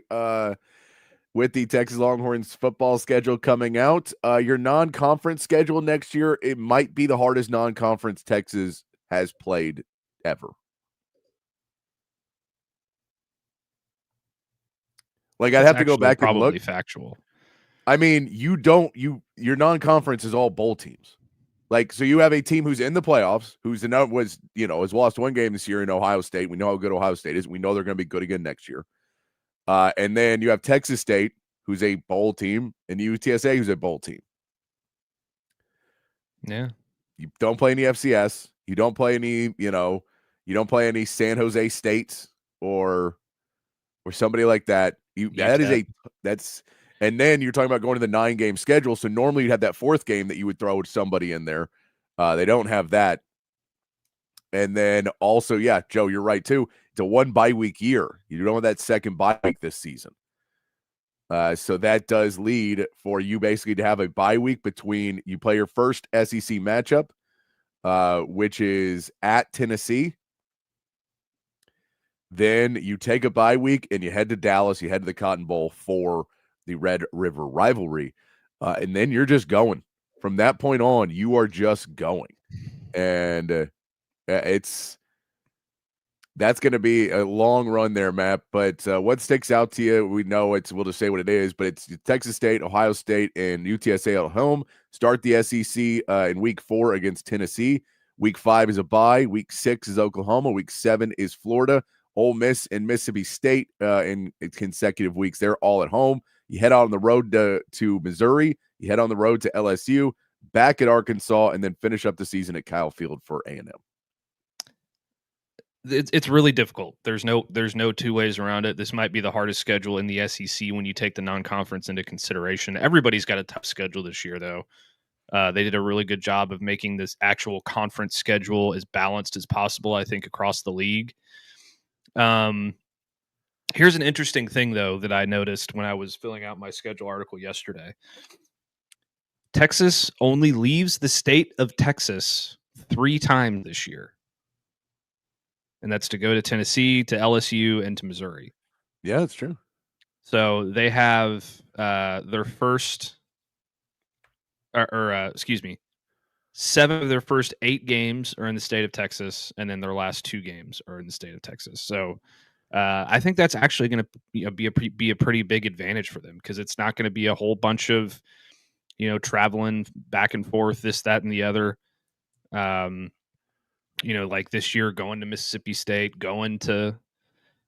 with the Texas Longhorns football schedule coming out. Your non-conference schedule next year, it might be the hardest non-conference Texas has played ever. Like, I'd have to go back and look. Probably factual. I mean, your non-conference is all bowl teams. Like, so you have a team who's in the playoffs, has lost one game this year in Ohio State. We know how good Ohio State is. We know they're going to be good again next year. And then you have Texas State, who's a bowl team, and UTSA, who's a bowl team. Yeah. You don't play any FCS. You don't play any, you don't play any San Jose States or somebody like that. And then you're talking about going to the 9-game schedule. So normally you'd have that 4th game that you would throw somebody in there. They don't have that. And then also, yeah, Joe, you're right too. It's a 1 bye week year. You don't have that 2nd bye week this season. So that does lead for you basically to have a bye week between you play your first SEC matchup, which is at Tennessee. Then you take a bye week and you head to Dallas. You head to the Cotton Bowl for the Red River rivalry. And then you're just going. From that point on, you are just going. And that's going to be a long run there, Matt. But what sticks out to you, we'll just say what it is, but it's Texas State, Ohio State, and UTSA at home. Start the SEC in week 4 against Tennessee. Week 5 is a bye. Week 6 is Oklahoma. Week 7 is Florida. Ole Miss and Mississippi State in consecutive weeks. They're all at home. You head out on the road to Missouri. You head on the road to LSU, back at Arkansas, and then finish up the season at Kyle Field for A&M. It's really difficult. There's no two ways around it. This might be the hardest schedule in the SEC when you take the non-conference into consideration. Everybody's got a tough schedule this year, though. They did a really good job of making this actual conference schedule as balanced as possible, I think, across the league. Here's an interesting thing, though, that I noticed when I was filling out my schedule article yesterday. Texas only leaves the state of Texas 3 times this year. And that's to go to Tennessee, to LSU, and to Missouri. Yeah, that's true. So they have their first, excuse me, 7 of their first 8 games are in the state of Texas, and then their last 2 games are in the state of Texas. So I think that's actually going to be a pretty big advantage for them, because it's not going to be a whole bunch of, traveling back and forth, this, that, and the other. Like this year, going to Mississippi State, going to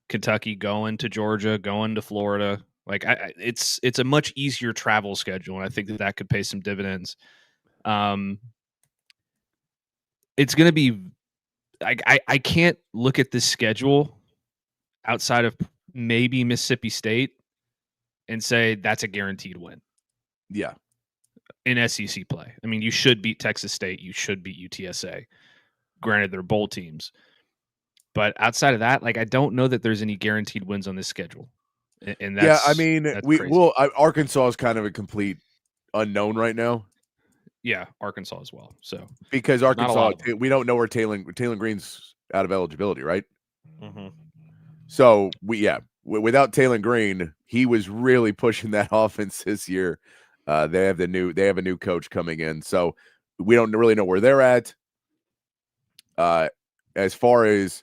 Kentucky, going to Georgia, going to Florida. Like it's a much easier travel schedule, and I think that could pay some dividends. It's going to be, I can't look at this schedule outside of maybe Mississippi State and say that's a guaranteed win. Yeah. In SEC play. I mean, you should beat Texas State. You should beat UTSA. Granted, they're bowl teams. But outside of that, I don't know that there's any guaranteed wins on this schedule. And that's, Arkansas is kind of a complete unknown right now. Yeah, Arkansas as well. So because Arkansas, we don't know where Taylor Green's out of eligibility, right? Mm-hmm. So without Taylor Green, he was really pushing that offense this year. They have a new coach coming in, so we don't really know where they're at. As far as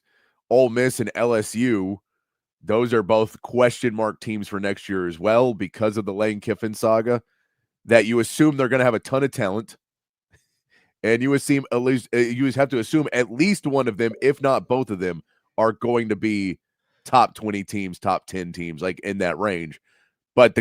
Ole Miss and LSU, those are both question mark teams for next year as well, because of the Lane Kiffin saga. That you assume they're going to have a ton of talent, and you have to assume at least one of them, if not both of them, are going to be top 20 teams, top 10 teams, like in that range. But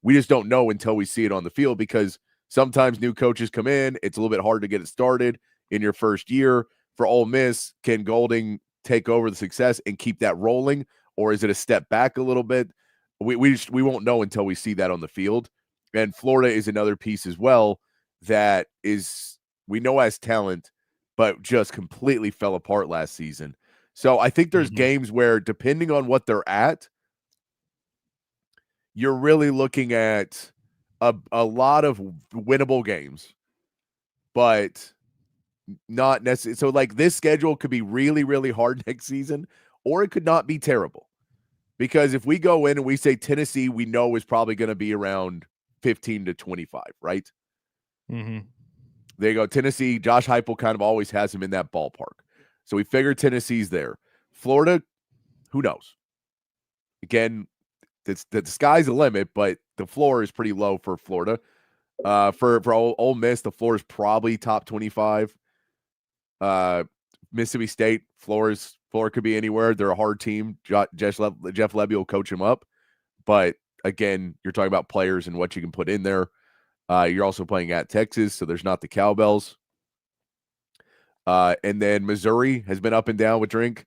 we just don't know until we see it on the field, because sometimes new coaches come in. It's a little bit hard to get it started. in your first year. For Ole Miss, can Golding take over the success and keep that rolling, or is it a step back a little bit? We won't know until we see that on the field. And Florida is another piece as well that is, we know has talent, but just completely fell apart last season. So I think there's games where, depending on what they're at, you're really looking at a lot of winnable games, but not necessarily. So like this schedule could be really, really hard next season, or it could not be terrible. Because if we go in and we say Tennessee, we know is probably going to be around 15 to 25, right? Mm-hmm. There you go. Tennessee, Josh Heupel kind of always has him in that ballpark. So we figure Tennessee's there. Florida, who knows? Again, the sky's the limit, but the floor is pretty low for Florida. For Ole Miss, the floor is probably top 25. Mississippi State, floor could be anywhere. They're a hard team. Jeff Lebby will coach them up. But again, you're talking about players and what you can put in there. You're also playing at Texas, so there's not the cowbells. And then Missouri has been up and down with drink.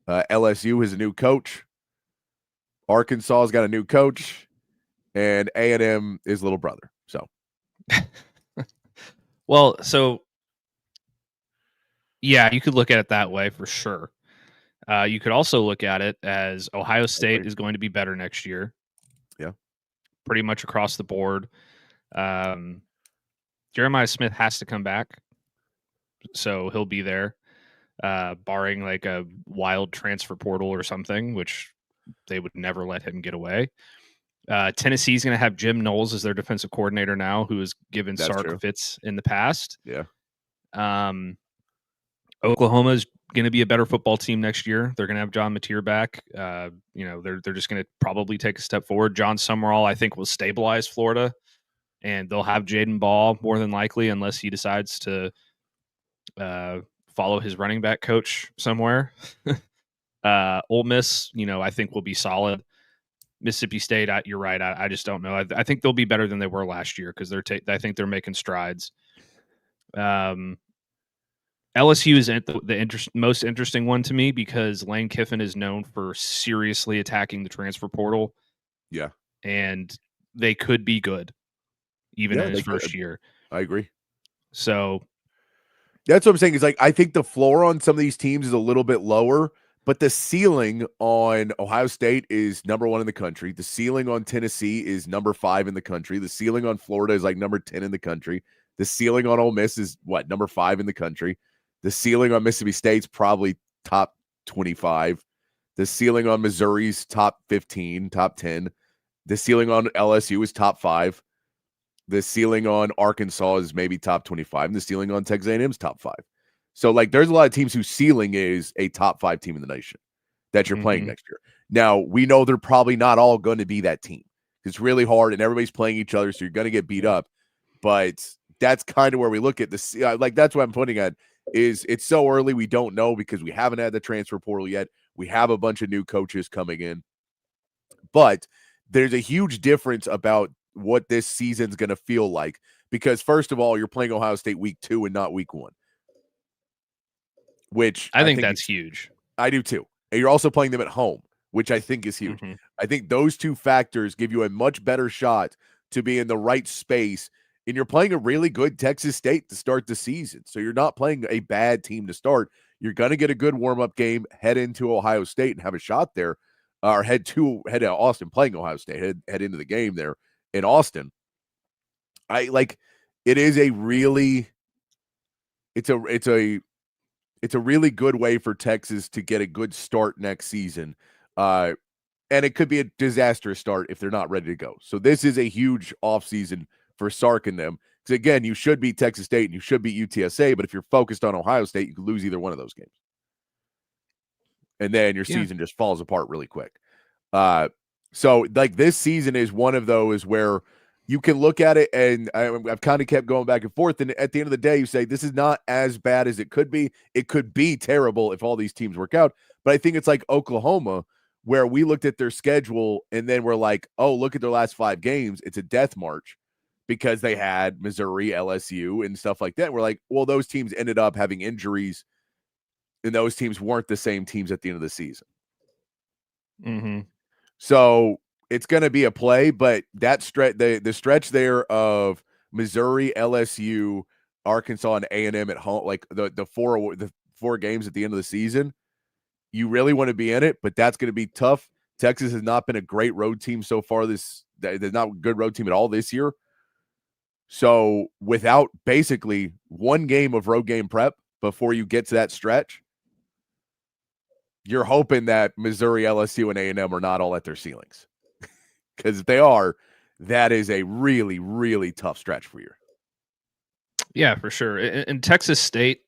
LSU has a new coach. Arkansas has got a new coach. And A&M is little brother. So, well, so yeah, you could look at it that way for sure. You could also look at it as Ohio State is going to be better next year. Yeah. Pretty much across the board. Jeremiah Smith has to come back, so he'll be there, barring like a wild transfer portal or something, which they would never let him get away. Tennessee's going to have Jim Knowles as their defensive coordinator now, who has given Sark fits in the past. Yeah. Oklahoma's going to be a better football team next year. They're going to have John Mateer back. They're just going to probably take a step forward. John Summerall, I think, will stabilize Florida, and they'll have Jaden Ball more than likely, unless he decides to follow his running back coach somewhere. Ole Miss, I think will be solid. Mississippi State, you're right. I just don't know. I think they'll be better than they were last year because I think they're making strides. LSU is the most interesting one to me because Lane Kiffin is known for seriously attacking the transfer portal. Yeah. And they could be good even in his first year. I agree. So that's what I'm saying is like, I think the floor on some of these teams is a little bit lower, but the ceiling on Ohio State is number 1 in the country. The ceiling on Tennessee is number 5 in the country. The ceiling on Florida is like number 10 in the country. The ceiling on Ole Miss is number 5 in the country. The ceiling on Mississippi State's probably top 25. The ceiling on Missouri's top 15, top 10. The ceiling on LSU is top 5. The ceiling on Arkansas is maybe top 25. And the ceiling on Texas A&M is top 5. So, like, there's a lot of teams whose ceiling is a top 5 team in the nation that you're playing next year. Now, we know they're probably not all going to be that team. It's really hard, and everybody's playing each other, so you're going to get beat up. But that's kind of where we look at this. Like, that's what I'm putting at, is it's so early we don't know because we haven't had the transfer portal yet. We have a bunch of new coaches coming in. But there's a huge difference about what this season's going to feel like because, first of all, you're playing Ohio State week 2 and not week 1. Which I think that's huge. I do too. And you're also playing them at home, which I think is huge. I think those two factors give you a much better shot to be in the right space. And you're playing a really good Texas State to start the season. So you're not playing a bad team to start. You're going to get a good warm-up game, head into Ohio State and have a shot there, or head to Austin playing Ohio State, head into the game there in Austin. It is a really, it's a really good way for Texas to get a good start next season. And it could be a disastrous start if they're not ready to go. So this is a huge offseason for Sark and them. Because, again, you should beat Texas State and you should beat UTSA, but if you're focused on Ohio State, you could lose either one of those games. And then your season just falls apart really quick. So, like, this season is one of those where you can look at it, and I've kind of kept going back and forth, and at the end of the day, you say, this is not as bad as it could be. It could be terrible if all these teams work out, but I think it's like Oklahoma, where we looked at their schedule, and then we're like, oh, look at their last 5 games. It's a death march. because they had Missouri, LSU, and stuff like that. We're like, well, those teams ended up having injuries, and those teams weren't the same teams at the end of the season. Mm-hmm. So it's going to be a play, but that stretch, the stretch there of Missouri, LSU, Arkansas, and A&M at home, like the four games at the end of the season, you really want to be in it, but that's going to be tough. Texas has not been a great road team so far. They're not a good road team at all this year. So without basically one game of road game prep before you get to that stretch, you're hoping that Missouri, LSU, and A&M are not all at their ceilings. Because if they are, that is a really, really tough stretch for you. Yeah, for sure. And Texas State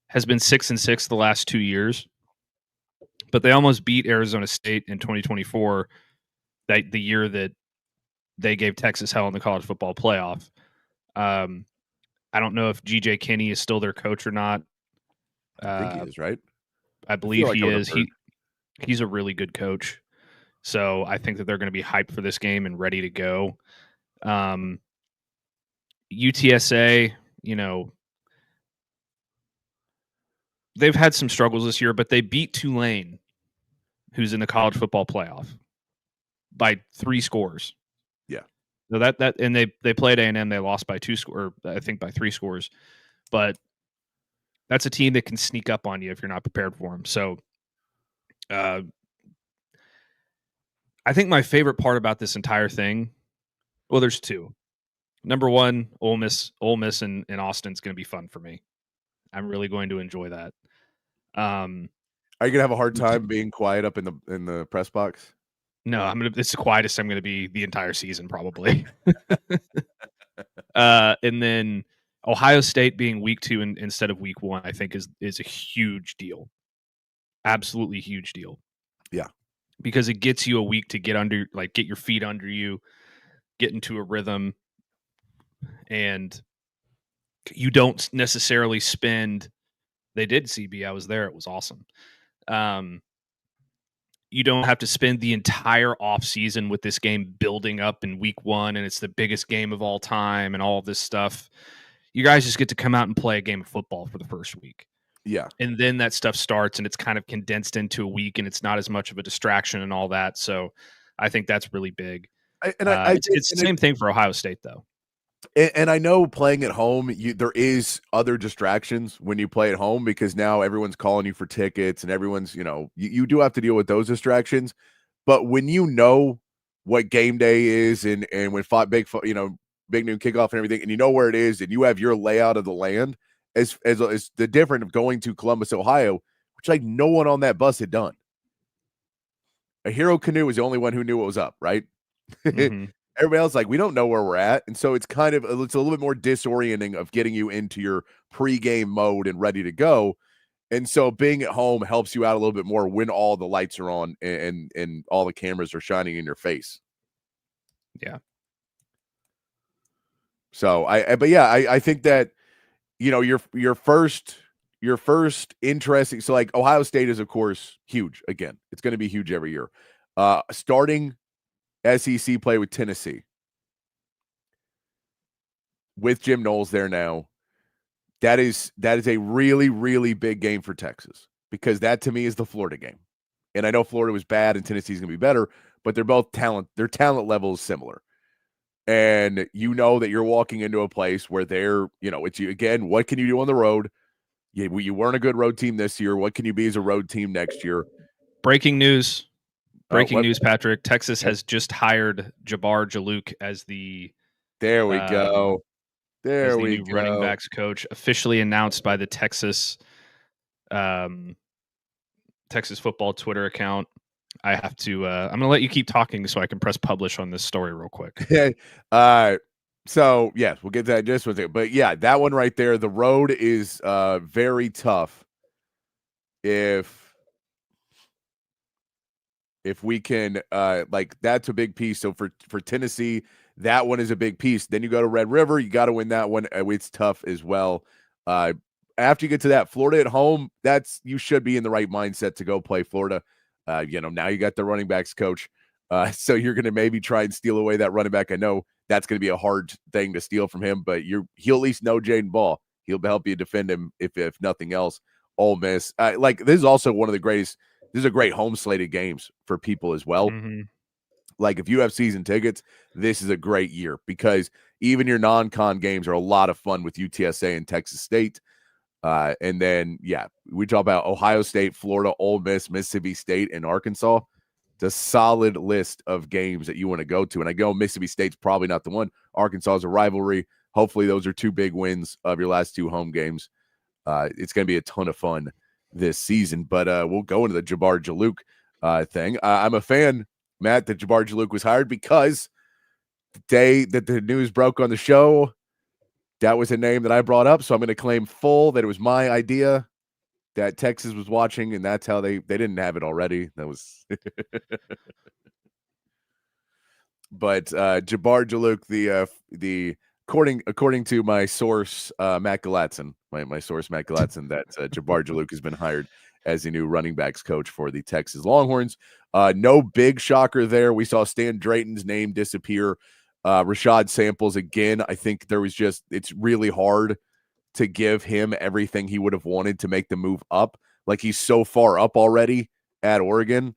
has been 6-6 the last 2 years, but they almost beat Arizona State in 2024, the year that they gave Texas hell in the college football playoff. I don't know if G.J. Kinney is still their coach or not. I think he is, right? I believe like he I would have is. heard. He's a really good coach. So I think that they're going to be hyped for this game and ready to go. UTSA, they've had some struggles this year, but they beat Tulane, who's in the college football playoff, by 3 scores. Yeah. So that and they played A&M, they lost by 2 scores, I think by 3 scores. But that's a team that can sneak up on you if you're not prepared for them. So I think my favorite part about this entire thing, well, there's 2. Number 1, Ole Miss in Austin is going to be fun for me. I'm really going to enjoy that. Are you gonna have a hard time being quiet up in the press box? No, it's the quietest I'm gonna be the entire season, probably. And then Ohio State being week 2 instead of week 1, I think is a huge deal. Absolutely huge deal. Yeah. Because it gets you a week to get your feet under you, get into a rhythm, and you don't necessarily spend. They did CB. I was there. It was awesome. You don't have to spend the entire off season with this game building up in week 1, and it's the biggest game of all time and all of this stuff. You guys just get to come out and play a game of football for the first week. Yeah. And then that stuff starts, and it's kind of condensed into a week, and it's not as much of a distraction and all that. So I think that's really big. It's the same thing for Ohio State, though. And I know playing at home, there is other distractions when you play at home, because now everyone's calling you for tickets and everyone's, you do have to deal with those distractions. But when you know what game day is and when big noon kickoff and everything, and you know where it is, and you have your layout of the land, as the difference of going to Columbus, Ohio, which like no one on that bus had done. A Hero Canoe was the only one who knew what was up, right? Mm-hmm. Everybody else, like, we don't know where we're at. And so it's a little bit more disorienting of getting you into your pregame mode and ready to go. And so being at home helps you out a little bit more when all the lights are on and all the cameras are shining in your face. Yeah. So I think that, your first interesting. So like Ohio State is of course huge. Again, it's going to be huge every year. Starting SEC play with Tennessee with Jim Knowles there now. That is a really, really big game for Texas, because that to me is the Florida game. And I know Florida was bad and Tennessee's going to be better, but they're both their talent level is similar. And you know that you're walking into a place where it's you again, what can you do on the road? You weren't a good road team this year. What can you be as a road team next year? Breaking news, Patrick. Texas has just hired Jabbar Jalouk as the There we go. There we new go. Running backs coach, officially announced by the Texas football Twitter account. I have to I'm going to let you keep talking so I can press publish on this story real quick. So yes, we'll get to that just with it. But yeah, that one right there, the road is very tough. If we can that's a big piece. So for Tennessee, that one is a big piece. Then you go to Red River, you got to win that one. It's tough as well. After you get to that, Florida at home, you should be in the right mindset to go play Florida. Now you got the running backs coach. So you're going to maybe try and steal away that running back. I know that's going to be a hard thing to steal from him. But he'll at least know Jaden Ball. He'll help you defend him if nothing else. Ole Miss, like this is also one of the greatest. This is a great home slated games for people as well. Mhm. Like if you have season tickets, this is a great year because even your non-con games are a lot of fun with UTSA and Texas State. And then, yeah, we talk about Ohio State, Florida, Ole Miss, Mississippi State, and Arkansas. It's a solid list of games that you want to go to. And I go Mississippi State's probably not the one. Arkansas is a rivalry. Hopefully those are 2 big wins of your last 2 home games. It's going to be a ton of fun this season. But we'll go into the Jabbar Jaluk thing. I'm a fan, Matt, that Jabbar Jaluk was hired because the day that the news broke on the show, that was a name that I brought up. So I'm going to claim full that it was my idea, that Texas was watching, and that's how they didn't have it already. That was but Jabbar Jaluk, the according to my source, Matt Galatzan, my source Matt Galatzan, that Jabbar Jaluk has been hired as the new running backs coach for the Texas Longhorns. No big shocker there. We saw Stan Drayton's name disappear. Rashad Samples again. I think it's really hard to give him everything he would have wanted to make the move up. Like he's so far up already at Oregon.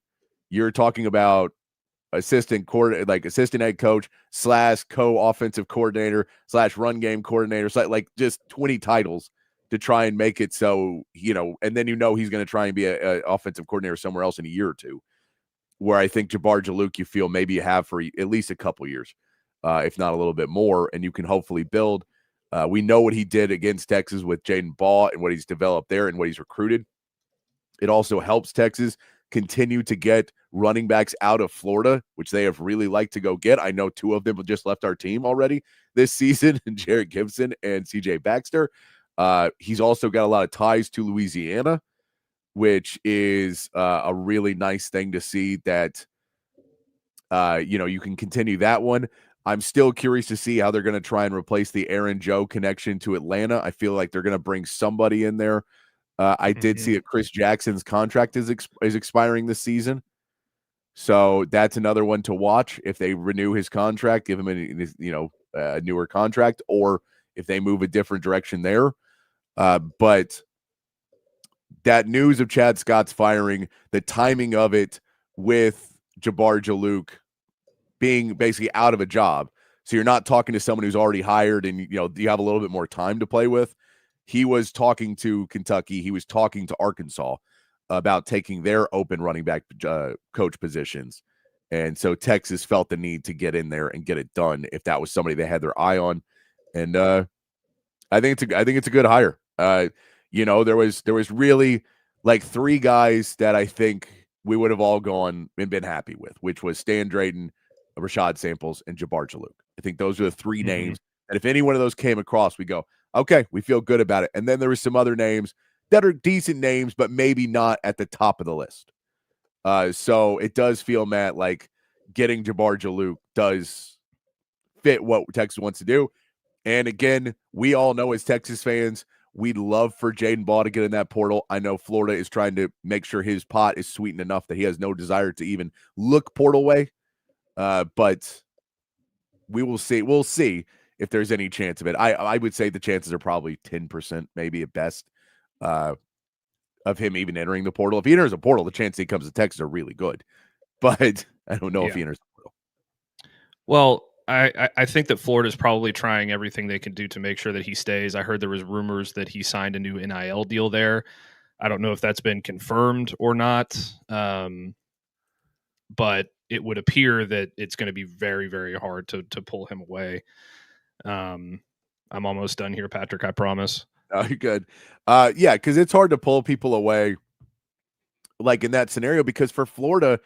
You're talking about assistant head coach / co-offensive coordinator / run game coordinator, like just 20 titles to try and make it so, and then he's going to try and be a offensive coordinator somewhere else in a year or two, where I think Jabbar Jaluk you feel maybe you have for at least a couple years, if not a little bit more, and you can hopefully build. We know what he did against Texas with Jaden Ball and what he's developed there and what he's recruited. It also helps Texas continue to get running backs out of Florida, which they have really liked to go get. I know 2 of them have just left our team already this season, Jarrett Gibson and CJ Baxter. He's also got a lot of ties to Louisiana, which is a really nice thing to see that, you can continue that one. I'm still curious to see how they're going to try and replace the Aaron Joe connection to Atlanta. I feel like they're going to bring somebody in there. I did see that Chris Jackson's contract is expiring this season. So that's another one to watch. If they renew his contract, give him a newer contract, or if they move a different direction there. But that news of Chad Scott's firing, the timing of it with Jabbar Jaluk being basically out of a job. So you're not talking to someone who's already hired and, you have a little bit more time to play with. He was talking to Kentucky. He was talking to Arkansas about taking their open running back coach positions. And so Texas felt the need to get in there and get it done if that was somebody they had their eye on. And I think it's a good hire. There was really like 3 guys that I think we would have all gone and been happy with, which was Stan Drayton, Rashad Samples, and Jabbar Jaluk. I think those are the 3 names. And if any one of those came across, we go, okay, we feel good about it. And then there were some other names that are decent names, but maybe not at the top of the list. So it does feel, Matt, like getting Jabbar Jaluk does fit what Texas wants to do. And again, we all know as Texas fans, we'd love for Jaden Ball to get in that portal. I know Florida is trying to make sure his pot is sweetened enough that he has no desire to even look portal way. But we will see. We'll see if there's any chance of it. I would say the chances are probably 10%, maybe at best, of him even entering the portal. If he enters a portal, the chances he comes to Texas are really good. But I don't know if he enters the portal. Well, I think that Florida's probably trying everything they can do to make sure that he stays. I heard there was rumors that he signed a new NIL deal there. I don't know if that's been confirmed or not. But it would appear that it's going to be very, very hard to pull him away. I'm almost done here, Patrick, I promise. Oh, you're good. Yeah, because it's hard to pull people away like in that scenario, because for Florida,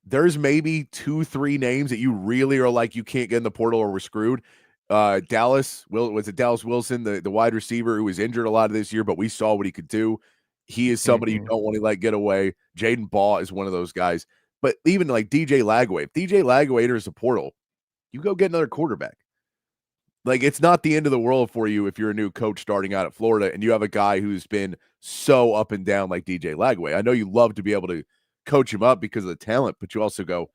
there's maybe 2-3 names that you really are like, you can't get in the portal or we're screwed. Dallas Wilson, the wide receiver who was injured a lot of this year, but we saw what he could do. He is somebody you don't want to let get away. Jaden Ball is one of those guys. But even like DJ Lagway, if DJ Lagway enters the portal, you go get another quarterback. Like, it's not the end of the world for you if you're a new coach starting out at Florida and you have a guy who's been so up and down like DJ Lagway. I know you love to be able to coach him up because of the talent, but you also go,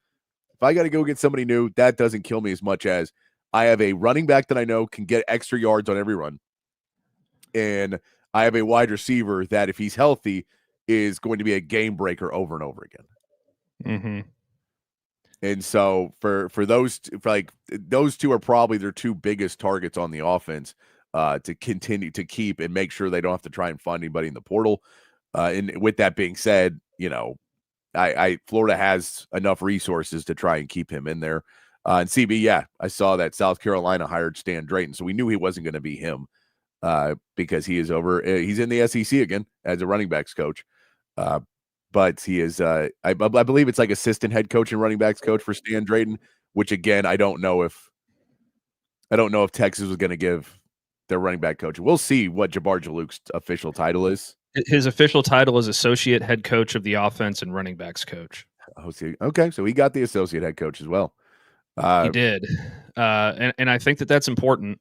if I got to go get somebody new, that doesn't kill me as much as I have a running back that I know can get extra yards on every run. And I have a wide receiver that, if he's healthy, is going to be a game breaker over and over again. Mm-hmm. And so for those those two are probably their two biggest targets on the offense to continue to keep and make sure they don't have to try and find anybody in the portal. And with that being said, Florida has enough resources to try and keep him in there. And CB, I saw that South Carolina hired Stan Drayton, so we knew he wasn't going to be him because he is he's in the SEC again as a running backs coach. But he is, I believe it's like assistant head coach and running backs coach for Stan Drayton, which again, I don't know if Texas was going to give their running back coach. We'll see what Jabbar Jaluk's official title is. His official title is associate head coach of the offense and running backs coach. Okay, so he got the associate head coach as well. He did, and I think that's important.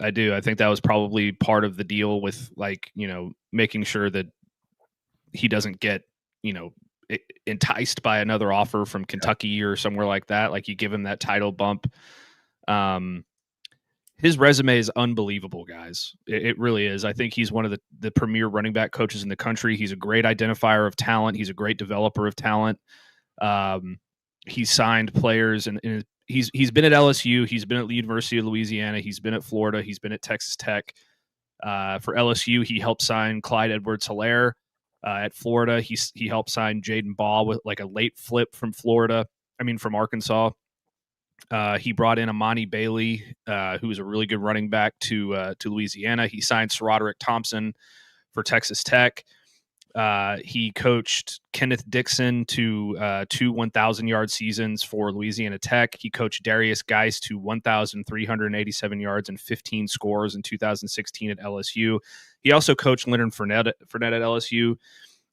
I do. I think that was probably part of the deal with making sure that he doesn't get enticed by another offer from Kentucky or somewhere like that. Like, you give him that title bump. His resume is unbelievable, guys. It really is. I think he's one of the premier running back coaches in the country. He's a great identifier of talent. He's a great developer of talent. He signed players, and he's been at LSU. He's been at the University of Louisiana. He's been at Florida. He's been at Texas Tech. For LSU, he helped sign Clyde Edwards-Helaire. At Florida, he helped sign Jaden Ball with like a late flip from Arkansas. He brought in Amani Bailey, who was a really good running back to Louisiana. He signed SaRodorick Thompson for Texas Tech. He coached Kenneth Dixon to 2 1,000-yard seasons for Louisiana Tech. He coached Darius Geis to 1,387 yards and 15 scores in 2016 at LSU. He also coached Leonard Fournette at LSU,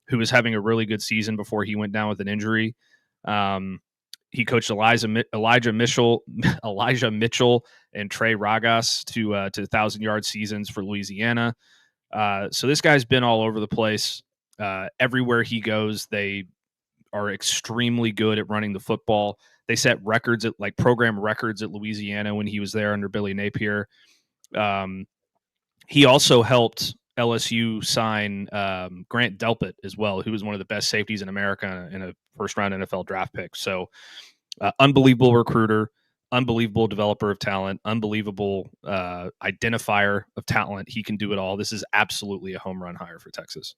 who was having a really good season before he went down with an injury. He coached Elijah Mitchell and Trey Ragas to 1,000-yard seasons for Louisiana. So this guy's been all over the place. Everywhere he goes, they are extremely good at running the football. They set records program records at Louisiana when he was there under Billy Napier. He also helped LSU sign Grant Delpit as well, who was one of the best safeties in America in a first-round NFL draft pick. So, unbelievable recruiter, unbelievable developer of talent, unbelievable identifier of talent. He can do it all. This is absolutely a home run hire for Texas.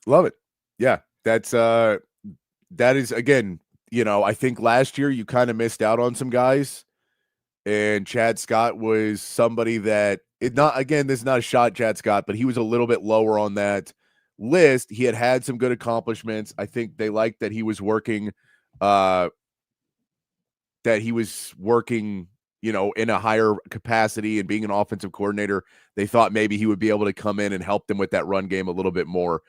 Love it. Yeah, that is, again, I think last year you kind of missed out on some guys, and Chad Scott was somebody that this is not a shot at Chad Scott, but he was a little bit lower on that list. He had some good accomplishments. I think they liked that he was working, in a higher capacity and being an offensive coordinator. They thought maybe he would be able to come in and help them with that run game a little bit more.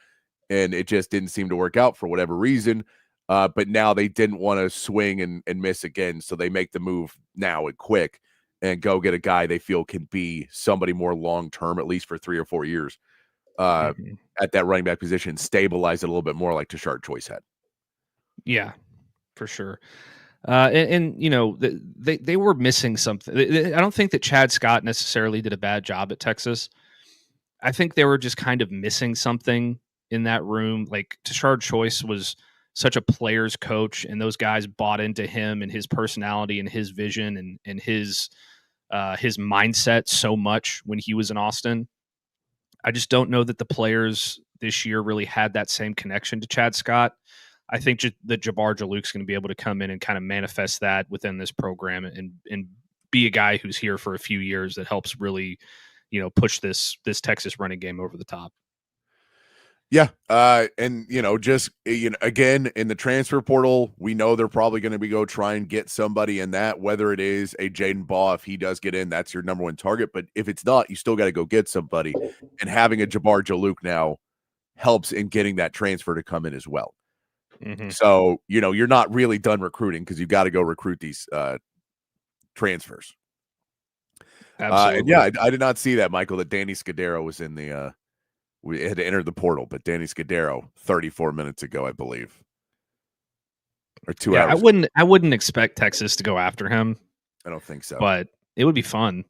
And it just didn't seem to work out for whatever reason. But now they didn't want to swing and miss again. So they make the move now and quick and go get a guy they feel can be somebody more long-term, at least for 3 or 4 years at that running back position, stabilize it a little bit more like Tashard Choice had. Yeah, for sure. They were missing something. I don't think that Chad Scott necessarily did a bad job at Texas. I think they were just kind of missing something in that room. Like, Tashard Choice was such a player's coach, and those guys bought into him and his personality and his vision and his mindset so much when he was in Austin. I just don't know that the players this year really had that same connection to Chad Scott. I think that Jabbar Jaluk's going to be able to come in and kind of manifest that within this program and be a guy who's here for a few years that helps really, push this Texas running game over the top. Yeah. And again, in the transfer portal, we know they're probably going to go try and get somebody in that, whether it is a Jaden Ball. If he does get in, that's your number one target. But if it's not, you still got to go get somebody, and having a Jabbar Jaluk now helps in getting that transfer to come in as well. Mm-hmm. So, you're not really done recruiting because you've got to go recruit these transfers. Absolutely. I did not see that, Michael, that Danny Scudero was in the we had to enter the portal, but Danny Scudero 34 minutes ago, I believe, or 2 hours. I wouldn't expect Texas to go after him. I don't think so. but it would be fun.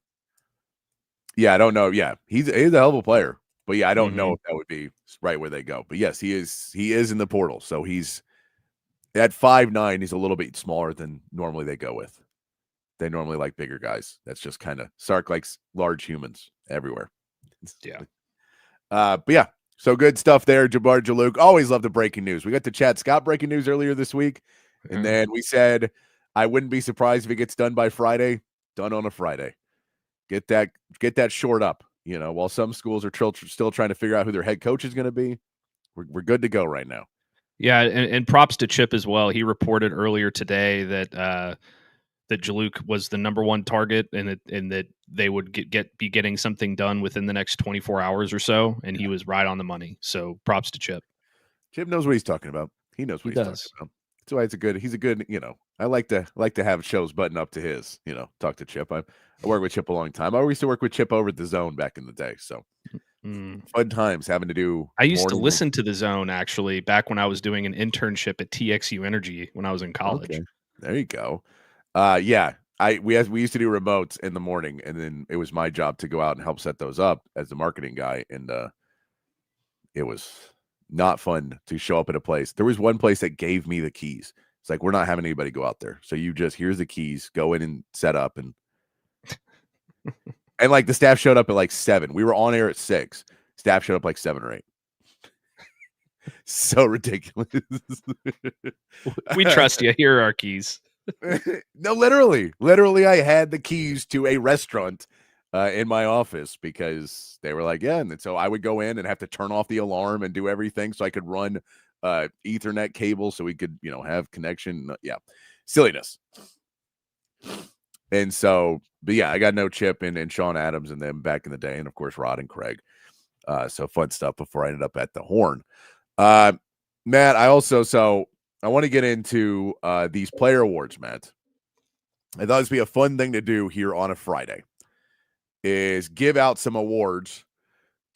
Yeah, I don't know. Yeah, he's a hell of a player, but yeah, I don't know Mhm. if that would be right where they go. But yes, he is in the portal, so he's at 5'9". He's a little bit smaller than normally they go with. They normally like bigger guys. That's just kind of Sark likes large humans everywhere. Yeah. But yeah, so good stuff there, Jabbar Jaluk. Always love the breaking news. We got the Chad Scott breaking news earlier this week, and then we said I wouldn't be surprised if it gets done by Friday. Done on a Friday. Get that short up. You know, while some schools are still trying to figure out who their head coach is going to be, we're good to go right now. Yeah, and props to Chip as well. He reported earlier today that that Jaluk was the number one target, and that they would be getting something done within the next 24 hours or so, and he was right on the money. So props to Chip. Chip knows what he's talking about. He knows what He he's does. talking about. That's why he's a good, you know, I like to have shows button up to his, you know, talk to Chip. I worked with Chip a long time. I used to work with Chip over at the Zone back in the day. So fun times having to do. I used to listen to the Zone actually back when I was doing an internship at TXU Energy when I was in college. Okay. There you go. Yeah. We used to do remotes in the morning, and then it was my job to go out and help set those up as the marketing guy. And it was not fun to show up at a place. There was one place that gave me the keys. It's like, we're not having anybody go out there. So here's the keys, go in and set up. And and like the staff showed up at like 7. We were on air at 6. Staff showed up like 7 or 8. So ridiculous. We trust you. Here are our keys. No, literally I had the keys to a restaurant in my office because they were like, yeah. And so I would go in and have to turn off the alarm and do everything so I could run Ethernet cable so we could, you know, have connection. Yeah. Silliness. And so, but yeah, I got no Chip and Sean Adams and them back in the day. And of course, Rod and Craig. So fun stuff before I ended up at the Horn. Matt, I want to get into these player awards, Matt. I thought this would be a fun thing to do here on a Friday, is give out some awards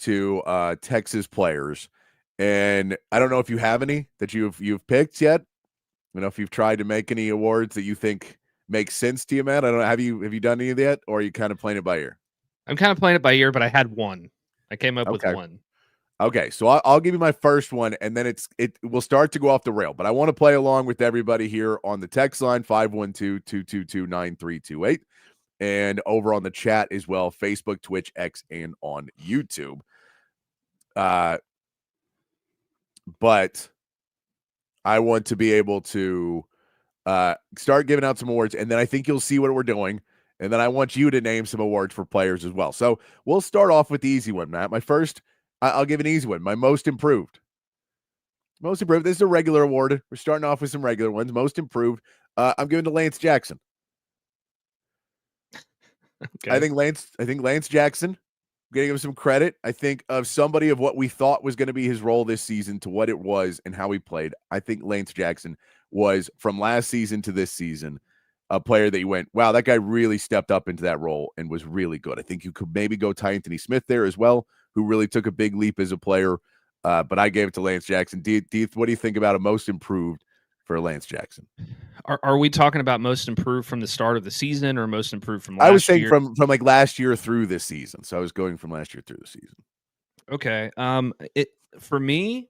to Texas players. And I don't know if you have any that you've picked yet. You know, if you've tried to make any awards that you think make sense to you, Matt. I don't know. Have you done any of that, or are you kind of playing it by ear? I'm kind of playing it by ear, but I had one. I came up with one. Okay, so I'll give you my first one, and then it will start to go off the rail. But I want to play along with everybody here on the text line, 512-222-9328, and over on the chat as well, Facebook, Twitch, X, and on YouTube. But I want to be able to start giving out some awards, and then I think you'll see what we're doing. And then I want you to name some awards for players as well. So we'll start off with the easy one, Matt. My first, I'll give an easy one. My most improved. Most improved. This is a regular award. We're starting off with some regular ones. Most improved. I'm giving to Lance Jackson. Okay. I think Lance Jackson, getting him some credit. I think of somebody of what we thought was going to be his role this season to what it was and how he played. I think Lance Jackson was, from last season to this season, a player that you went, wow, that guy really stepped up into that role and was really good. I think you could maybe go Ty Anthony Smith there as well, who really took a big leap as a player. But I gave it to Lance Jackson. What do you think about a most improved for Lance Jackson? Are we talking about most improved from the start of the season or most improved from last year? I was saying from like last year through this season. So I was going from last year through the season. Okay. For me,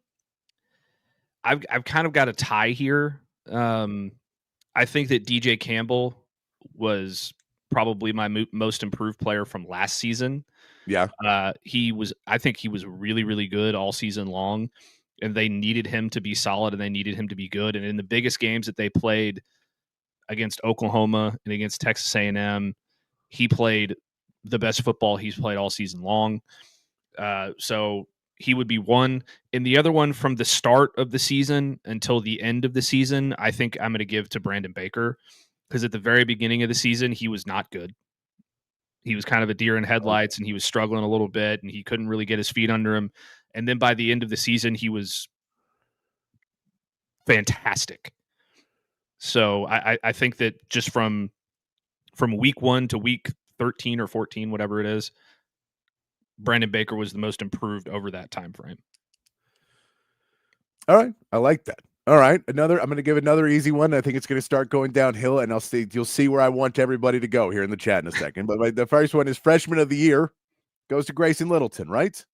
I've kind of got a tie here. I think that DJ Campbell was probably my most improved player from last season. Yeah. I think he was really, really good all season long, and they needed him to be solid and they needed him to be good. And in the biggest games that they played against Oklahoma and against Texas A&M, he played the best football he's played all season long. So he would be one. And the other one, from the start of the season until the end of the season, I think I'm going to give to Brandon Baker, because at the very beginning of the season, he was not good. He was kind of a deer in headlights, and he was struggling a little bit, and he couldn't really get his feet under him. And then by the end of the season, he was fantastic. So I think that just from week 1 to week 13 or 14, whatever it is, Brandon Baker was the most improved over that time frame. All right. I like that. All right, I'm going to give another easy one. I think it's going to start going downhill, and you'll see where I want everybody to go here in the chat in a second. But the first one is freshman of the year goes to Grayson Littleton, right?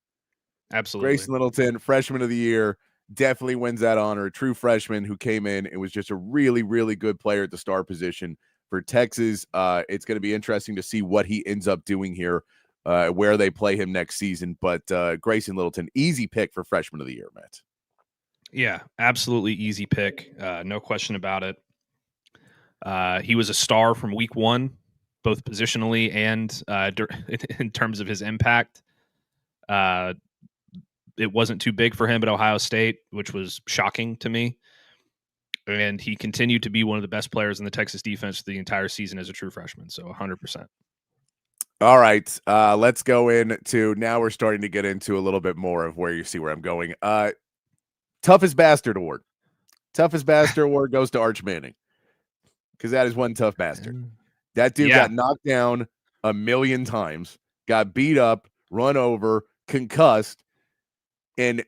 Absolutely. Grayson Littleton, freshman of the year, definitely wins that honor. A true freshman who came in and was just a really, really good player at the star position for Texas. It's going to be interesting to see what he ends up doing here, where they play him next season. But Grayson Littleton, easy pick for freshman of the year, Matt. Yeah, absolutely easy pick. No question about it. He was a star from week one, both positionally and in terms of his impact. It wasn't too big for him at Ohio State, which was shocking to me. And he continued to be one of the best players in the Texas defense the entire season as a true freshman. So 100%. All right, let's go into now. We're starting to get into a little bit more of where you see where I'm going. Toughest Bastard Award. Toughest Bastard Award goes to Arch Manning because that is one tough bastard. That dude got knocked down a million times, got beat up, run over, concussed, and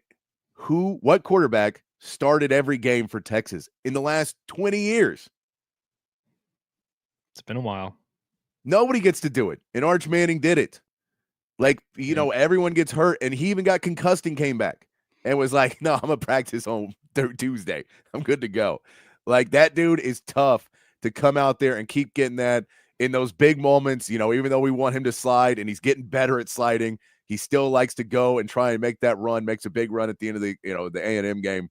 what quarterback started every game for Texas in the last 20 years? It's been a while. Nobody gets to do it, and Arch Manning did it. Like, everyone gets hurt, and he even got concussed and came back and was like, no, I'm going to practice on Tuesday. I'm good to go. Like, that dude is tough to come out there and keep getting that in those big moments. Even though we want him to slide, and he's getting better at sliding, he still likes to go and try and make that run, makes a big run at the end of the A&M game.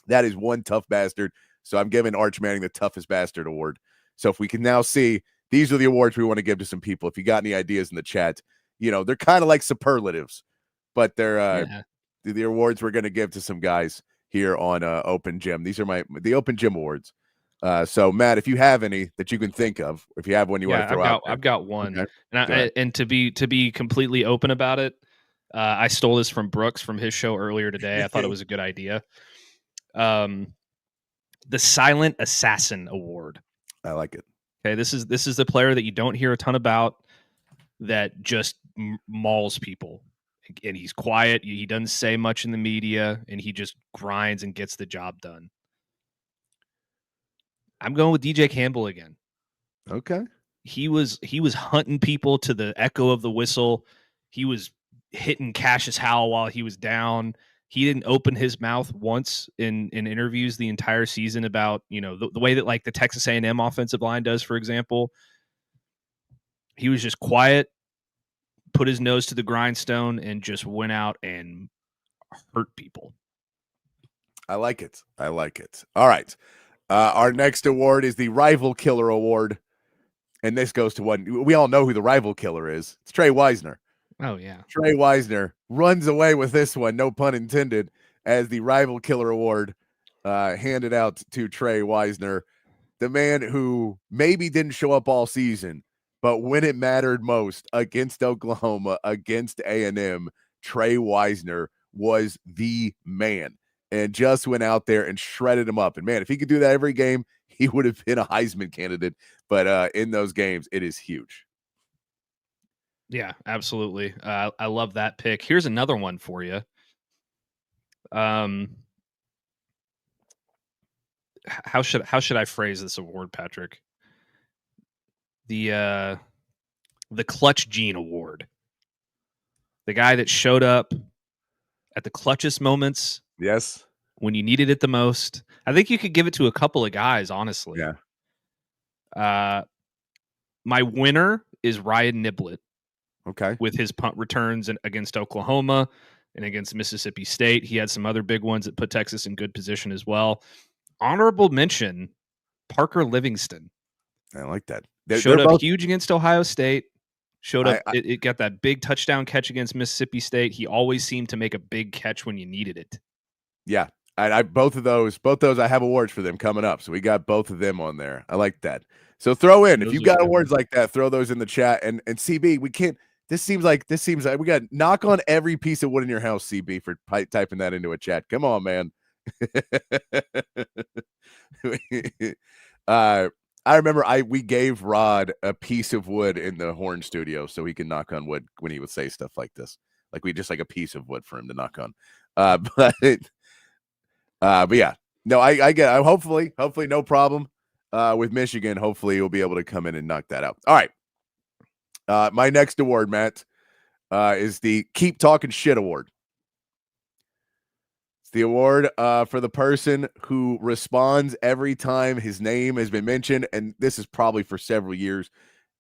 That is one tough bastard. So I'm giving Arch Manning the toughest bastard award. So if we can now see, these are the awards we want to give to some people. If you got any ideas in the chat, they're kind of like superlatives, but they're the awards we're going to give to some guys here on Open Gym. These are the Open Gym awards. So Matt, if you have any that you can think of, if you have one you want to throw out there. I've got one. Okay. And to be completely open about it, I stole this from Brooks from his show earlier today. I thought it was a good idea. The Silent Assassin Award. I like it. Okay, this is the player that you don't hear a ton about, that just mauls people, and he's quiet. He doesn't say much in the media, and he just grinds and gets the job done. I'm going with DJ Campbell again. Okay. He was hunting people to the echo of the whistle. He was hitting Cassius Howell while he was down. He didn't open his mouth once in interviews the entire season about, the way that like the Texas A&M offensive line does, for example. He was just quiet, put his nose to the grindstone, and just went out and hurt people. I like it. All right. Our next award is the Rival Killer Award. And this goes to one. We all know who the rival killer is. It's Trey Wisner. Oh, yeah. Trey Wisner runs away with this one, no pun intended, as the Rival Killer Award handed out to Trey Wisner, the man who maybe didn't show up all season, but when it mattered most against Oklahoma, against A&M, Trey Wisner was the man and just went out there and shredded him up. And, man, if he could do that every game, he would have been a Heisman candidate. But in those games, it is huge. Yeah, absolutely. I love that pick. Here's another one for you. How should I phrase this award, Patrick? The Clutch Gene Award. The guy that showed up at the clutchest moments. Yes. When you needed it the most. I think you could give it to a couple of guys, honestly. Yeah. My winner is Ryan Niblett. Okay. With his punt returns against Oklahoma and against Mississippi State. He had some other big ones that put Texas in good position as well. Honorable mention, Parker Livingston. I like that. Showed up huge against Ohio State. Showed up. It got that big touchdown catch against Mississippi State. He always seemed to make a big catch when you needed it. Yeah. I both those I have awards for them coming up. So we got both of them on there. I like that. So throw in, if you got awards like that, throw those in the chat. And CB, we can't. This seems like we got knock on every piece of wood in your house, CB, for typing that into a chat. Come on, man. I remember we gave Rod a piece of wood in the horn studio so he can knock on wood when he would say stuff like this. Like we just like a piece of wood for him to knock on. But yeah, No, I get. Hopefully no problem with Michigan. Hopefully you'll be able to come in and knock that out. All right. My next award, Matt, is the Keep Talking Shit Award. It's the award for the person who responds every time his name has been mentioned, and this is probably for several years,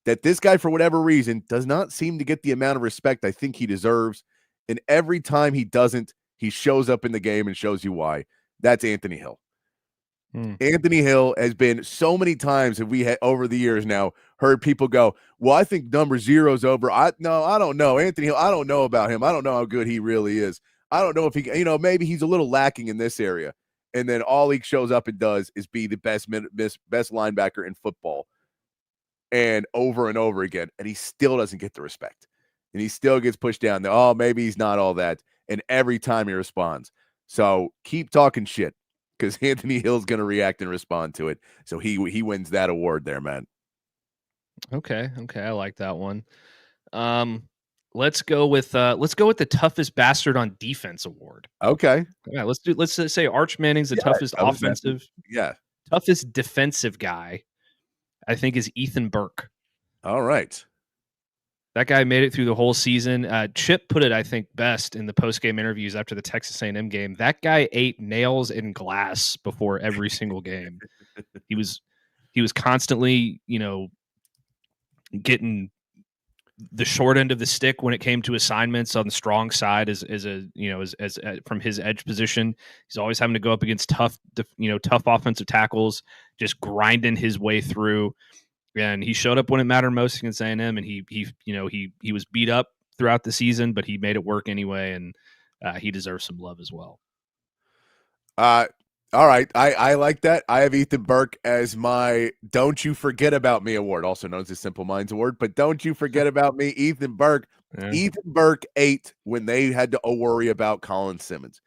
that this guy, for whatever reason, does not seem to get the amount of respect I think he deserves. And every time he doesn't, he shows up in the game and shows you why. That's Anthony Hill. Anthony Hill has been so many times have we over the years now heard people go, well, I think number 0's over. I don't know. Anthony Hill, I don't know about him. I don't know how good he really is. I don't know if he, maybe he's a little lacking in this area. And then all he shows up and does is be the best linebacker in football. And over again. And he still doesn't get the respect. And he still gets pushed down. Oh, maybe he's not all that. And every time he responds. So keep talking shit, because Anthony Hill's going to react and respond to it. So he wins that award there, man. Okay, I like that one. Let's go with the toughest bastard on defense award. Okay. Yeah, let's say Arch Manning's the toughest offensive. Yeah. Toughest defensive guy, I think, is Ethan Burke. All right. That guy made it through the whole season. Chip put it, I think, best in the post-game interviews after the Texas A&M game. That guy ate nails and glass before every single game. He was constantly, getting the short end of the stick when it came to assignments on the strong side as from his edge position. He's always having to go up against tough offensive tackles, just grinding his way through. And he showed up when it mattered most against A&M, and he was beat up throughout the season, but he made it work anyway, and he deserves some love as well. All right. I like that. I have Ethan Burke as my Don't You Forget About Me award, also known as the Simple Minds award, but don't you forget about me, Ethan Burke. Yeah. Ethan Burke ate when they had to worry about Colin Simmons.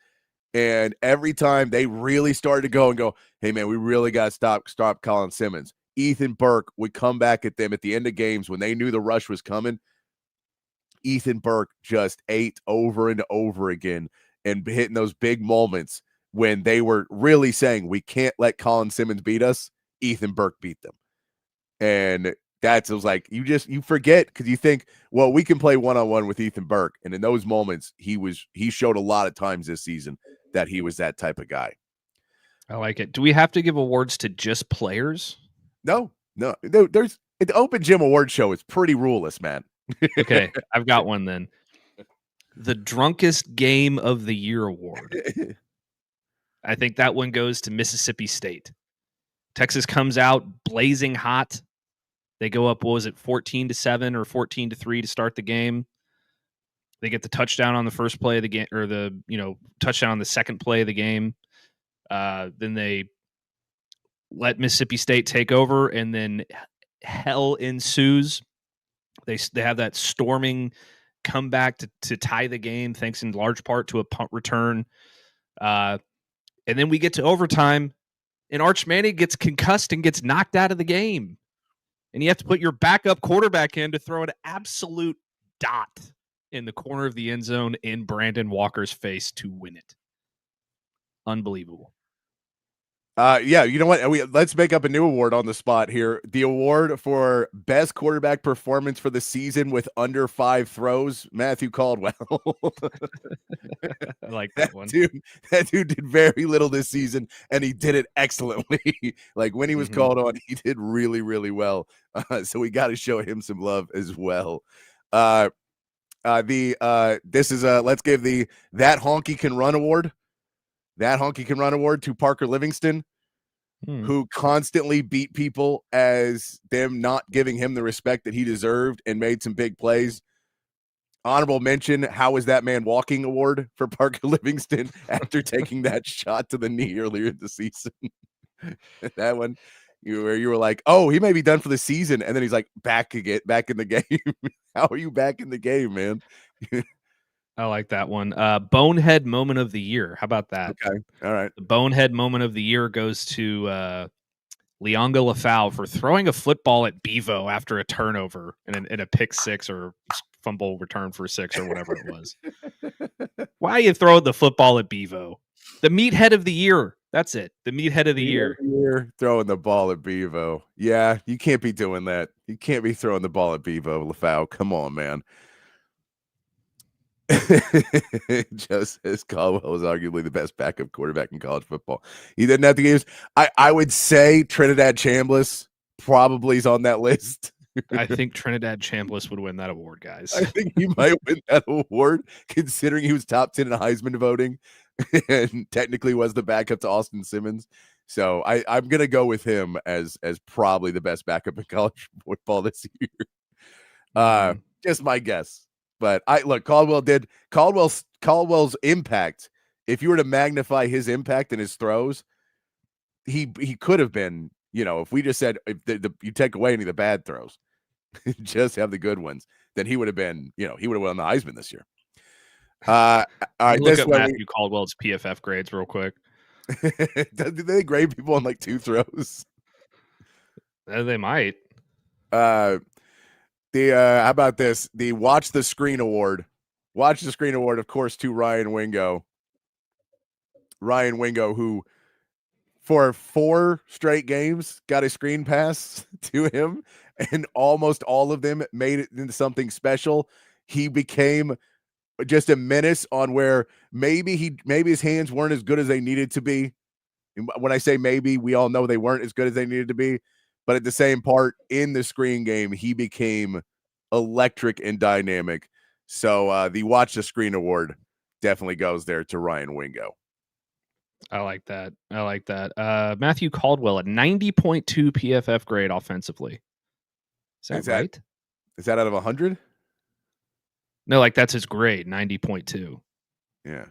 And every time they really started to go, hey, man, we really got to stop Colin Simmons. Ethan Burke would come back at them at the end of games when they knew the rush was coming. Ethan Burke just ate over and over again and hitting those big moments when they were really saying, we can't let Colin Simmons beat us. Ethan Burke beat them. And it was like, you forget, because you think, well, we can play one-on-one with Ethan Burke. And in those moments, he showed a lot of times this season that he was that type of guy. I like it. Do we have to give awards to just players? No. There's the Open Gym Award show is pretty ruleless, man. Okay, I've got one then. The Drunkest Game of the Year award. I think that one goes to Mississippi State. Texas comes out blazing hot. They go up, 14-7 or 14-3 to start the game. They get the touchdown on the first play of the game, or the touchdown on the second play of the game. Then they let Mississippi State take over, and then hell ensues. They have that storming comeback to tie the game, thanks in large part to a punt return. And then we get to overtime, and Arch Manning gets concussed and gets knocked out of the game. And you have to put your backup quarterback in to throw an absolute dot in the corner of the end zone in Brandon Walker's face to win it. Unbelievable. Yeah, you know what? Let's make up a new award on the spot here. The award for best quarterback performance for the season with under 5 throws, Matthew Caldwell. I like that one. That dude did very little this season, and he did it excellently. Like when he was called on, he did really, really well. So we got to show him some love as well. This is let's give the That Honky Can Run award. That Honky Can Run award to Parker Livingston, who constantly beat people as them not giving him the respect that he deserved and made some big plays. Honorable mention, How Is That Man Walking award for Parker Livingston after taking that shot to the knee earlier in the season. That one, you were like, oh, he may be done for the season. And then he's like, back in the game. How are you back in the game, man? I like that one. Bonehead Moment of the Year. How about that? Okay. All right. The Bonehead Moment of the Year goes to Leonga Lafau for throwing a football at Bevo after a turnover in a pick 6 or fumble return for 6 or whatever it was. Why are you throwing the football at Bevo? The meathead of the year. That's it. The meathead of the year. You're throwing the ball at Bevo. Yeah, you can't be doing that. You can't be throwing the ball at Bevo, Lafau. Come on, man. Just as Caldwell was arguably the best backup quarterback in college football. He didn't have the games. I would say Trinidad Chambliss probably is on that list. I think Trinidad Chambliss would win that award, guys. I think he might win that award, considering he was top 10 in Heisman voting and technically was the backup to Austin Simmons. So I'm going to go with him as probably the best backup in college football this year. Just my guess. But Caldwell's impact, if you were to magnify his impact and his throws, he could have been, if we just said if you take away any of the bad throws, just have the good ones, then he would have been, he would have won the Heisman this year. All right, look up Matthew Caldwell's PFF grades real quick. Do they grade people on like 2 throws? They might. How about this? The Watch the Screen Award. Watch the Screen Award, of course, to Ryan Wingo. Ryan Wingo, who for 4 straight games got a screen pass to him, and almost all of them made it into something special. He became just a menace on where maybe his hands weren't as good as they needed to be. When I say maybe, we all know they weren't as good as they needed to be. But at the same part, in the screen game, he became electric and dynamic. So the Watch the Screen Award definitely goes there to Ryan Wingo. I like that. Matthew Caldwell at 90.2 PFF grade offensively. Is that right? Is that out of 100? No, that's his grade, 90.2. Yeah.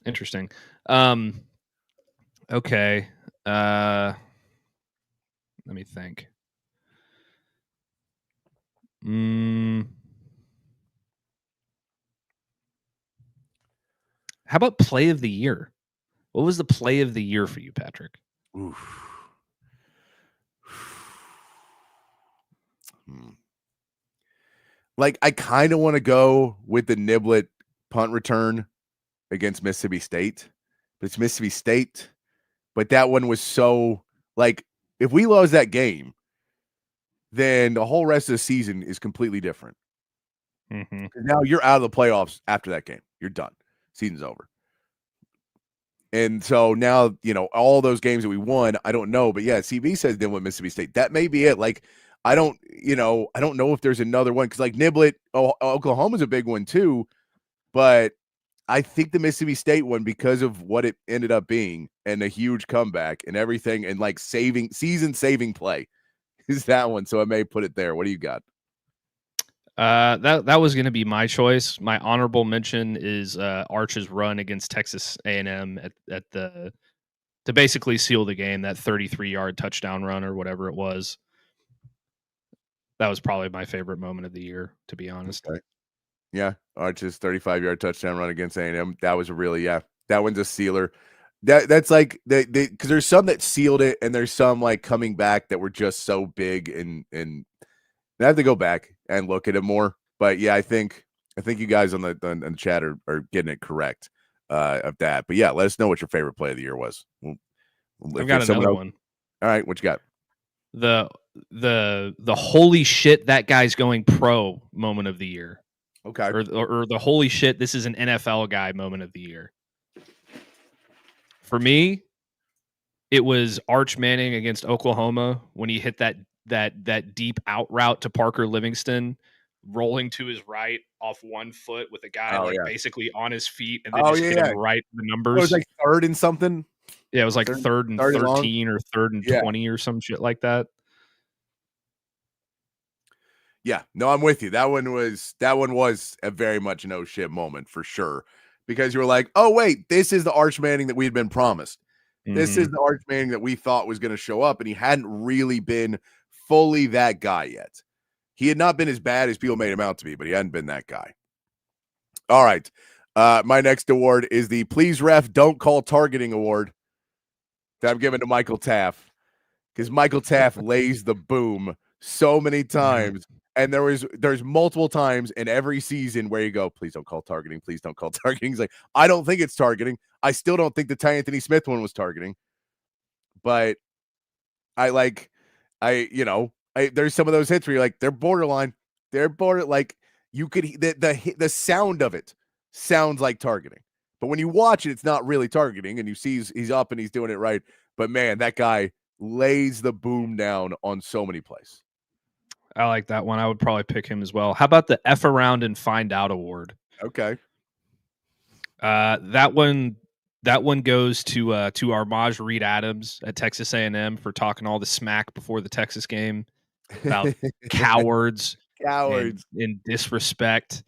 Interesting. Okay. Let me think. How about play of the year? What was the play of the year for you, Patrick? Oof. I kind of want to go with the Niblet punt return against Mississippi State, but it's Mississippi State. But that one was so if we lose that game, then the whole rest of the season is completely different. Mm-hmm. Now you're out of the playoffs after that game. You're done. Season's over. And so now, all those games that we won, I don't know. But yeah, CV says then with Mississippi State. That may be it. I don't know if there's another one because Niblet, Oklahoma's a big one too. But I think the Mississippi State one, because of what it ended up being and a huge comeback and everything and season-saving play is that one. So I may put it there. What do you got? That was going to be my choice. My honorable mention is Arch's run against Texas A&M to basically seal the game, that 33-yard touchdown run or whatever it was. That was probably my favorite moment of the year, to be honest. Okay. Yeah, Arch's 35-yard touchdown run against A&M. That was that one's a sealer. That's because there's some that sealed it, and there's some coming back that were just so big, and I have to go back and look at it more. But yeah, I think you guys on the chat are getting it correct of that. But yeah, let us know what your favorite play of the year was. I've got another one. All right, what you got? The holy shit, that guy's going pro moment of the year. Okay. Or the holy shit, this is an NFL guy moment of the year. For me, it was Arch Manning against Oklahoma when he hit that deep out route to Parker Livingston, rolling to his right off one foot with a guy basically on his feet, and then hit him right in the numbers. It was third and something. Yeah, it was third and 13 or third and 20 or some shit like that. Yeah, no, I'm with you. That one was a very much no shit moment for sure, because you were like, oh wait, this is the Arch Manning that we had been promised. Mm-hmm. This is the Arch Manning that we thought was going to show up, and he hadn't really been fully that guy yet. He had not been as bad as people made him out to be, but he hadn't been that guy. All right, my next award is the Please Ref Don't Call Targeting Award that I'm giving to Michael Taff, because Michael Taff lays the boom so many times And there's multiple times in every season where you go, please don't call targeting. Please don't call targeting. He's like, I don't think it's targeting. I still don't think the Ty Anthony Smith one was targeting. But there's some of those hits where you're like, they're borderline. Like you could, the sound of it sounds like targeting. But when you watch it, it's not really targeting. And you see he's up and he's doing it right. But man, that guy lays the boom down on so many plays. I like that one. I would probably pick him as well. How about the F Around and Find Out award? Okay. That one goes to our Maj Reed Adams at Texas A&M for talking all the smack before the Texas game about cowards and disrespect,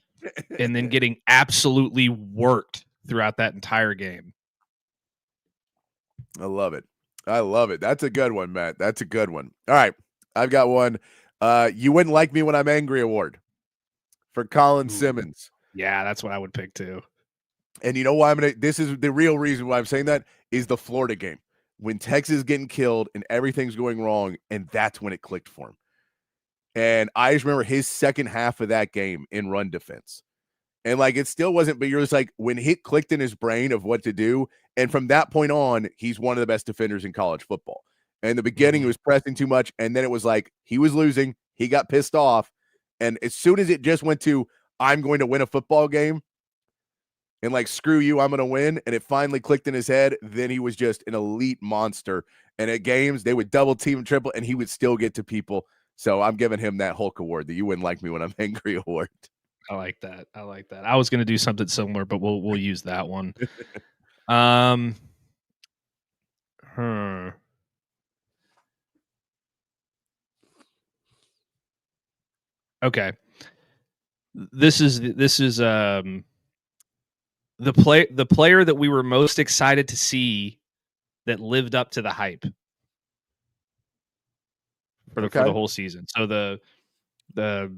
and then getting absolutely worked throughout that entire game. I love it. That's a good one, Matt. That's a good one. All right. I've got one. You Wouldn't Like Me When I'm Angry award for Colin Simmons. Yeah, that's what I would pick too. And you know why this is the real reason why I'm saying that is the Florida game. When Texas is getting killed and everything's going wrong, and that's when it clicked for him. And I just remember his second half of that game in run defense. And like it still wasn't, but you're just like when it clicked in his brain of what to do. And from that point on, he's one of the best defenders in college football. And in the beginning, he was pressing too much. And then it was like he was losing. He got pissed off. And as soon as it just went to, I'm going to win a football game and like, screw you, I'm going to win. And it finally clicked in his head. Then he was just an elite monster. And at games, they would double team and triple, and he would still get to people. So I'm giving him that Hulk award, that You Wouldn't Like Me When I'm Angry award. I like that. I was going to do something similar, but we'll use that one. Okay. This is the player that we were most excited to see that lived up to the hype for the whole season. So the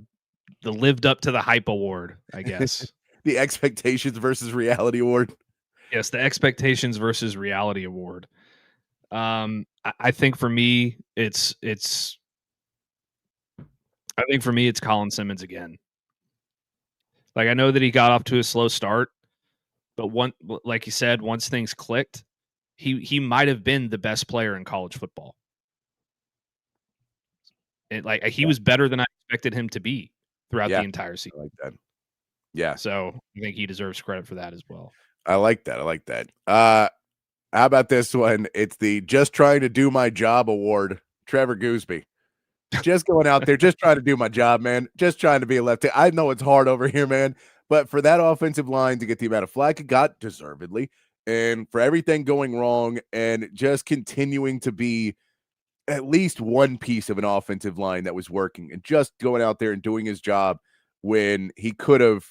lived up to the hype award, I guess. The expectations versus reality award. Yes, the expectations versus reality award. I think for me it's Colin Simmons again. Like, I know that he got off to a slow start, but like you said, once things clicked, he might have been the best player in college football. He was better than I expected him to be throughout the entire season. I like that. Yeah. So I think he deserves credit for that as well. I like that. How about this one? It's the Just Trying to Do My Job award, Trevor Gooseby. Just going out there, just trying to do my job, man. Just trying to be a lefty. I know it's hard over here, man. But for that offensive line to get the amount of flack it got, deservedly, and for everything going wrong, and just continuing to be at least one piece of an offensive line that was working, and just going out there and doing his job when he could have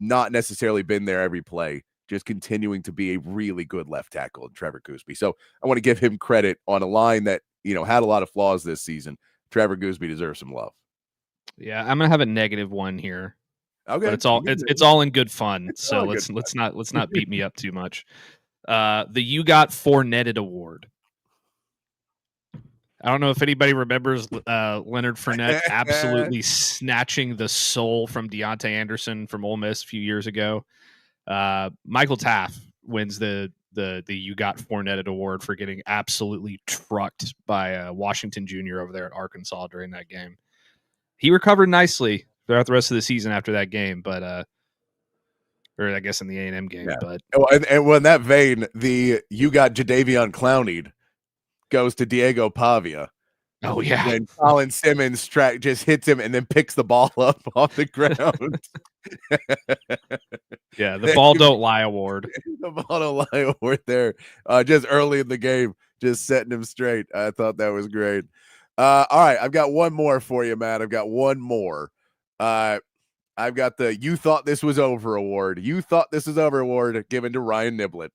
not necessarily been there every play, just continuing to be a really good left tackle in Trevor Gooseby. So I want to give him credit on a line that, had a lot of flaws this season. Trevor Gooseby deserves some love. Yeah, I'm gonna have a negative one here. Okay, but it's all in good fun. So let's not beat me up too much. The You Got Fournetted award. I don't know if anybody remembers Leonard Fournette absolutely snatching the soul from Deontay Anderson from Ole Miss a few years ago. Michael Taff wins the You Got Fournetted award for getting absolutely trucked by Washington Jr. over there at Arkansas during that game. He recovered nicely throughout the rest of the season after that game, but or I guess in the A&M game. Yeah. But and in that vein, the You Got Jadeveon Clowney'd goes to Diego Pavia. Oh yeah, and Colin Simmons just hits him and then picks the ball up off the ground. Yeah, the Ball Don't Lie award. The Ball Don't Lie award there, just early in the game, just setting him straight. I thought that was great. All right, I've got one more for you, Matt. I've got one more. I've got the You Thought This Was Over award. You Thought This Was Over award given to Ryan Niblett.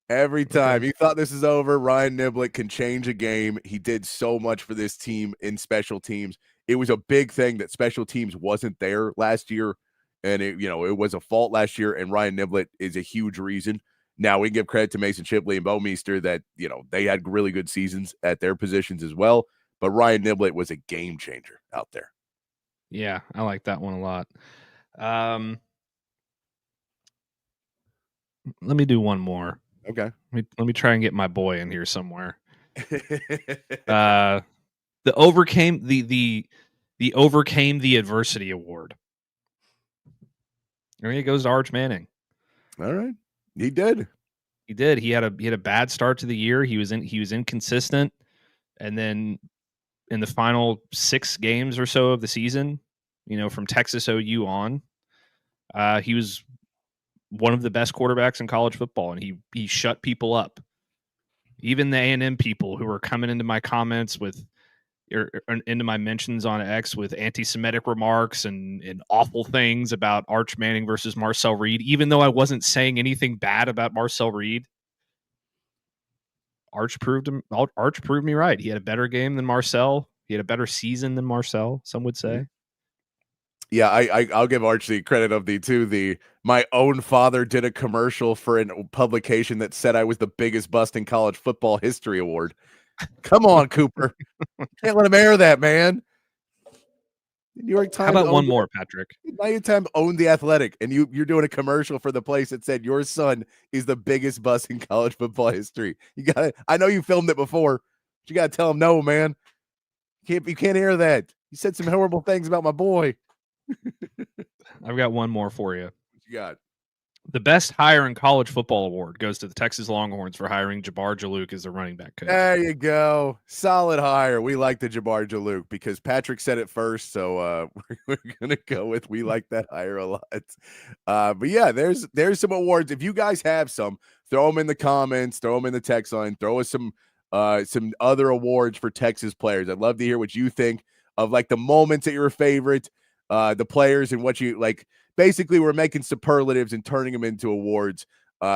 Every time you thought this is over, Ryan Niblett can change a game. He did so much for this team in special teams. It was a big thing that special teams wasn't there last year, and it was a fault last year, and Ryan Niblett is a huge reason. Now we can give credit to Mason Shipley and Bo Meester that they had really good seasons at their positions as well, but Ryan Niblett was a game changer out there. Yeah, I like that one a lot. Let me do one more. Okay. Let me try and get my boy in here somewhere. The overcame the adversity award. I mean, it goes to Arch Manning. All right, he did. He did. He had a bad start to the year. He was inconsistent, and then in the final 6 games or so of the season, from Texas OU on, he was one of the best quarterbacks in college football, and he shut people up. Even the A&M people who were coming into my comments or into my mentions on X with anti-Semitic remarks and awful things about Arch Manning versus Marcel Reed, even though I wasn't saying anything bad about Marcel Reed, Arch proved me right. He had a better game than Marcel. He had a better season than Marcel, some would say. Yeah, I'll give Arch the credit of my own father did a commercial for a publication that said I was the biggest bust in college football history award. Come on, Cooper. Can't let him air that, man. The New York Times. How about one more, Patrick? New York Times owned The Athletic, and you're doing a commercial for the place that said your son is the biggest bust in college football history. I know you filmed it before, but you gotta tell him no, man. You can't hear that. You said some horrible things about my boy. I've got one more for you. What you got? The best hire in college football award goes to the Texas Longhorns for hiring Jabbar Jalouk as the running back coach. There you go. Solid hire. We like the Jabbar Jalouk because Patrick said it first. So we're going to go with we like that hire a lot. But yeah, there's some awards. If you guys have some, throw them in the comments, throw them in the text line, throw us some other awards for Texas players. I'd love to hear what you think of like the moments that your favorite, the players and what you like. Basically, we're making superlatives and turning them into awards.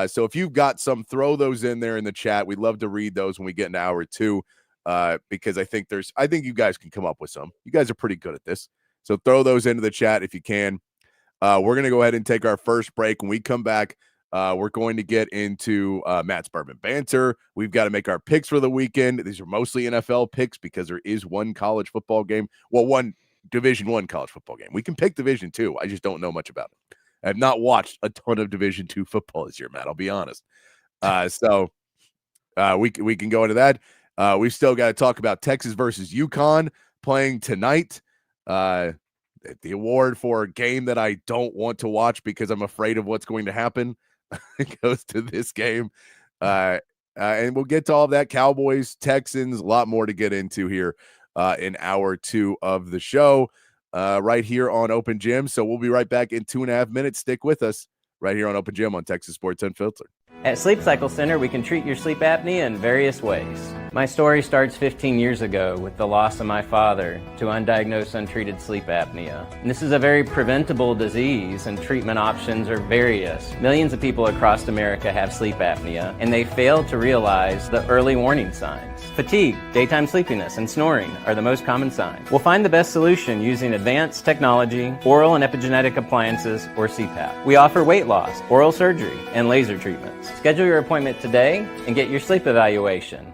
So if you've got some, throw those in there in the chat. We'd love to read those when we get into hour 2, because I think you guys can come up with some. You guys are pretty good at this. So throw those into the chat if you can. We're going to go ahead and take our first break. When we come back, we're going to get into Matt's Bourbon Banter. We've got to make our picks for the weekend. These are mostly NFL picks because there is one college football game. Well, one Division I college football game. We can pick Division II. I just don't know much about it. I've not watched a ton of Division II football this year, Matt. I'll be honest. So we can go into that. We've still got to talk about Texas versus UConn playing tonight. The award for a game that I don't want to watch because I'm afraid of what's going to happen goes to this game. And we'll get to all of that. Cowboys, Texans, a lot more to get into here in hour 2 of the show right here on Open Gym. So we'll be right back in 2.5 minutes. Stick with us right here on Open Gym on Texas Sports Unfiltered. At Sleep Cycle Center, we can treat your sleep apnea in various ways. My story starts 15 years ago with the loss of my father to undiagnosed untreated sleep apnea. And this is a very preventable disease, and treatment options are various. Millions of people across America have sleep apnea, and they fail to realize the early warning signs. Fatigue, daytime sleepiness, and snoring are the most common signs. We'll find the best solution using advanced technology, oral and epigenetic appliances, or CPAP. We offer weight loss, oral surgery, and laser treatments. Schedule your appointment today and get your sleep evaluation.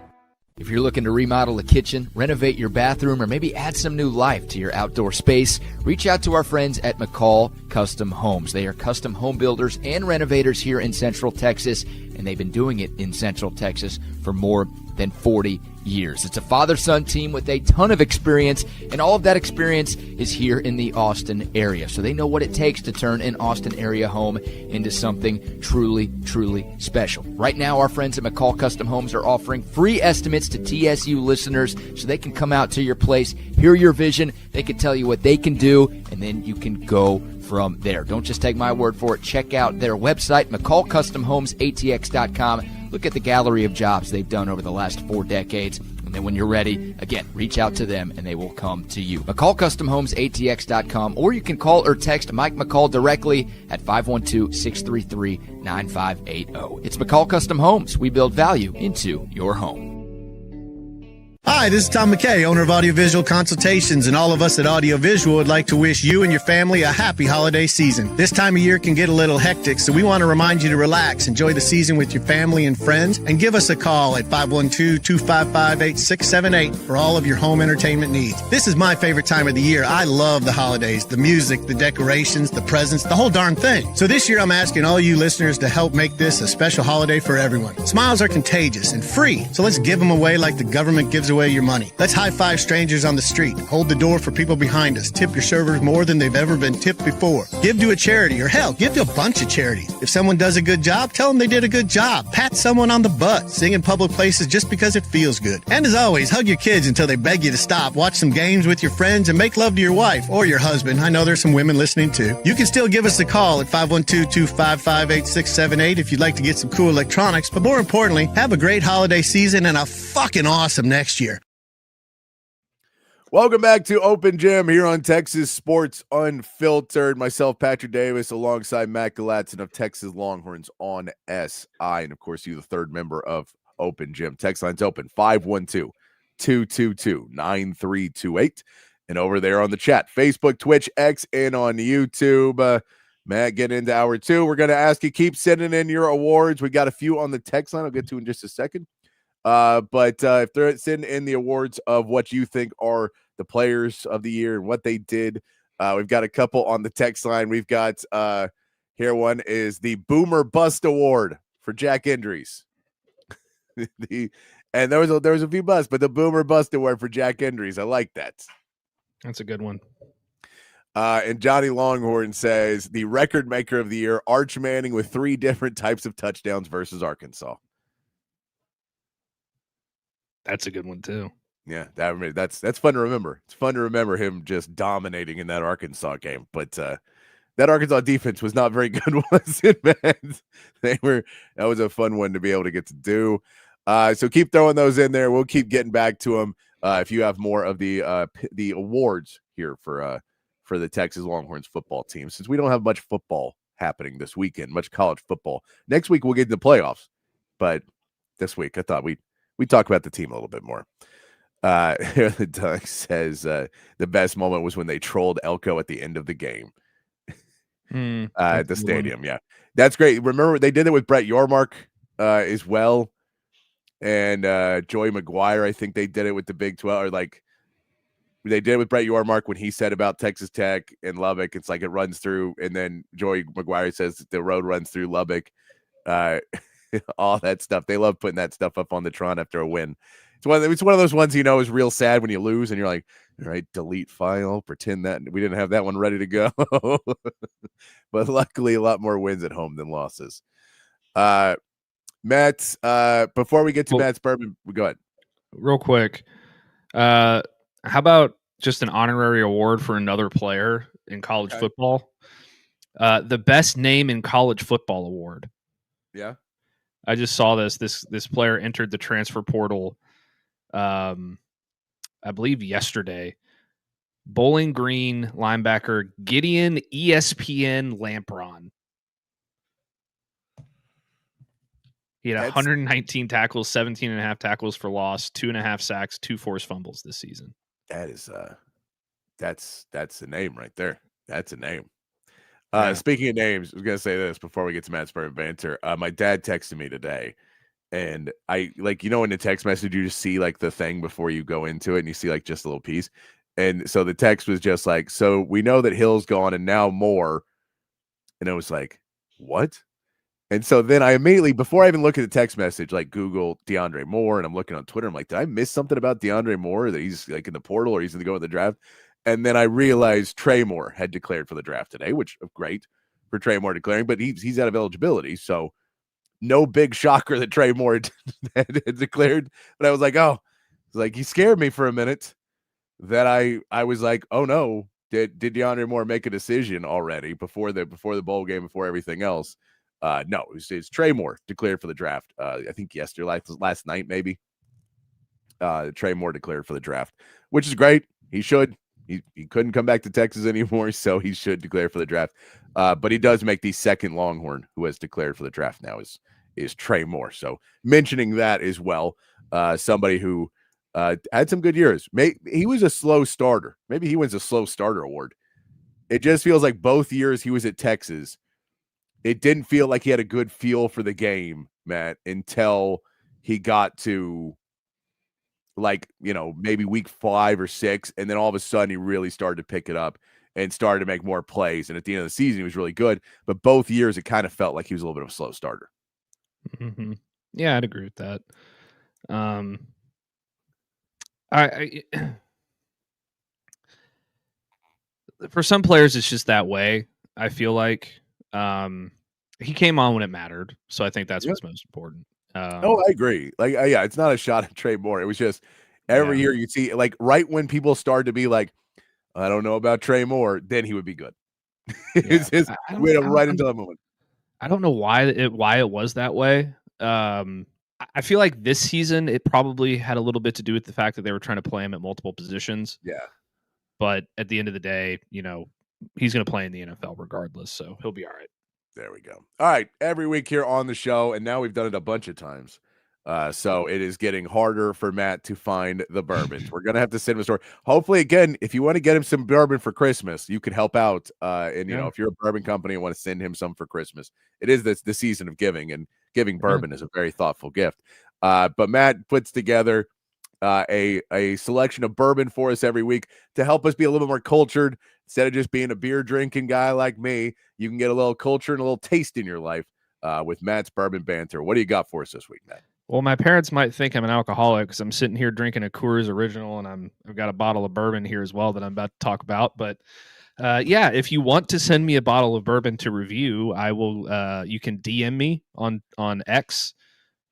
If you're looking to remodel a kitchen, renovate your bathroom, or maybe add some new life to your outdoor space, reach out to our friends at McCall Custom Homes. They are custom home builders and renovators here in Central Texas, and they've been doing it in Central Texas for more than 40 years. It's a father-son team with a ton of experience, and all of that experience is here in the Austin area. So they know what it takes to turn an Austin area home into something truly, truly special. Right now, our friends at McCall Custom Homes are offering free estimates to TSU listeners so they can come out to your place, hear your vision, they can tell you what they can do, and then you can go from there. Don't just take my word for it. Check out their website, McCallCustomHomesATX.com. Look at the gallery of jobs they've done over the last 4 decades. And then when you're ready, again, reach out to them and they will come to you. McCallCustomHomesATX.com, or you can call or text Mike McCall directly at 512-633-9580. It's McCall Custom Homes. We build value into your home. Hi, this is Tom McKay, owner of Audiovisual Consultations, and all of us at Audiovisual would like to wish you and your family a happy holiday season. This time of year can get a little hectic, so we want to remind you to relax, enjoy the season with your family and friends, and give us a call at 512-255-8678 for all of your home entertainment needs. This is my favorite time of the year. I love the holidays, the music, the decorations, the presents, the whole darn thing. So this year I'm asking all you listeners to help make this a special holiday for everyone. Smiles are contagious and free, so let's give them away like the government gives away your money. Let's high-five strangers on the street. Hold the door for people behind us. Tip your servers more than they've ever been tipped before. Give to a charity, or hell, give to a bunch of charities. If someone does a good job, tell them they did a good job. Pat someone on the butt. Sing in public places just because it feels good. And as always, hug your kids until they beg you to stop. Watch some games with your friends and make love to your wife or your husband. I know there's some women listening too. You can still give us a call at 512-255-8678 if you'd like to get some cool electronics. But more importantly, have a great holiday season and a fucking awesome next year. Welcome back to Open Gym here on Texas Sports Unfiltered. Myself, Patrick Davis, alongside Matt Galatzan of Texas Longhorns on SI. And, of course, you, the third member of Open Gym. Text line's open, 512-222-9328. And over there on the chat, Facebook, Twitch, X, and on YouTube. Matt, get into hour two. We're going to ask you, keep sending in your awards. We got a few on the text line I'll get to in just a second. But if they're sending in the awards of what you think are the players of the year and what they did, we've got a couple on the text line. We've got here one is the Boomer Bust Award for Jack Endries. And there was a few busts, but the Boomer Bust Award for Jack Endries. I like that. That's a good one. And Johnny Longhorn says the record maker of the year, Arch Manning, with 3 different types of touchdowns versus Arkansas. That's a good one too. Yeah, that's fun to remember. It's fun to remember him just dominating in that Arkansas game. But that Arkansas defense was not very good, was it, man? That was a fun one to be able to get to do. So keep throwing those in there. We'll keep getting back to them. If you have more of the awards here for the Texas Longhorns football team, since we don't have much football happening this weekend, much college football. Next week we'll get to the playoffs, but this week I thought we talk about the team a little bit more. The Doug says the best moment was when they trolled Elko at the end of the game at the stadium. Yeah, that's great. Remember, they did it with Brett Yormark as well. And Joey McGuire, I think they did it with the Big 12, or like they did it with Brett Yormark when he said about Texas Tech and Lubbock. It's like it runs through, and then Joey McGuire says the road runs through Lubbock. All that stuff. They love putting that stuff up on the Tron after a win. It's one of those ones is real sad when you lose, and you're like, all right, delete file, pretend that we didn't have that one ready to go. But luckily, a lot more wins at home than losses. Matt, before we get to Matt's bourbon, go ahead. Real quick. How about just an honorary award for another player in college football? The best name in college football award. Yeah. I just saw this player entered the transfer portal, I believe yesterday. Bowling Green linebacker Gideon ESPN Lampron. He had 119 tackles, 17.5 tackles for loss, 2.5 sacks, 2 forced fumbles this season. That is that's the name right there. That's a name. Yeah. Speaking of names, I was gonna say this before we get to Matt's bourbon banter. My dad texted me today, and I in the text message you just see like the thing before you go into it, and you see like just a little piece. And so the text was just like, so we know that Hill's gone and now Moore. And I was like, what? And so then I immediately, before I even look at the text message, like Google DeAndre Moore, and I'm looking on Twitter. I'm like, did I miss something about DeAndre Moore, that he's like in the portal or he's going to go in the draft? And then I realized Trey Moore had declared for the draft today, which great for Trey Moore declaring, but he's out of eligibility. So no big shocker that Trey Moore had declared. But I was like, he scared me for a minute. That I was like, oh no, did DeAndre Moore make a decision already before the bowl game, before everything else? No, it's Trey Moore declared for the draft. I think yesterday, last night maybe. Trey Moore declared for the draft, which is great. He should. He couldn't come back to Texas anymore, so he should declare for the draft. But he does make the second Longhorn who has declared for the draft now is Trey Moore. So mentioning that as well, somebody who Had some good years. He was a slow starter. Maybe he wins a slow starter award. It just feels like both years he was at Texas, it didn't feel like he had a good feel for the game, Matt, until he got to maybe week 5 or 6. And then all of a sudden he really started to pick it up and started to make more plays. And at the end of the season, he was really good. But both years, it kind of felt like he was a little bit of a slow starter. Mm-hmm. Yeah, I'd agree with that. I for some players, it's just that way. I feel like he came on when it mattered. So I think that's what's most important. I agree. Yeah, it's not a shot at Trey Moore. It was just every year you'd see, right when people started to be like, I don't know about Trey Moore, then he would be good. It's just right into that moment. I don't know why it was that way. I feel like this season it probably had a little bit to do with the fact that they were trying to play him at multiple positions. Yeah. But at the end of the day, he's going to play in the NFL regardless, so he'll be all right. There we go. All right, every week here on the show, and now we've done it a bunch of times. So it is getting harder for Matt to find the bourbons. We're gonna have to send him a store. Hopefully, again, if you want to get him some bourbon for Christmas, you could help out. And if you're a bourbon company and want to send him some for Christmas, it is the season of giving, and giving bourbon is a very thoughtful gift. But Matt puts together a selection of bourbon for us every week to help us be a little bit more cultured. Instead of just being a beer drinking guy like me, you can get a little culture and a little taste in your life with Matt's Bourbon Banter. What do you got for us this week, Matt? Well, my parents might think I'm an alcoholic because I'm sitting here drinking a Coors Original, and I've got a bottle of bourbon here as well that I'm about to talk about. But if you want to send me a bottle of bourbon to review, I will. You can DM me on X,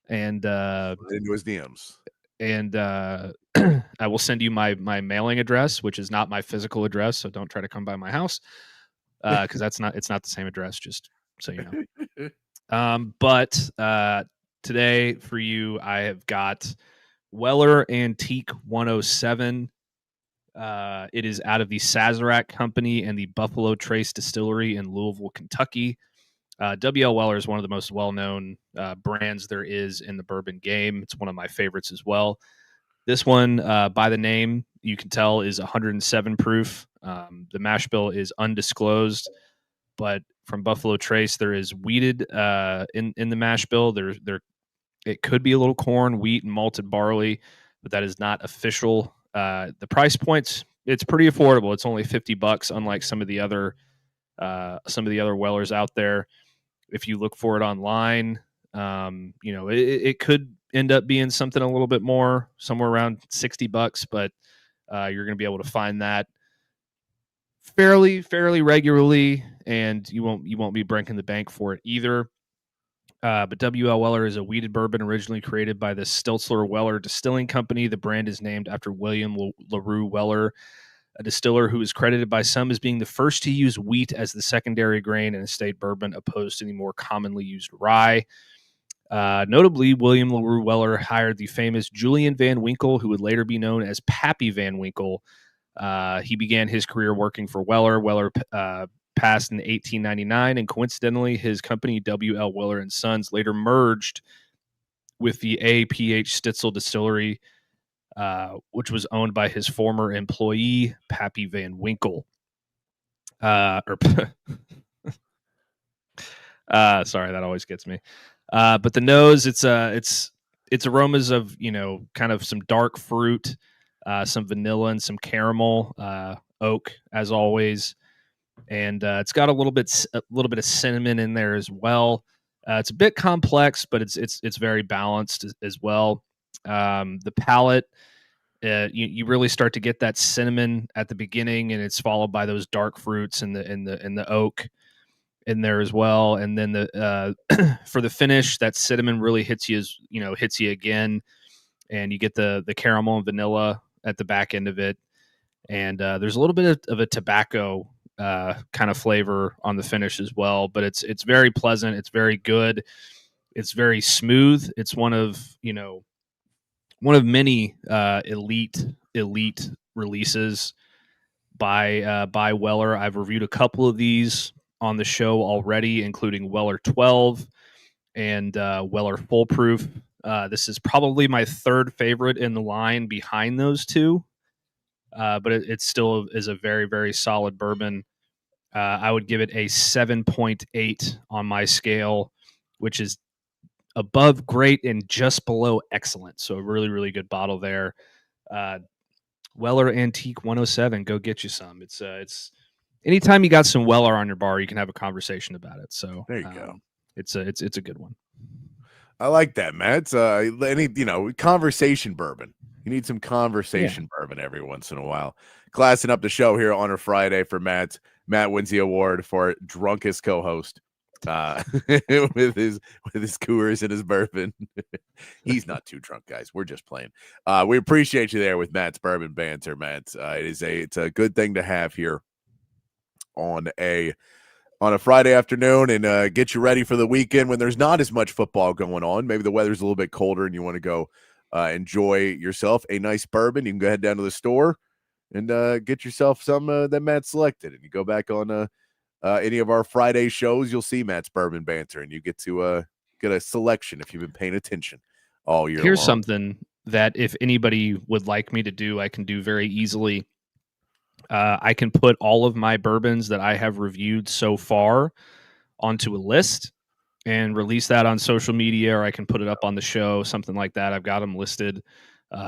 and into his DMs. And I will send you my mailing address, which is not my physical address, so don't try to come by my house because it's not the same address. Just so you know. But today for you, I have got Weller Antique 107. It is out of the Sazerac Company and the Buffalo Trace Distillery in Louisville, Kentucky. W.L. Weller is one of the most well-known brands there is in the bourbon game. It's one of my favorites as well. This one, by the name, you can tell is 107 proof. The mash bill is undisclosed, but from Buffalo Trace, there is wheated in the mash bill. It could be a little corn, wheat, and malted barley, but that is not official. The price points, it's pretty affordable. It's only $50, unlike some of the other Wellers out there. If you look for it online, it could end up being something a little bit more, somewhere around $60, but you're going to be able to find that fairly regularly, and you won't be breaking the bank for it either. But W.L. Weller is a wheated bourbon originally created by the Stiltzler Weller Distilling Company. The brand is named after William LaRue Weller, a distiller who is credited by some as being the first to use wheat as the secondary grain in estate bourbon, opposed to the more commonly used rye. Notably, William LaRue Weller hired the famous Julian Van Winkle, who would later be known as Pappy Van Winkle. He began his career working for Weller. Weller passed in 1899, and coincidentally, his company, W.L. Weller & Sons, later merged with the A.P.H. Stitzel Distillery, which was owned by his former employee, Pappy Van Winkle. Sorry, that always gets me. But the nose, it's aromas of, kind of some dark fruit, some vanilla and some caramel, oak as always. And it's got a little bit of cinnamon in there as well. It's a bit complex, but it's very balanced as well. The palate, you really start to get that cinnamon at the beginning, and it's followed by those dark fruits and the oak in there as well. And then for the finish, that cinnamon really hits you again, and you get the caramel and vanilla at the back end of it. And there's a little bit of a tobacco kind of flavor on the finish as well, but it's very pleasant. It's very good. It's very smooth. It's one of many elite releases by Weller. I've reviewed a couple of these on the show already, including Weller 12 and Weller Full Proof. This is probably my third favorite in the line behind those two, but it still is a very, very solid bourbon. I would give it a 7.8 on my scale, which is above great and just below excellent. So a really, really good bottle there. Weller Antique 107. Go get you some. It's anytime you got some Weller on your bar, you can have a conversation about it. So there you go. It's a good one. I like that, Matt. Any conversation bourbon. You need some conversation bourbon every once in a while. Classing up the show here on a Friday for Matt. Matt wins the award for drunkest co-host with his Coors and his bourbon. He's not too drunk, guys. We're just playing. We appreciate you there with Matt's bourbon banter, Matt. It's a good thing to have here on a Friday afternoon and get you ready for the weekend when there's not as much football going on. Maybe the weather's a little bit colder and you want to go enjoy yourself a nice bourbon. You can go head down to the store and get yourself some that Matt selected. And you go back on any of our Friday shows, you'll see Matt's bourbon banter, and you get to get a selection if you've been paying attention all year Here's long. something that if anybody would like me to do, I can do very easily. I can put all of my bourbons that I have reviewed so far onto a list and release that on social media, or I can put it up on the show, something like that. I've got them listed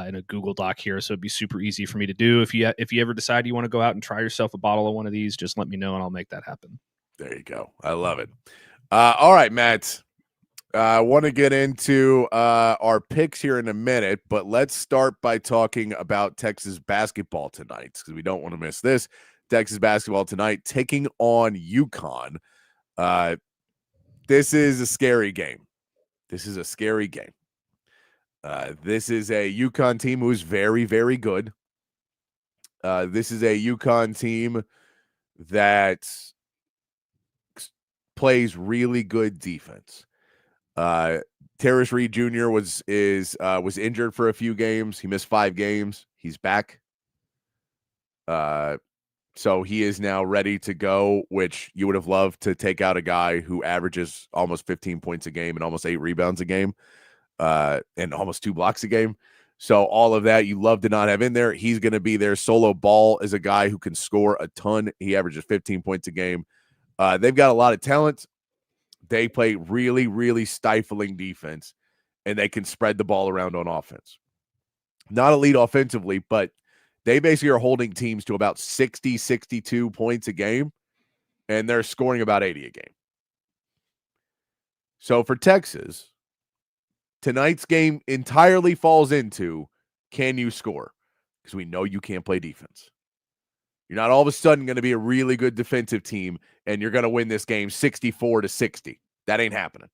in a Google Doc here, so it'd be super easy for me to do. If you ever decide you want to go out and try yourself a bottle of one of these, just let me know and I'll make that happen. There you go. I love it. All right, Matt. I want to get into our picks here in a minute, but let's start by talking about Texas basketball tonight because we don't want to miss this. Texas basketball tonight taking on UConn. This is a scary game. This is a UConn team who's very, very good. This is a UConn team that plays really good defense. Terrace Reed Jr. was injured for a few games. He missed 5 games. He's back. So he is now ready to go, which you would have loved to take out a guy who averages almost 15 points a game and almost 8 rebounds a game, and almost 2 blocks a game. So all of that you love to not have in there. He's going to be there. Solo Ball is a guy who can score a ton. He averages 15 points a game. They've got a lot of talent. They play really, really stifling defense, and they can spread the ball around on offense. Not elite offensively, but they basically are holding teams to about 60, 62 points a game, and they're scoring about 80 a game. So for Texas, tonight's game entirely falls into, can you score? Because we know you can't play defense. You're not all of a sudden going to be a really good defensive team and you're going to win this game 64-60. That ain't happening.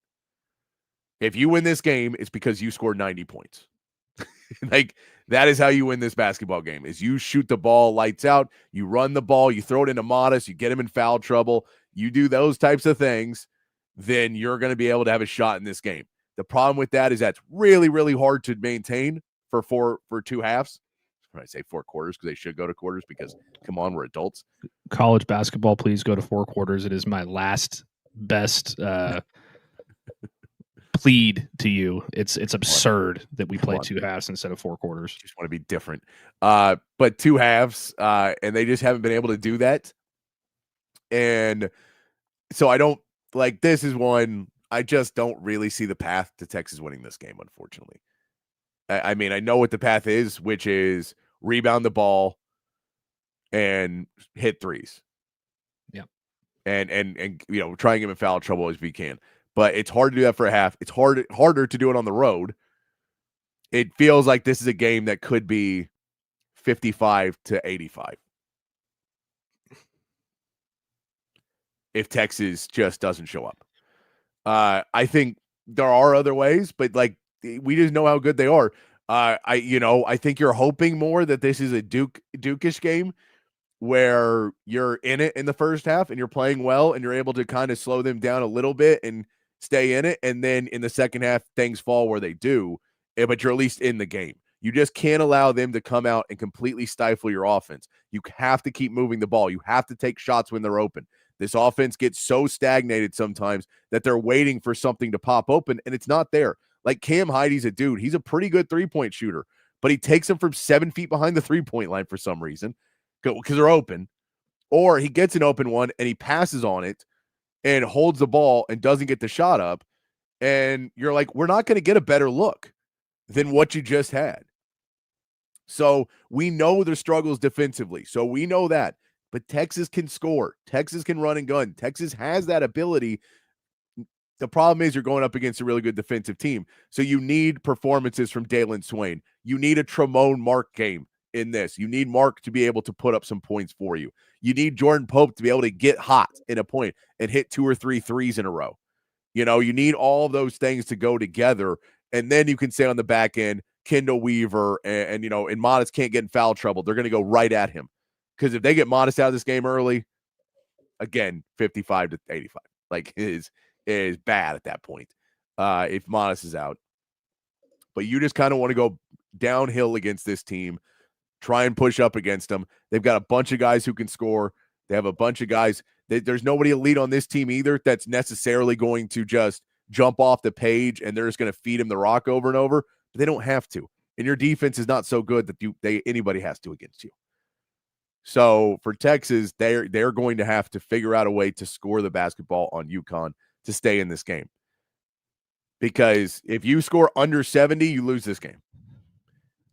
If you win this game, it's because you scored 90 points. Like, that is how you win this basketball game, is you shoot the ball lights out, you run the ball, you throw it into Modest, you get him in foul trouble, you do those types of things, then you're going to be able to have a shot in this game. The problem with that is that's really, really hard to maintain for 2 halves. I say 4 quarters because they should go to quarters because, come on, we're adults. College basketball, please go to 4 quarters. It is my last best plead to you. It's absurd that we play 2 halves instead of 4 quarters. Just want to be different. But 2 halves, and they just haven't been able to do that. And so I don't like, this is one, I just don't really see the path to Texas winning this game, unfortunately. I mean, I know what the path is, which is rebound the ball and hit threes. Yeah. And try and get him in foul trouble as we can. But it's hard to do that for a half. It's harder to do it on the road. It feels like this is a game that could be 55-85. If Texas just doesn't show up. I think there are other ways, but like, we just know how good they are. I think you're hoping more that this is a Duke-ish game where you're in it in the first half and you're playing well and you're able to kind of slow them down a little bit and stay in it. And then in the second half, things fall where they do, but you're at least in the game. You just can't allow them to come out and completely stifle your offense. You have to keep moving the ball. You have to take shots when they're open. This offense gets so stagnated sometimes that they're waiting for something to pop open, and it's not there. Like Cam Heidi's a dude. He's a pretty good 3-point shooter, but he takes them from 7 feet behind the 3-point line for some reason because they're open. Or he gets an open one and he passes on it and holds the ball and doesn't get the shot up. And you're like, we're not going to get a better look than what you just had. So we know their struggles defensively. So we know that. But Texas can score. Texas can run and gun. Texas has that ability. The problem is you're going up against a really good defensive team. So you need performances from Dalen Swain. You need a Tremone Mark game in this. You need Mark to be able to put up some points for you. You need Jordan Pope to be able to get hot in a point and hit 2 or 3 threes in a row. You know, you need all of those things to go together. And then you can say on the back end, Kendall Weaver and you know, and Modest can't get in foul trouble. They're going to go right at him. Because if they get Modest out of this game early, again, 55 to 85, like is bad at that point if Modest is out. But you just kind of want to go downhill against this team, try and push up against them. They've got a bunch of guys who can score. They have a bunch of guys. There's nobody elite on this team either that's necessarily going to just jump off the page and they're just going to feed him the rock over and over. But they don't have to. And your defense is not so good that anybody has to against you. So for Texas, they're going to have to figure out a way to score the basketball on UConn to stay in this game. Because if you score under 70, you lose this game.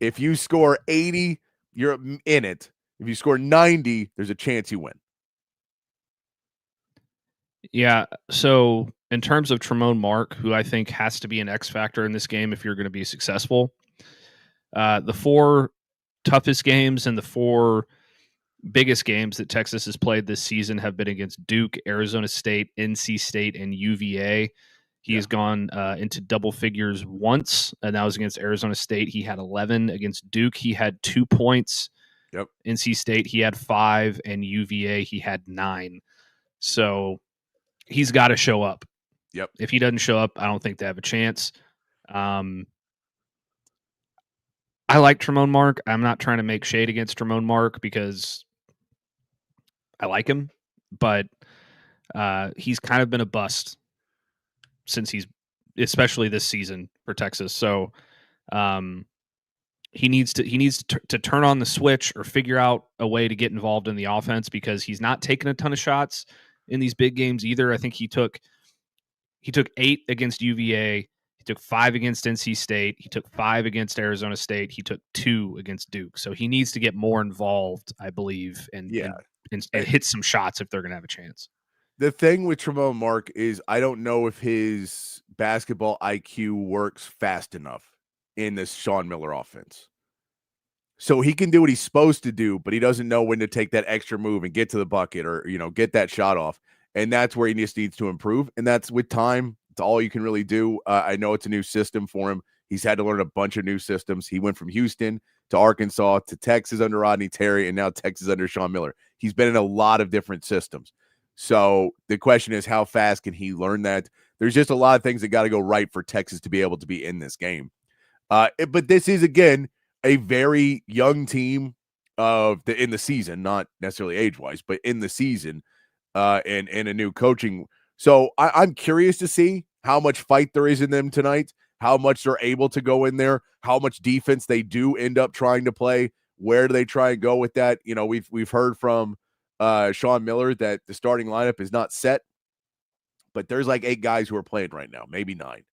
If you score 80, you're in it. If you score 90, there's a chance you win. Yeah. So in terms of Tremone Mark, who I think has to be an X factor in this game if you're going to be successful, the 4 toughest games and the 4 biggest games that Texas has played this season have been against Duke, Arizona State, NC State, and UVA. He has gone into double figures once, and that was against Arizona State. He had 11. Against Duke, he had 2 points. Yep. NC State, he had 5, and UVA, he had 9. So he's got to show up. Yep. If he doesn't show up, I don't think they have a chance. I like Tremone Mark. I'm not trying to make shade against Tremone Mark because I like him, but he's kind of been a bust since especially this season for Texas. So he needs to turn on the switch or figure out a way to get involved in the offense because he's not taking a ton of shots in these big games either. I think he took 8 against UVA. He took 5 against NC State. He took 5 against Arizona State. He took 2 against Duke. So he needs to get more involved, I believe, and hit some shots if they're going to have a chance. The thing with Tremone Mark is I don't know if his basketball IQ works fast enough in this Sean Miller offense. So he can do what he's supposed to do, but he doesn't know when to take that extra move and get to the bucket or, you know, get that shot off. And that's where he just needs to improve. And that's with time. It's all you can really do. I know it's a new system for him. He's had to learn a bunch of new systems. He went from Houston to Arkansas to Texas under Rodney Terry and now Texas under Sean Miller. He's been in a lot of different systems. So the question is, how fast can he learn that? There's just a lot of things that got to go right for Texas to be able to be in this game. But this is, again, a very young team in the season, not necessarily age-wise, but in the season and a new coaching. So I'm curious to see how much fight there is in them tonight, how much they're able to go in there, how much defense they do end up trying to play. Where do they try and go with that? You know, we've heard from Sean Miller that the starting lineup is not set, but there's like 8 guys who are playing right now, maybe 9.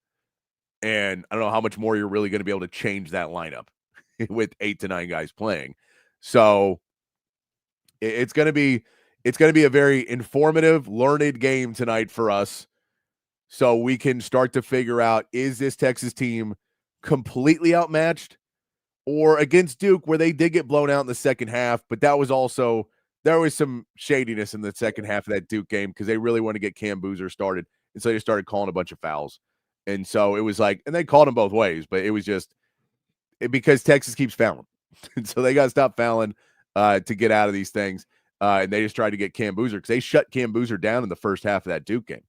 And I don't know how much more you're really going to be able to change that lineup with 8 to 9 guys playing. So it's going to be a very informative, learned game tonight for us. So we can start to figure out, is this Texas team completely outmatched, or against Duke where they did get blown out in the second half, but that was also, there was some shadiness in the second half of that Duke game because they really wanted to get Cam Boozer started. And so they started calling a bunch of fouls. And so it was like, and they called them both ways, but it was just because Texas keeps fouling. And so they got to stop fouling to get out of these things. And they just tried to get Cam Boozer because they shut Cam Boozer down in the first half of that Duke game.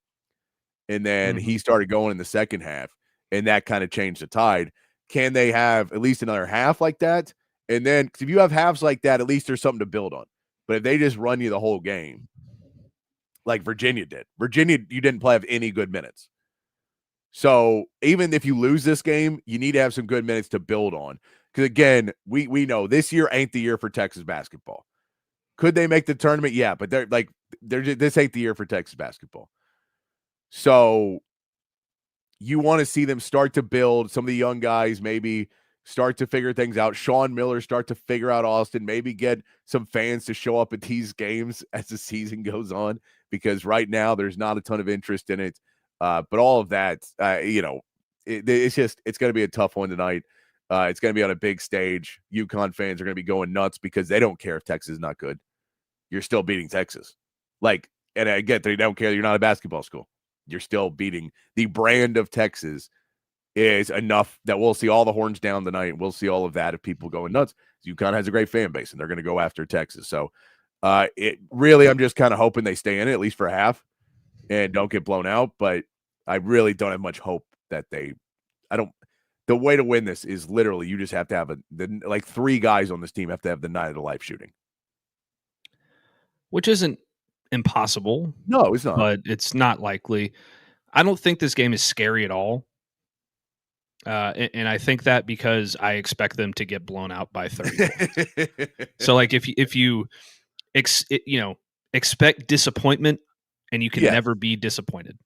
And then he started going in the second half, and that kind of changed the tide. Can they have at least another half like that? And then if you have halves like that, at least there's something to build on. But if they just run you the whole game, like Virginia did. Virginia, you didn't play have any good minutes. So even if you lose this game, you need to have some good minutes to build on. Because again, we know this year ain't the year for Texas basketball. Could they make the tournament? Yeah, but this ain't the year for Texas basketball. So you want to see them start to build. Some of the young guys maybe start to figure things out. Sean Miller start to figure out Austin, maybe get some fans to show up at these games as the season goes on, because right now there's not a ton of interest in it. But all of that, it's going to be a tough one tonight. It's going to be on a big stage. UConn fans are going to be going nuts because they don't care if Texas is not good. You're still beating Texas. And I get they don't care. You're not a basketball school. You're still beating the brand of Texas is enough that we'll see all the horns down tonight. We'll see all of that if people going nuts. UConn has a great fan base, and they're going to go after Texas. So I'm just kind of hoping they stay in it, at least for half, and don't get blown out. But I really don't have much hope that the way to win this is literally you just have to have three guys on this team have to have the night of the life shooting. Which isn't impossible. No, it's not. But it's not likely. I don't think this game is scary at all. And I think that because I expect them to get blown out by 30 points. So if you expect disappointment, and you can never be disappointed.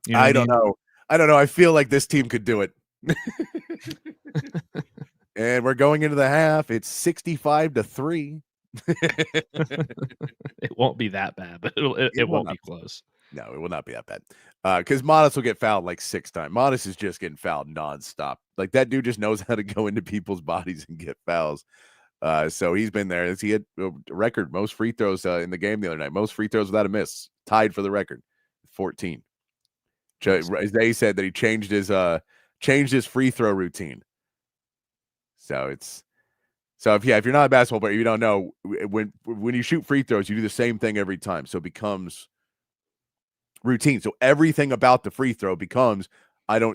You know I don't know. I feel like this team could do it. And we're going into the half. It's 65-3. It won't be that bad, but it won't be close. No, it will not be that bad. Because Modest will get fouled like 6 times. Modest is just getting fouled nonstop. Like that dude just knows how to go into people's bodies and get fouls. So he's been there. He had a record most free throws in the game the other night. Most free throws without a miss. Tied for the record. 14. They said that he changed his free throw routine. So if you're not a basketball player, you don't know when you shoot free throws, you do the same thing every time. So it becomes routine. So everything about the free throw becomes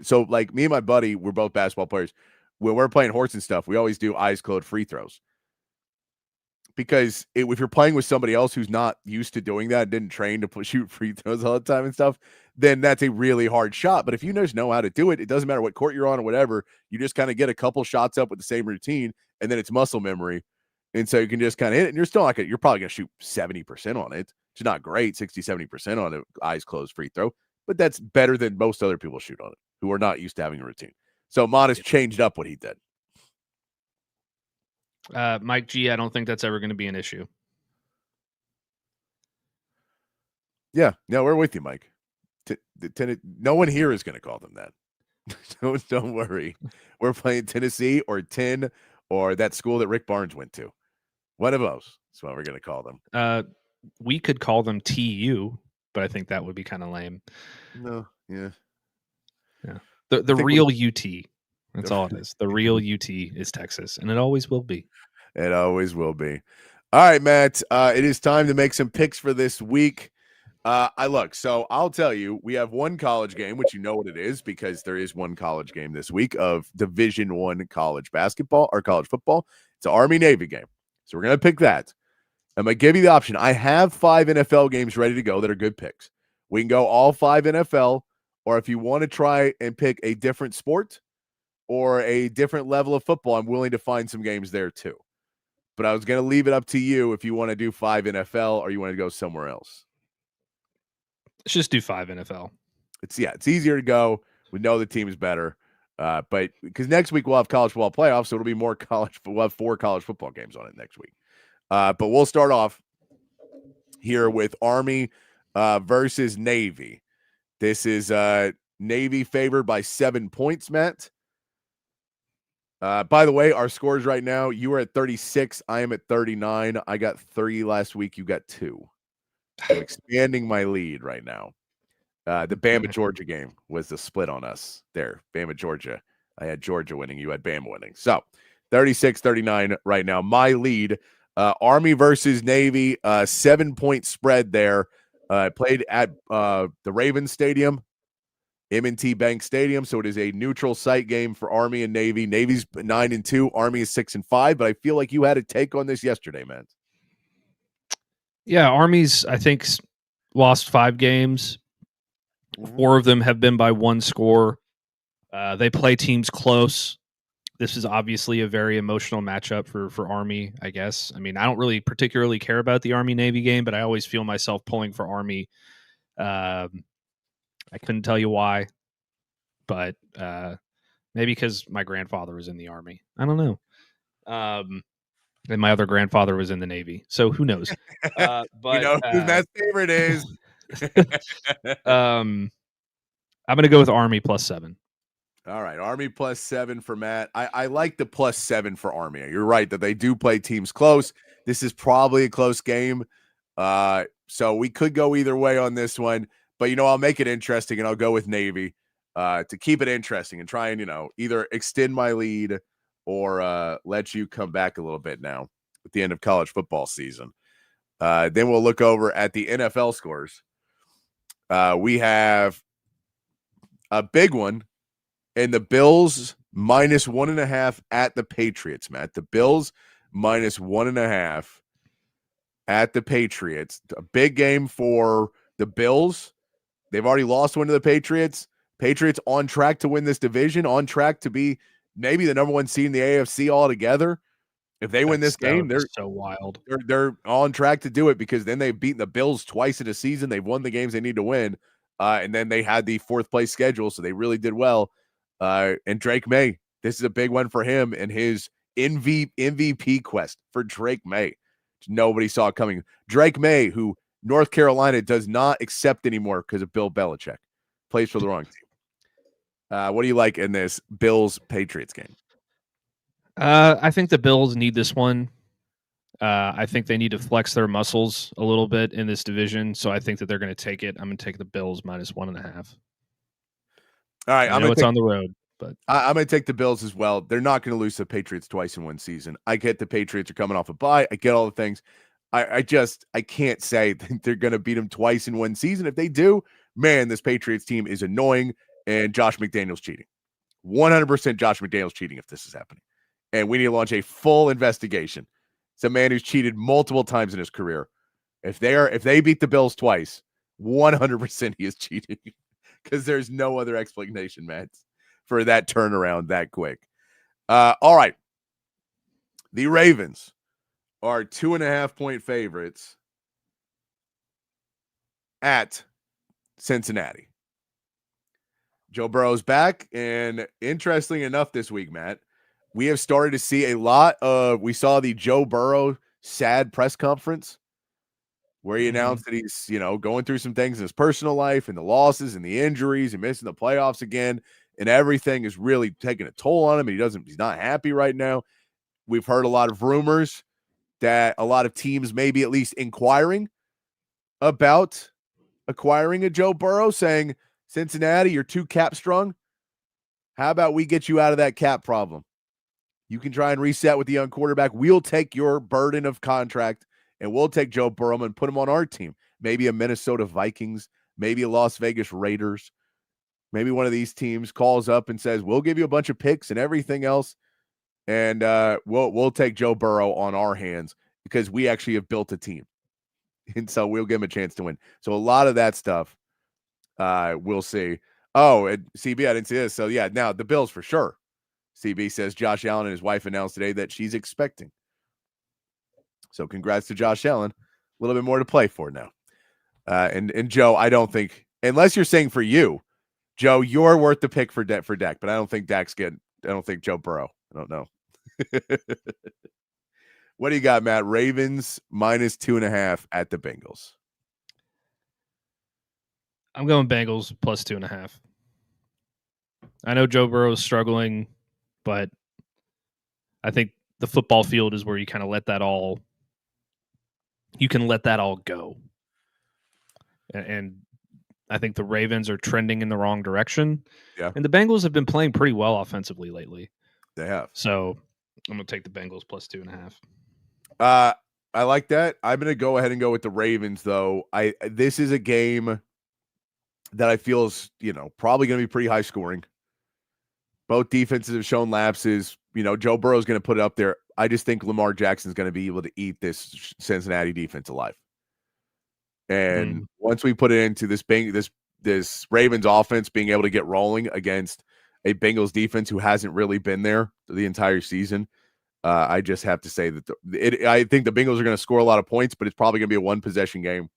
so like me and my buddy, we're both basketball players. When we're playing horse and stuff, we always do eyes closed free throws. Because if you're playing with somebody else who's not used to doing that, didn't train to shoot free throws all the time and stuff, then that's a really hard shot. But if you just know how to do it, it doesn't matter what court you're on or whatever. You just kind of get a couple shots up with the same routine, and then it's muscle memory. And so you can just kind of hit it, and you're still you're probably going to shoot 70% on it. It's not great, 60-70% on an eyes closed free throw, but that's better than most other people shoot on it who are not used to having a routine. So Modest changed up what he did. Mike G, I don't think that's ever going to be an issue. Yeah, no, we're with you, Mike. No one here is going to call them that. Don't worry. We're playing Tennessee or 10 or that school that Rick Barnes went to. One of those. That's what we're going to call them. We could call them TU, but I think that would be kind of lame. No, yeah. The real UT. That's all it is. The real UT is Texas, and it always will be. It always will be. All right, Matt. It is time to make some picks for this week. So I'll tell you, we have one college game, which you know what it is because there is one college game this week of Division I college basketball or college football. It's an Army-Navy game. So we're going to pick that. I'm going to give you the option. I have 5 NFL games ready to go that are good picks. We can go all 5 NFL, or if you want to try and pick a different sport or a different level of football, I'm willing to find some games there too. But I was going to leave it up to you if you want to do 5 NFL or you want to go somewhere else. Let's just do 5 NFL. It's easier to go. We know the team is better. But because next week we'll have college football playoffs, so it'll be more college. We'll have 4 college football games on it next week. But we'll start off here with Army versus Navy. This is Navy favored by 7 points, Matt. By the way, our scores right now, you are at 36. I am at 39. I got 3 last week. You got 2. I'm expanding my lead right now. The Bama-Georgia game was the split on us there. Bama-Georgia. I had Georgia winning. You had Bama winning. So 36-39 right now. My lead. Army versus Navy. 7-point spread there. Played at the Ravens Stadium. M&T Bank Stadium, so it is a neutral site game for Army and Navy. Navy's 9-2, Army is 6-5, but I feel like you had a take on this yesterday, man. Yeah, Army's, I think, lost 5 games. 4 of them have been by 1 score. They play teams close. This is obviously a very emotional matchup for Army, I guess. I mean, I don't really particularly care about the Army-Navy game, but I always feel myself pulling for Army. I couldn't tell you why, but maybe because my grandfather was in the Army. I don't know. And my other grandfather was in the Navy, so who knows? But you know who Matt's favorite is. I'm going to go with Army +7. All right, Army +7 for Matt. I like the +7 for Army. You're right that they do play teams close. This is probably a close game. So we could go either way on this one. But, I'll make it interesting, and I'll go with Navy to keep it interesting and try and, either extend my lead or let you come back a little bit now at the end of college football season. Then we'll look over at the NFL scores. We have a big one. And the Bills -1.5 at the Patriots, Matt. The Bills -1.5 at the Patriots. A big game for the Bills. They've already lost one to the Patriots. Patriots on track to win this division, on track to be maybe the number 1 seed in the AFC altogether. If they win this game, they're so wild. They're on track to do it because then they've beaten the Bills twice in a season. They've won the games they need to win. And then they had the 4th place schedule, so they really did well. And Drake May, this is a big one for him and his MVP quest for Drake May. Nobody saw it coming. Drake May, who North Carolina does not accept anymore because of Bill Belichick, plays for the wrong team. What do you like in this Bills-Patriots game? I think the Bills need this one. I think they need to flex their muscles a little bit in this division, so I think that they're going to take it. I'm going to take the Bills -1.5. All right, I know it's on the road, but I'm going to take the Bills as well. They're not going to lose the Patriots twice in one season. I get the Patriots are coming off a bye. I get all the things. I can't say that they're going to beat them twice in one season. If they do, man, this Patriots team is annoying, and Josh McDaniels cheating. 100% Josh McDaniels cheating if this is happening. And we need to launch a full investigation. It's a man who's cheated multiple times in his career. If they beat the Bills twice, 100% he is cheating. Because there's no other explanation, Matt, for that turnaround that quick. All right. The Ravens are 2.5-point favorites at Cincinnati. Joe Burrow's back, and interestingly enough this week, Matt, we have started to see we saw the Joe Burrow sad press conference where he announced that he's, going through some things in his personal life and the losses and the injuries and missing the playoffs again. And everything is really taking a toll on him. And he's not happy right now. We've heard a lot of rumors that a lot of teams may be at least inquiring about acquiring a Joe Burrow, saying, Cincinnati, you're too cap strung. How about we get you out of that cap problem? You can try and reset with the young quarterback. We'll take your burden of contract and we'll take Joe Burrow and put him on our team. Maybe a Minnesota Vikings, maybe a Las Vegas Raiders. Maybe one of these teams calls up and says, we'll give you a bunch of picks and everything else. And we'll take Joe Burrow on our hands because we actually have built a team. And so we'll give him a chance to win. So a lot of that stuff we'll see. Oh, and CB, I didn't see this. So yeah, now the Bills for sure. CB says Josh Allen and his wife announced today that she's expecting. So congrats to Josh Allen. A little bit more to play for now. And Joe, I don't think, unless you're saying for you, Joe, you're worth the pick for Dak, but I don't think I don't think Joe Burrow. I don't know. What do you got, Matt? Ravens -2.5 at the Bengals. I'm going Bengals +2.5. I know Joe Burrow is struggling, but I think the football field is where you kind of let that all go. And I think the Ravens are trending in the wrong direction. Yeah. And the Bengals have been playing pretty well offensively lately. They have. So I'm going to take the Bengals +2.5. I like that. I'm going to go ahead and go with the Ravens, though. This is a game that I feel is, probably going to be pretty high scoring. Both defenses have shown lapses. Joe Burrow is going to put it up there. I just think Lamar Jackson is going to be able to eat this Cincinnati defense alive. And once we put it into this this Ravens offense being able to get rolling against a Bengals defense who hasn't really been there the entire season. I just have to say that I think the Bengals are going to score a lot of points, but it's probably going to be a one-possession game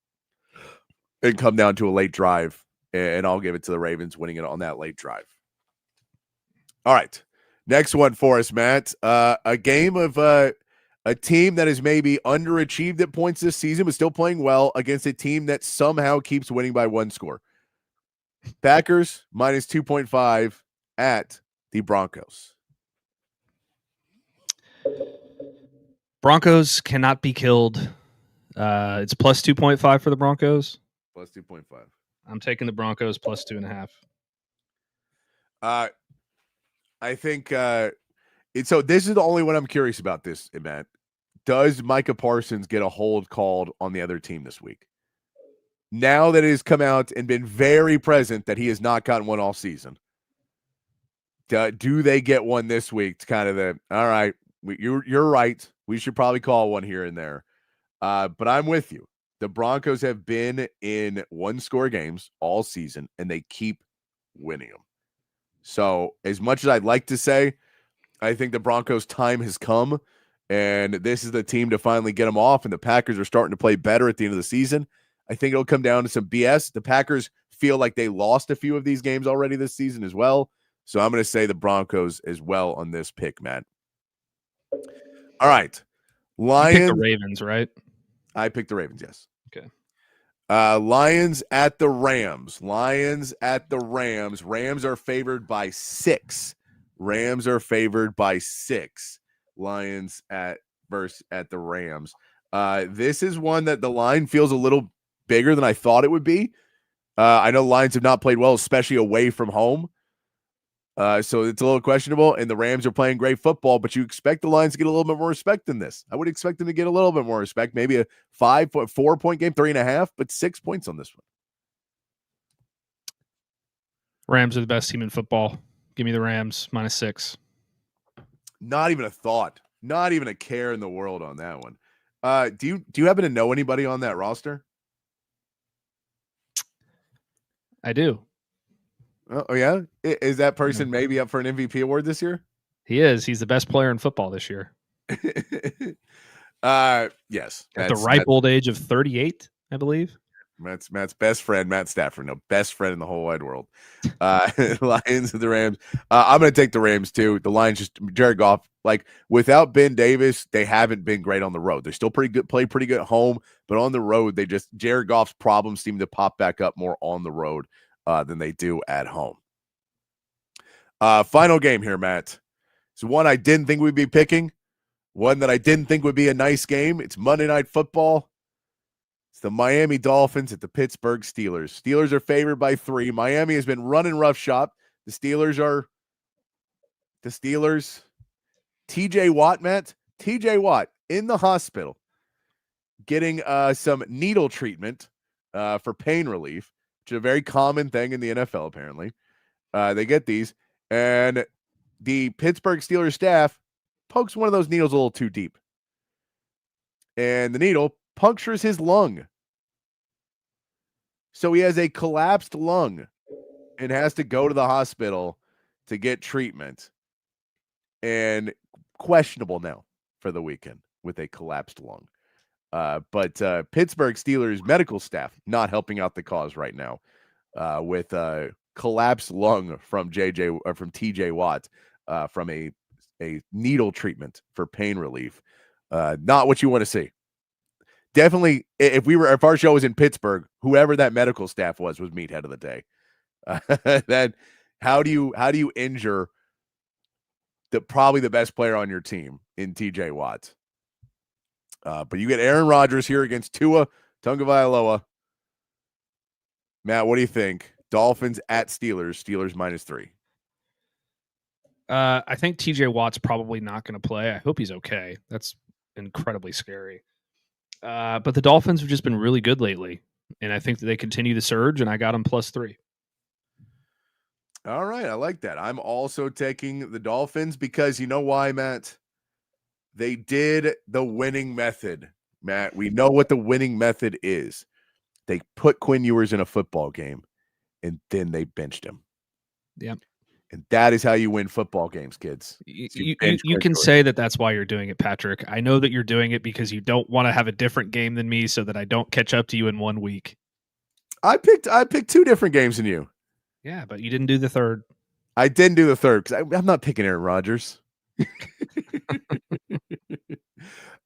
and come down to a late drive, and I'll give it to the Ravens winning it on that late drive. All right, next one for us, Matt. A game of a team that has maybe underachieved at points this season, but still playing well against a team that somehow keeps winning by one score. Packers minus 2.5 at the Broncos. Broncos cannot be killed. It's plus 2.5 for the Broncos. Plus 2.5. I'm taking the Broncos plus 2.5. I think so this is the only one I'm curious about this event. Does Micah Parsons get a hold called on the other team this week? Now that it has come out and been very present that he has not gotten one all season. Do they get one this week? It's kind of all right, you're right. We should probably call one here and there. But I'm with you. The Broncos have been in one-score games all season, and they keep winning them. So as much as I'd like to say, I think the Broncos' time has come, and this is the team to finally get them off, and the Packers are starting to play better at the end of the season. I think it'll come down to some BS. The Packers feel like they lost a few of these games already this season as well. So I'm going to say the Broncos as well on this pick, Matt. All right. Lions. You picked the Ravens, right? I picked the Ravens, yes. Okay. Lions at the Rams. Lions at the Rams. Rams are favored by 6. Rams are favored by 6. Lions at the Rams. This is one that the line feels a little bigger than I thought it would be. I know Lions have not played well, especially away from home. So it's a little questionable, and the Rams are playing great football, but you expect the Lions to get a little bit more respect than this. I would expect them to get a little bit more respect, maybe a 4-point game, 3.5, but 6 points on this one. Rams are the best team in football. Give me the Rams minus 6. Not even a thought, not even a care in the world on that one. Do you happen to know anybody on that roster? I do. Oh yeah, is that person maybe up for an MVP award this year? He is. He's the best player in football this year. Yes. At the ripe old age of 38, I believe. Matt's best friend, Matt Stafford, no best friend in the whole wide world. Lions and the Rams. I'm going to take the Rams too. The Lions just Jared Goff. Like without Ben Davis, they haven't been great on the road. They're still pretty good, play pretty good at home, but on the road, Jared Goff's problems seem to pop back up more on the road than they do at home. Final game here, Matt. It's one I didn't think we'd be picking. One that I didn't think would be a nice game. It's Monday Night Football. It's the Miami Dolphins at the Pittsburgh Steelers. Steelers are favored by 3. Miami has been running roughshod. The Steelers. TJ Watt, Matt. TJ Watt in the hospital getting some needle treatment for pain relief, which is a very common thing in the NFL, apparently. They get these, and the Pittsburgh Steelers staff pokes one of those needles a little too deep. And the needle punctures his lung. So he has a collapsed lung and has to go to the hospital to get treatment. And questionable now for the weekend with a collapsed lung. But Pittsburgh Steelers medical staff not helping out the cause right now with a collapsed lung from TJ Watt from a needle treatment for pain relief. Not what you want to see. Definitely, if our show was in Pittsburgh, whoever that medical staff was meathead of the day. Then how do you injure probably the best player on your team in TJ Watt? But you get Aaron Rodgers here against Tua Tagovailoa. Matt, what do you think? Dolphins at Steelers. Steelers minus 3. I think TJ Watt's probably not going to play. I hope he's okay. That's incredibly scary. But the Dolphins have just been really good lately, and I think that they continue to surge, and I got them plus 3. All right, I like that. I'm also taking the Dolphins because you know why, Matt? They did the winning method, Matt. We know what the winning method is. They put Quinn Ewers in a football game, and then they benched him. Yep. And that is how you win football games, kids. You can say that that's why you're doing it, Patrick. I know that you're doing it because you don't want to have a different game than me so that I don't catch up to you in 1 week. I picked 2 different games than you. Yeah, but you didn't do the third. I didn't do the third because I'm not picking Aaron Rodgers.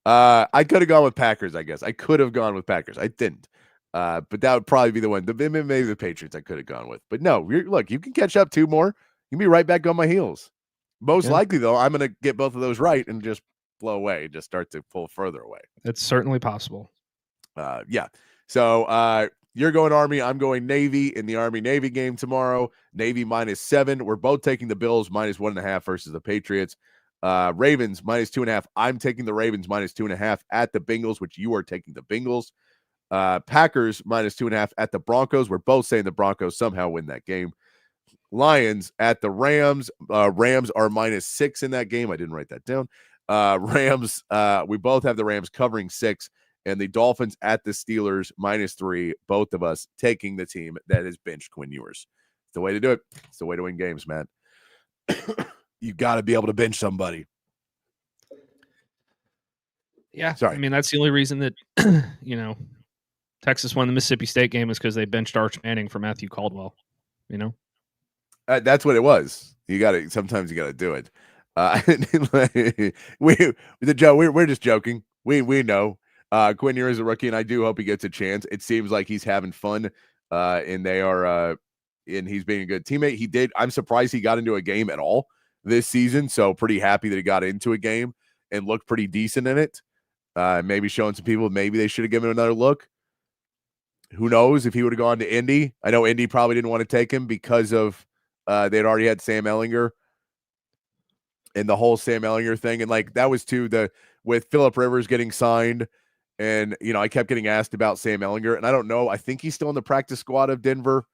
I could have gone with Packers, I guess. I could have gone with Packers. I didn't. But that would probably be the one. Maybe the Patriots I could have gone with. But no, look, you can catch up 2 more. You can be right back on my heels. Most likely, though, I'm going to get both of those right and just blow away, just start to pull further away. It's certainly possible. Yeah. So you're going Army. I'm going Navy in the Army-Navy game tomorrow. Navy -7. We're both taking the Bills -1.5 versus the Patriots. Ravens -2.5. I'm taking the Ravens -2.5 at the Bengals, which you are taking the Bengals. Packers -2.5 at the Broncos. We're both saying the Broncos somehow win that game. Lions at the Rams. Rams are -6 in that game. I didn't write that down. Rams, we both have the Rams covering 6, and the Dolphins at the Steelers -3. Both of us taking the team that has benched Quinn Ewers. It's the way to do it. It's the way to win games, man. You got to be able to bench somebody. Yeah. Sorry. I mean, that's the only reason that, Texas won the Mississippi State game is because they benched Arch Manning for Matthew Caldwell, That's what it was. Sometimes you got to do it. We're just joking. We know Quinn Ewers is a rookie, and I do hope he gets a chance. It seems like he's having fun, and they are, and he's being a good teammate. I'm surprised he got into a game at all this season. So pretty happy that he got into a game and looked pretty decent in it. Maybe showing some people maybe they should have given him another look. Who knows if he would have gone to Indy? I know Indy probably didn't want to take him because of they'd already had Sam Ehlinger and the whole Sam Ehlinger thing. And like that was with Phillip Rivers getting signed. And, I kept getting asked about Sam Ehlinger. And I don't know. I think he's still in the practice squad of Denver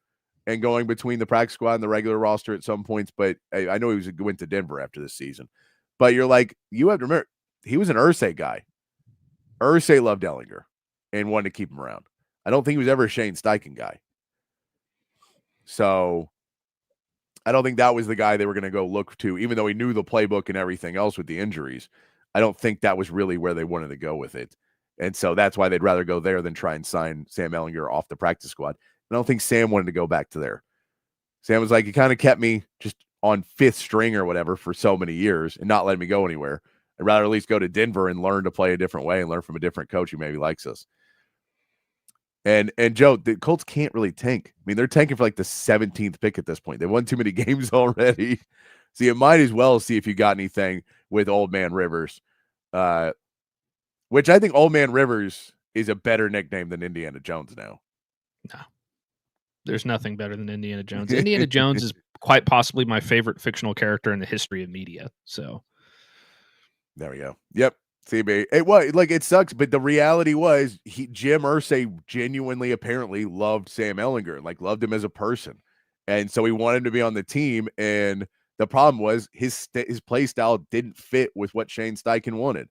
and going between the practice squad and the regular roster at some points. But I know he went to Denver after this season. But you're like, you have to remember, he was an Irsay guy. Irsay loved Ehlinger and wanted to keep him around. I don't think he was ever a Shane Steichen guy. So I don't think that was the guy they were going to go look to, even though he knew the playbook and everything else with the injuries. I don't think that was really where they wanted to go with it. And so that's why they'd rather go there than try and sign Sam Ehlinger off the practice squad. I don't think Sam wanted to go back to there. Sam was like, you kind of kept me just on 5th string or whatever for so many years and not letting me go anywhere. I'd rather at least go to Denver and learn to play a different way and learn from a different coach who maybe likes us. And Joe, the Colts can't really tank. I mean, they're tanking for like the 17th pick at this point. They won too many games already. So you might as well see if you got anything with Old Man Rivers, which I think Old Man Rivers is a better nickname than Indiana Jones now. No, there's nothing better than Indiana Jones. Indiana Jones is quite possibly my favorite fictional character in the history of media. So there we go. Yep. CB. It sucks, but the reality was Jim Irsay genuinely apparently loved Sam Ehlinger, loved him as a person. And so he wanted him to be on the team. And the problem was his play style didn't fit with what Shane Steichen wanted.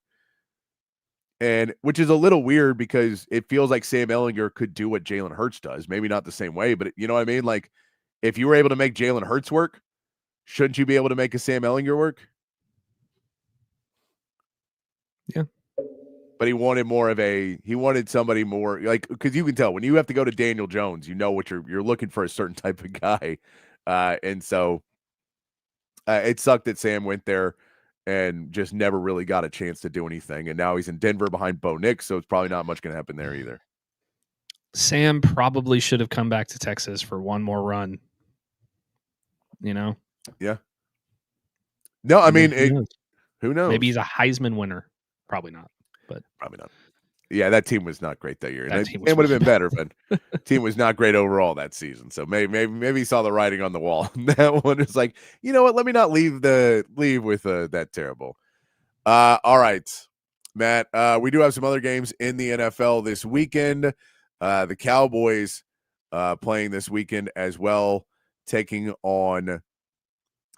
And which is a little weird because it feels like Sam Ehlinger could do what Jalen Hurts does. Maybe not the same way, but you know what I mean? Like if you were able to make Jalen Hurts work, shouldn't you be able to make a Sam Ehlinger work? Yeah. But he wanted somebody more because you can tell when you have to go to Daniel Jones, what you're looking for a certain type of guy. And so it sucked that Sam went there and just never really got a chance to do anything. And now he's in Denver behind Bo Nix. So it's probably not much going to happen there either. Sam probably should have come back to Texas for one more run. Yeah. No, I mean, who knows? Maybe he's a Heisman winner. Probably not, but probably not. Yeah, that team was not great that year. It would have been better, but team was not great overall that season. So maybe he saw the writing on the wall. That one is like, you know what? Let me not leave with that terrible. All right, Matt. We do have some other games in the NFL this weekend. The Cowboys playing this weekend as well, taking on,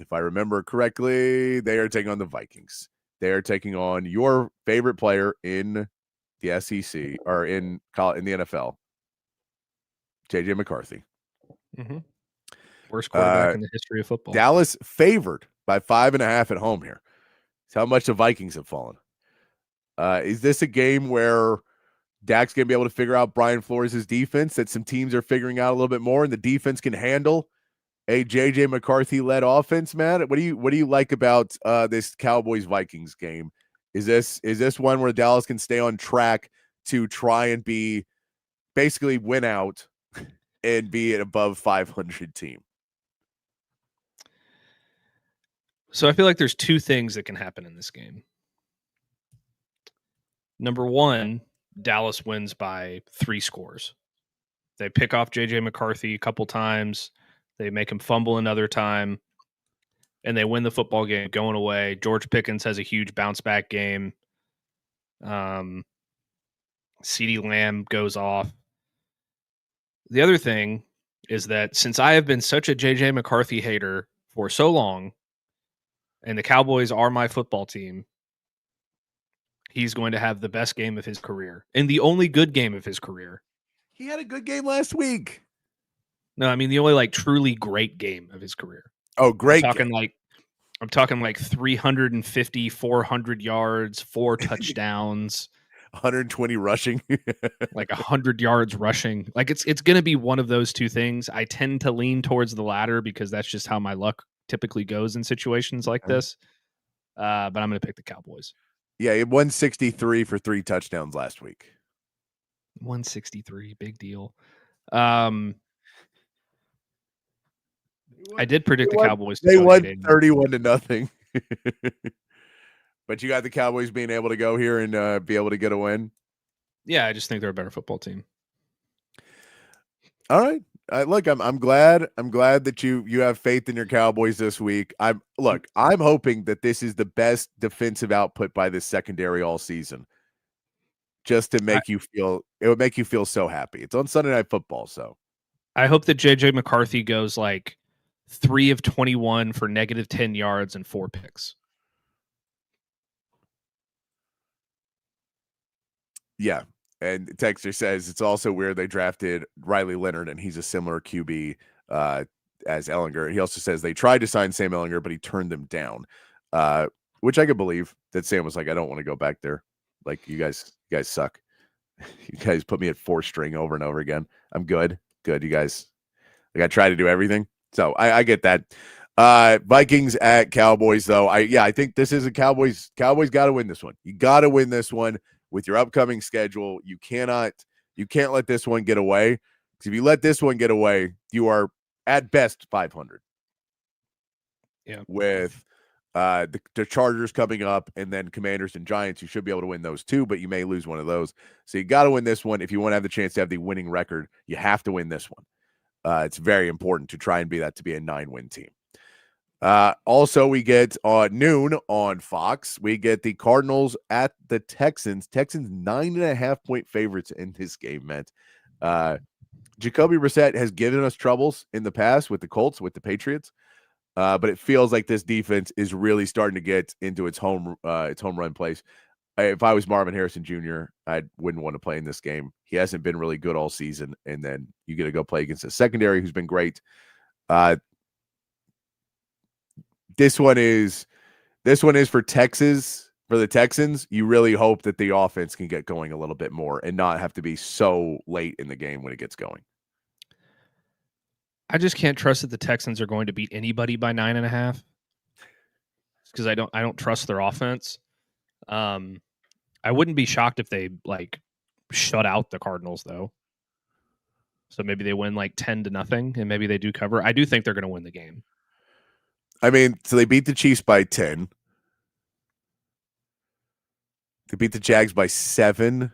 if I remember correctly, they are taking on the Vikings. They are taking on your favorite player in the SEC or in the NFL, JJ McCarthy. Mm-hmm. Worst quarterback in the history of football. Dallas favored by 5.5 at home here. That's how much the Vikings have fallen. Is this a game where Dak's going to be able to figure out Brian Flores' defense that some teams are figuring out a little bit more, and the defense can handle a J.J. McCarthy-led offense, Matt? What do you like about this Cowboys-Vikings game? Is this one where Dallas can stay on track to try and basically win out and be an above 500 team? So I feel like there's two things that can happen in this game. Number one, Dallas wins by 3 scores. They pick off J.J. McCarthy a couple times. They make him fumble another time. And they win the football game going away. George Pickens has a huge bounce-back game. CeeDee Lamb goes off. The other thing is that since I have been such a J.J. McCarthy hater for so long, and the Cowboys are my football team, he's going to have the best game of his career and the only good game of his career. He had a good game last week. No, I mean the only truly great game of his career. Oh, great. I'm talking like 350, 400 yards, 4 touchdowns, 120 rushing, like 100 yards rushing. Like it's going to be one of those two things. I tend to lean towards the latter because that's just how my luck typically goes in situations like this. But I'm going to pick the Cowboys. Yeah, he had 163 for 3 touchdowns last week. 163, big deal. I did predict the Cowboys. They won 31-0. But you got the Cowboys being able to go here and be able to get a win. Yeah, I just think they're a better football team. All right. Look, I'm glad that you have faith in your Cowboys this week. I'm hoping that this is the best defensive output by this secondary all season. Just to make it would make you feel so happy. It's on Sunday Night Football, so I hope that J.J. McCarthy goes like 3 of 21 for negative 10 yards and 4 picks. Yeah. And Texter says it's also weird they drafted Riley Leonard, and he's a similar QB as Ellinger. He also says they tried to sign Sam Ellinger, but he turned them down, which I could believe that Sam was like, I don't want to go back there. Like, you guys suck. You guys put me at 4-string over and over again. I'm good. You guys, like, I try to do everything. So I get that. Vikings at Cowboys, though. I think this is a Cowboys got to win this one. You got to win this one. With your upcoming schedule, you can't let this one get away. Because if you let this one get away, you are at best 500. Yeah. With the Chargers coming up, and then Commanders and Giants, you should be able to win those too, but you may lose one of those. So you got to win this one. If you want to have the chance to have the winning record, you have to win this one. It's very important to try and be that to be a 9-win team. Also, we get noon on Fox. We get the Cardinals at the Texans. Texans 9.5-point favorites in this game, Matt. Jacoby Brissett has given us troubles in the past with the Colts, with the Patriots, but it feels like this defense is really starting to get into its home run place. If I was Marvin Harrison Jr., I wouldn't want to play in this game. He hasn't been really good all season, and then you get to go play against a secondary who's been great. This one is for Texas, for the Texans. You really hope that the offense can get going a little bit more and not have to be so late in the game when it gets going. I just can't trust that the Texans are going to beat anybody by 9.5 because I don't trust their offense. I wouldn't be shocked if they shut out the Cardinals though. So maybe they win 10-0 and maybe they do cover. I do think they're going to win the game. I mean, so they beat the Chiefs by 10. They beat the Jags by 7.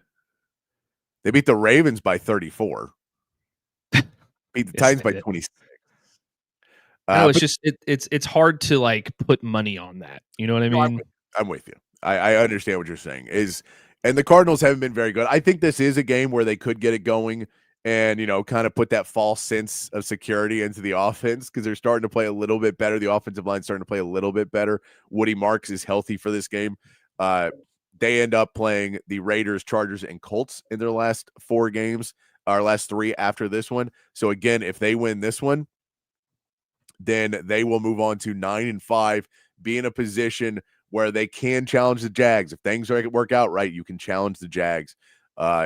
They beat the Ravens by 34. Beat the Titans by 26. No, it's hard to put money on that. You know what I mean? I'm with you. I understand what you're saying. And the Cardinals haven't been very good. I think this is a game where they could get it going and, kind of put that false sense of security into the offense because they're starting to play a little bit better. The offensive line's starting to play a little bit better. Woody Marks is healthy for this game. They end up playing the Raiders, Chargers, and Colts in their last 4 games, or last 3 after this one. So, again, if they win this one, then they will move on to 9-5, be in a position where they can challenge the Jags. If things work out right, you can challenge the Jags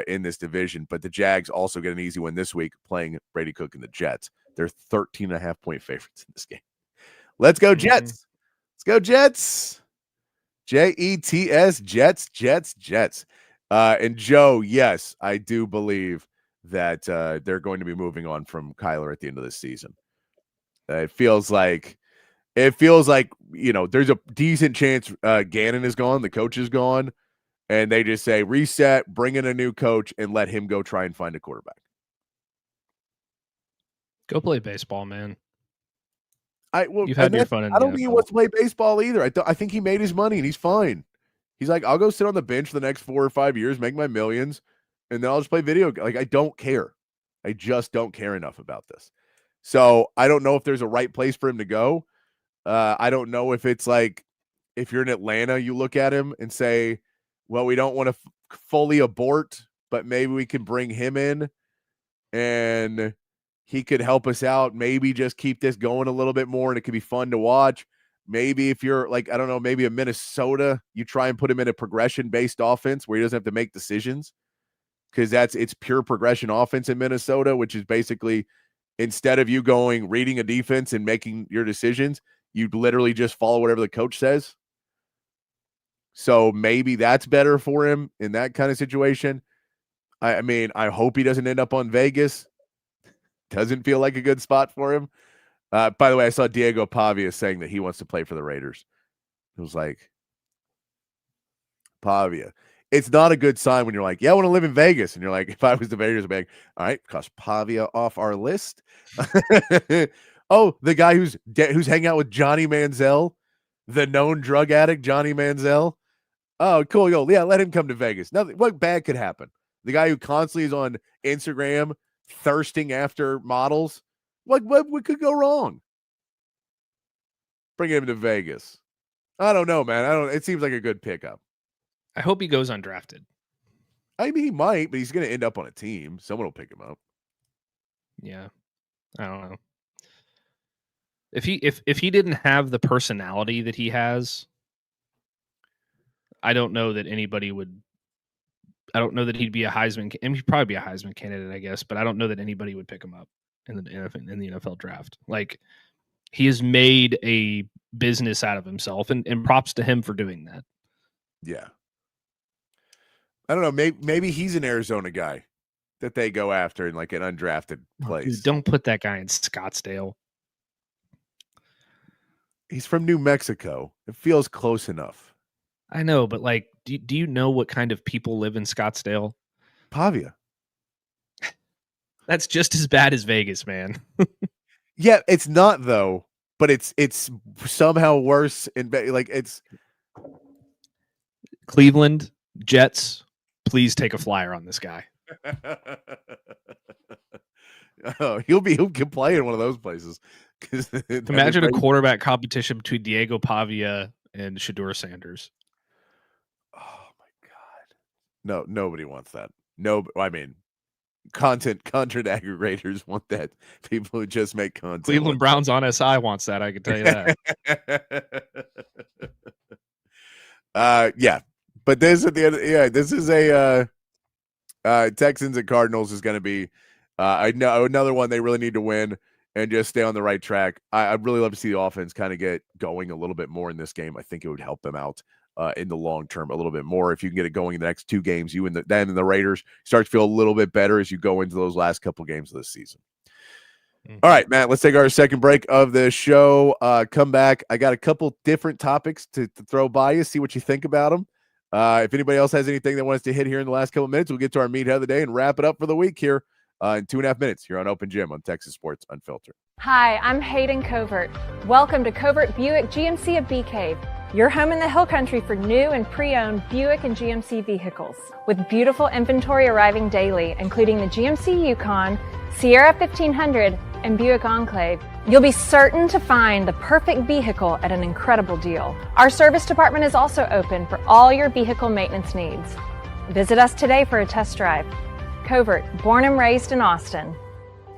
in this division. But the Jags also get an easy win this week playing Brady Cook and the Jets. They're 13.5-point favorites in this game. Let's go Jets. Let's go Jets. Jets, Jets. And Joe, yes, I do believe that they're going to be moving on from Kyler at the end of this season. It feels like, there's a decent chance Gannon is gone, the coach is gone, and they just say reset, bring in a new coach, and let him go try and find a quarterback. Go play baseball, man. You've had your fun in the I don't think he NFL. wants to play baseball either. I think he made his money and he's fine. He's like, I'll go sit on the bench for the next 4 or 5 years, make my millions, and then I'll just play video. Like, I don't care. I just don't care enough about this. So I don't know if there's a right place for him to go. I don't know if it's like, if you're in Atlanta, you look at him and say, well, we don't want to fully abort, but maybe we can bring him in and he could help us out. Maybe just keep this going a little bit more and it could be fun to watch. Maybe if you're like, I don't know, maybe a Minnesota, you try and put him in a progression-based offense where he doesn't have to make decisions, because it's pure progression offense in Minnesota, which is basically, instead of you reading a defense and making your decisions, you literally just follow whatever the coach says. So maybe that's better for him in that kind of situation. I mean, I hope he doesn't end up on Vegas. Doesn't feel like a good spot for him. By the way, I saw Diego Pavia saying that he wants to play for the Raiders. It was like, Pavia. It's not a good sign when you're like, yeah, I want to live in Vegas. And you're like, if I was the Raiders, I'd be like, all right, cross Pavia off our list. Oh, the guy who's hanging out with Johnny Manziel, the known drug addict, Johnny Manziel. Oh, cool. Yo, yeah, let him come to Vegas. Nothing. What bad could happen? The guy who constantly is on Instagram thirsting after models. What could go wrong? Bring him to Vegas. I don't know, man. It seems like a good pickup. I hope he goes undrafted. I mean, he might, but he's going to end up on a team. Someone will pick him up. Yeah. I don't know. If he didn't have the personality that he has, I don't know that anybody would. I don't know that he'd be a Heisman. I mean, he'd probably be a Heisman candidate, I guess, but I don't know that anybody would pick him up in the NFL draft. Like, he has made a business out of himself, and props to him for doing that. Yeah. I don't know. Maybe he's an Arizona guy that they go after in like an undrafted place. Dude, don't put that guy in Scottsdale. He's from New Mexico. It feels close enough. I know, but like, do you know what kind of people live in Scottsdale? Pavia. That's just as bad as Vegas, man. Yeah, it's not though, but it's somehow worse in like it's Cleveland Jets. Please take a flyer on this guy. Oh, he'll can play in one of those places. Imagine a quarterback competition between Diego Pavia and Shedeur Sanders. Oh my God. No, nobody wants that. No, I mean, content aggregators want that. People who just make content. Cleveland Browns on SI wants that. I can tell you that. Yeah. But this at the end, this is a Texans and Cardinals is going to be another one they really need to win and just stay on the right track. I'd really love to see the offense kind of get going a little bit more in this game. I think it would help them out in the long term a little bit more. If you can get it going in the next 2 games, you and the Raiders start to feel a little bit better as you go into those last couple games of this season. All right, Matt, let's take our second break of the show. Come back. I got a couple different topics to throw by you, see what you think about them. If anybody else has anything that wants to hit here in the last couple of minutes, we'll get to our meathead of the day and wrap it up for the week here in 2.5 minutes here on Open Gym on Texas Sports Unfiltered. Hi, I'm Hayden Covert. Welcome to Covert Buick GMC of Bee Cave, your home in the Hill Country for new and pre-owned Buick and GMC vehicles. With beautiful inventory arriving daily, including the GMC Yukon, Sierra 1500, and Buick Enclave, you'll be certain to find the perfect vehicle at an incredible deal. Our service department is also open for all your vehicle maintenance needs. Visit us today for a test drive. Covert, born and raised in Austin.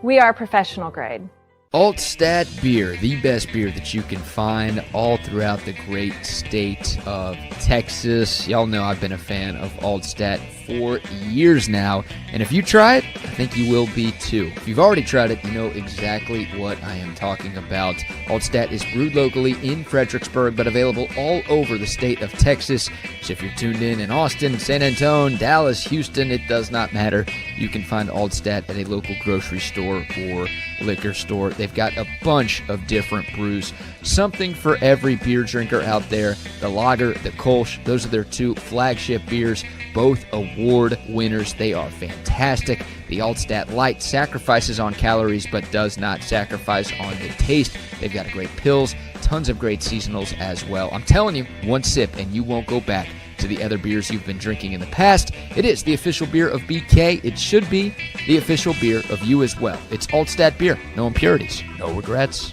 We are professional grade. Altstadt Beer, the best beer that you can find all throughout the great state of Texas. Y'all know I've been a fan of Altstadt for years now, and if you try it, I think you will be too. If you've already tried it, you know exactly what I am talking about. Altstadt is brewed locally in Fredericksburg, but available all over the state of Texas. So if you're tuned in Austin, San Antonio, Dallas, Houston, it does not matter. You can find Altstadt at a local grocery store or liquor store. They've got a bunch of different brews, something for every beer drinker out there. The lager, the Kolsch, those are their two flagship beers, both award winners. They are fantastic. The Altstadt Light sacrifices on calories but does not sacrifice on the taste. They've got great pills, tons of great seasonals as well. I'm telling you, one sip and you won't go back to the other beers you've been drinking in the past. It is the official beer of BK. It should be the official beer of you as well. It's Altstadt Beer. No impurities, no regrets.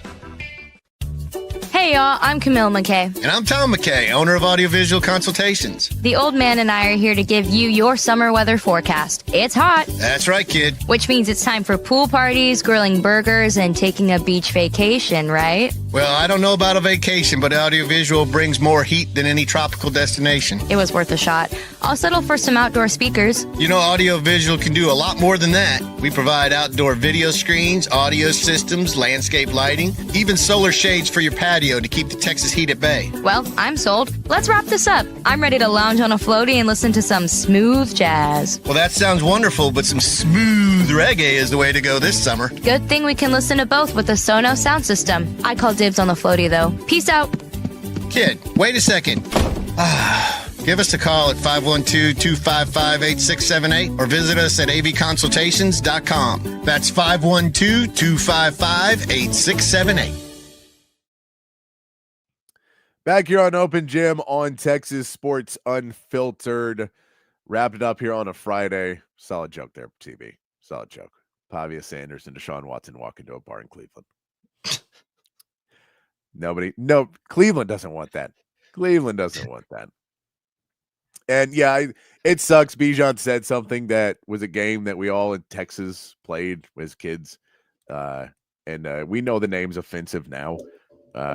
Hey y'all, I'm Camille McKay. And I'm Tom McKay, owner of Audiovisual Consultations. The old man and I are here to give you your summer weather forecast. It's hot. That's right, kid. Which means it's time for pool parties, grilling burgers, and taking a beach vacation, right? Well, I don't know about a vacation, but Audiovisual brings more heat than any tropical destination. It was worth a shot. I'll settle for some outdoor speakers. You know, Audiovisual can do a lot more than that. We provide outdoor video screens, audio systems, landscape lighting, even solar shades for your patio to keep the Texas heat at bay. Well, I'm sold. Let's wrap this up. I'm ready to lounge on a floaty and listen to some smooth jazz. Well, that sounds wonderful, but some smooth reggae is the way to go this summer. Good thing we can listen to both with the Sonos sound system. I call dibs on the floaty, though. Peace out. Kid, wait a second. Give us a call at 512-255-8678 or visit us at avconsultations.com. That's 512-255-8678. Back here on Open Gym on Texas Sports Unfiltered. Wrapped it up here on a Friday. Solid joke there, TB. Solid joke. Pavia Sanders and Deshaun Watson walk into a bar in Cleveland. Cleveland doesn't want that. Cleveland doesn't want that. And yeah, it sucks. Bijan said something that was a game that we all in Texas played as kids. And we know the name's offensive now.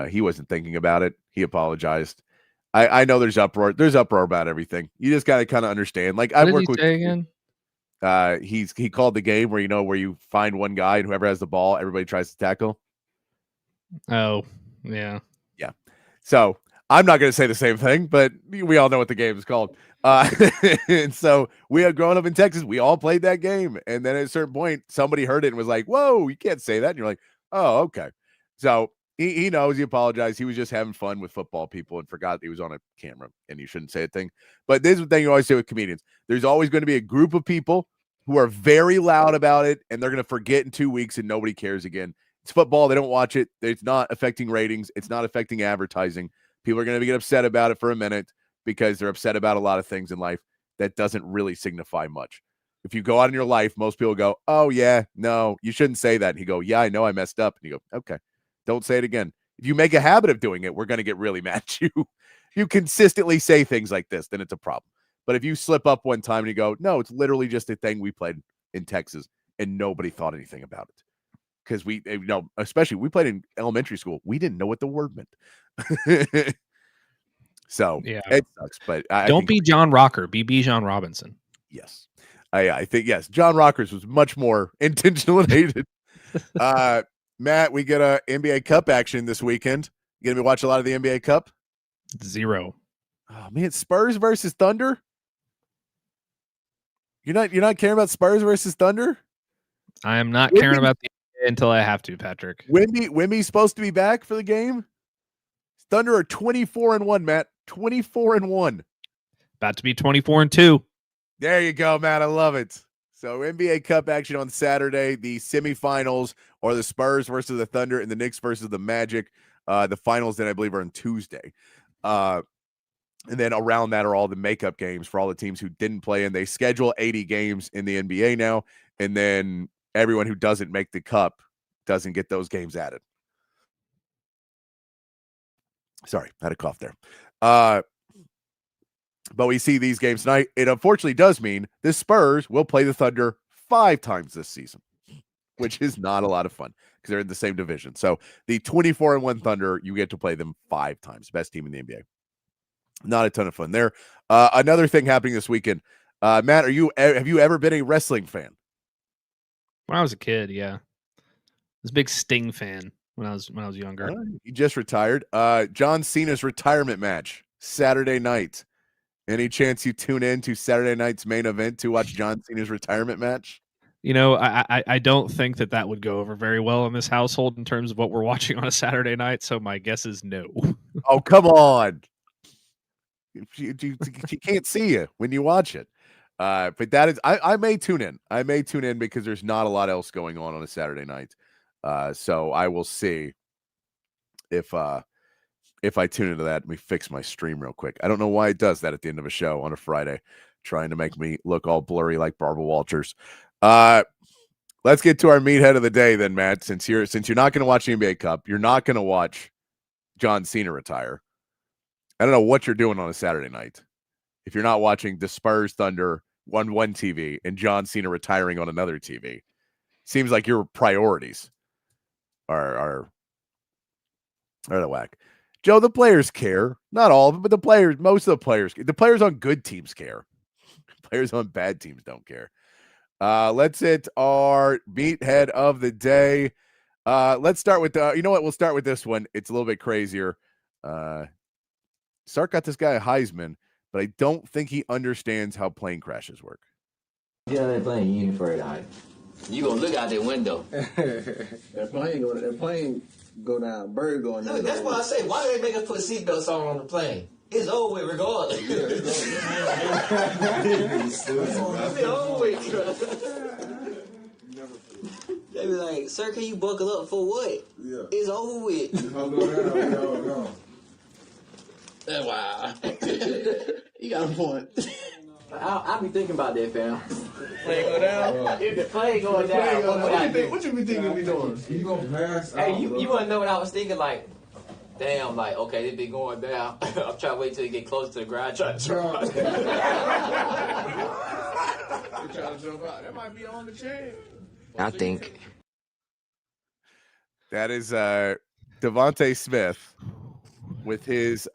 He wasn't thinking about it. He apologized. I know there's uproar. There's uproar about everything. You just gotta kind of understand. Like I work with again. He called the game where where you find one guy and whoever has the ball, everybody tries to tackle. Oh, yeah. Yeah. So I'm not gonna say the same thing, but we all know what the game is called. And so we had grown up in Texas. We all played that game. And then at a certain point, somebody heard it and was like, whoa, you can't say that. And you're like, oh, okay. So he knows, he apologized. He was just having fun with football people and forgot he was on a camera and you shouldn't say a thing. But this is the thing you always say with comedians. There's always going to be a group of people who are very loud about it and they're going to forget in 2 weeks and nobody cares again. It's football. They don't watch it. It's not affecting ratings. It's not affecting advertising. People are going to get upset about it for a minute because they're upset about a lot of things in life. That doesn't really signify much. If you go out in your life, most people go, oh, yeah, no, you shouldn't say that. And you go, yeah, I know I messed up. And you go, okay, don't say it again. If you make a habit of doing it, we're going to get really mad at you. If you consistently say things like this, then it's a problem. But if you slip up one time and you go, no, it's literally just a thing we played in Texas and nobody thought anything about it. Because we, especially we played in elementary school. We didn't know what the word meant. So yeah, it sucks. But don't be John Rocker. Be Bijan Robinson. Yes. I think, yes. John Rockers was much more intentional and hated. Matt, we get a NBA Cup action this weekend. You going to be watching a lot of the NBA Cup? Zero. Oh, man, Spurs versus Thunder? You're not caring about Spurs versus Thunder? I am not caring about the NBA until I have to, Patrick. Wimby's supposed to be back for the game? Thunder are 24-1, Matt. 24-1. About to be 24-2. There you go, Matt. I love it. So NBA Cup action on Saturday. The semifinals are the Spurs versus the Thunder and the Knicks versus the Magic. The finals then I believe are on Tuesday. And then around that are all the makeup games for all the teams who didn't play. And they schedule 80 games in the NBA now. And then everyone who doesn't make the cup doesn't get those games added. Sorry, I had a cough there. But we see these games tonight. It unfortunately does mean the Spurs will play the Thunder 5 times this season. which is not a lot of fun because they're in the same division. So the 24-1 Thunder, you get to play them 5 times. Best team in the NBA. Not a ton of fun there. Another thing happening this weekend. Matt, have you ever been a wrestling fan? When I was a kid, yeah. I was a big Sting fan when I was younger. He just retired. John Cena's retirement match Saturday night. Any chance you tune in to Saturday night's main event to watch John Cena's retirement match? You know, I don't think that would go over very well in this household in terms of what we're watching on a Saturday night. So my guess is no. Oh, come on. You can't see you when you watch it. But that is, I may tune in. I may tune in because there's not a lot else going on a Saturday night. So I will see if I tune into that. Let me fix my stream real quick. I don't know why it does that at the end of a show on a Friday, trying to make me look all blurry like Barbara Walters. Let's get to our meathead of the day then, Matt. Since you're not going to watch the NBA Cup, you're not going to watch John Cena retire. I don't know what you're doing on a Saturday night if you're not watching the Spurs Thunder on one TV and John Cena retiring on another TV. Seems like your priorities are the whack. Joe, the players care. Not all of them, but most of the players on good teams care. Players on bad teams don't care. Let's hit our meathead of the day. Let's start with you know what? We'll start with this one. It's a little bit crazier. Sark got this guy a Heisman, but I don't think he understands how plane crashes work. Yeah, they're playing unit for it. You gonna look out that window. that plane go down, bird going down. Look, that's why I say, why do they make us put seatbelts on the plane? It's over with regardless. It's over with. They be like, sir, can you buckle up for what? Yeah. It's over with. Wow. You got a point. I'll be thinking about that, fam. Plane go down? If the plane going down, what you be thinking we doing? You gonna pass? Hey, you wanna know what I was thinking? Like, damn, like, okay, they been going down. I'm trying to wait till you get close to the ground. Trying to jump out. That might be on the chain. I think. That is Devontae Smith with his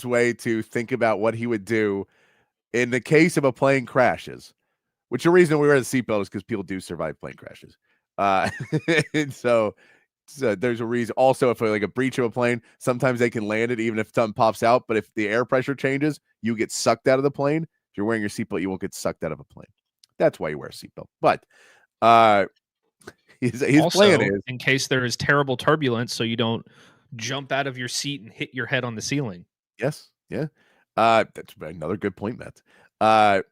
way to think about what he would do in the case of a plane crashes, which the reason we wear the seatbelt is because people do survive plane crashes. And so there's a reason. Also, if like a breach of a plane, sometimes they can land it even if something pops out. But if the air pressure changes, you get sucked out of the plane. If you're wearing your seatbelt, you won't get sucked out of a plane. That's why you wear a seatbelt. But his also, plan is in case there is terrible turbulence, so you don't jump out of your seat and hit your head on the ceiling. Yes. Yeah. That's another good point, Matt. But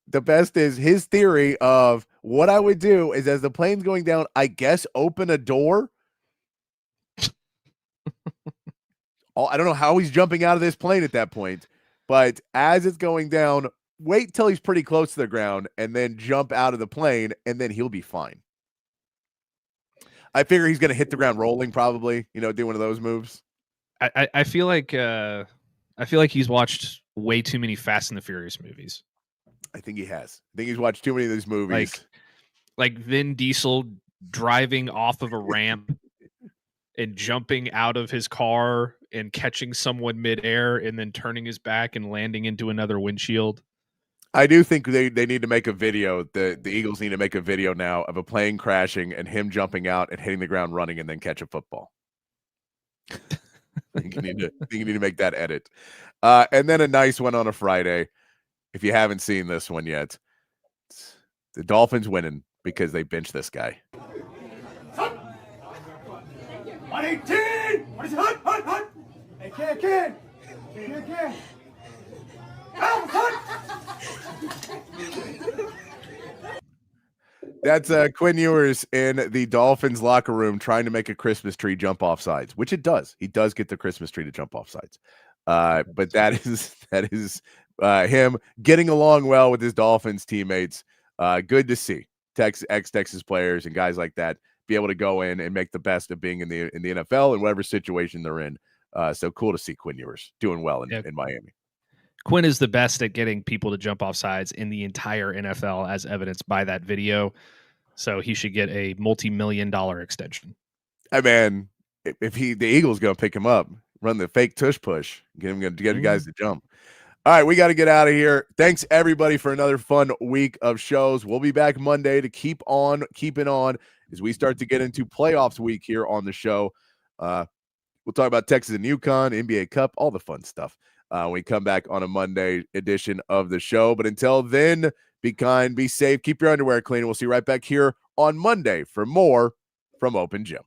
the best is his theory of what I would do is as the plane's going down, I guess open a door. I don't know how he's jumping out of this plane at that point, but as it's going down, wait till he's pretty close to the ground and then jump out of the plane and then he'll be fine. I figure he's going to hit the ground rolling probably, do one of those moves. I feel like he's watched way too many Fast and the Furious movies. I think he has. I think he's watched too many of these movies. Like Vin Diesel driving off of a ramp and jumping out of his car and catching someone midair and then turning his back and landing into another windshield. I do think they need to make a video. The Eagles need to make a video now of a plane crashing and him jumping out and hitting the ground running and then catch a football. I think you need to make that edit. And then a nice one on a Friday. If you haven't seen this one yet, the Dolphins winning because they benched this guy. 118! What is it? Hut! Hey, kid! That's Quinn Ewers in the Dolphins locker room trying to make a Christmas tree jump off sides, which it does. He does get the Christmas tree to jump off sides. But that is him getting along well with his Dolphins teammates. Good to see ex-Texas players and guys like that be able to go in and make the best of being in the NFL in whatever situation they're in. So cool to see Quinn Ewers doing well in Miami. Quinn is the best at getting people to jump off sides in the entire NFL, as evidenced by that video. So he should get a multi-million-dollar extension. Hey man, if the Eagles gonna pick him up, run the fake tush push, get him to get you guys to jump. All right, we got to get out of here. Thanks everybody for another fun week of shows. We'll be back Monday to keep on keeping on as we start to get into playoffs week here on the show. We'll talk about Texas and UConn, NBA Cup, all the fun stuff. When we come back on a Monday edition of the show. But until then, be kind, be safe, keep your underwear clean. We'll see you right back here on Monday for more from Open Gym.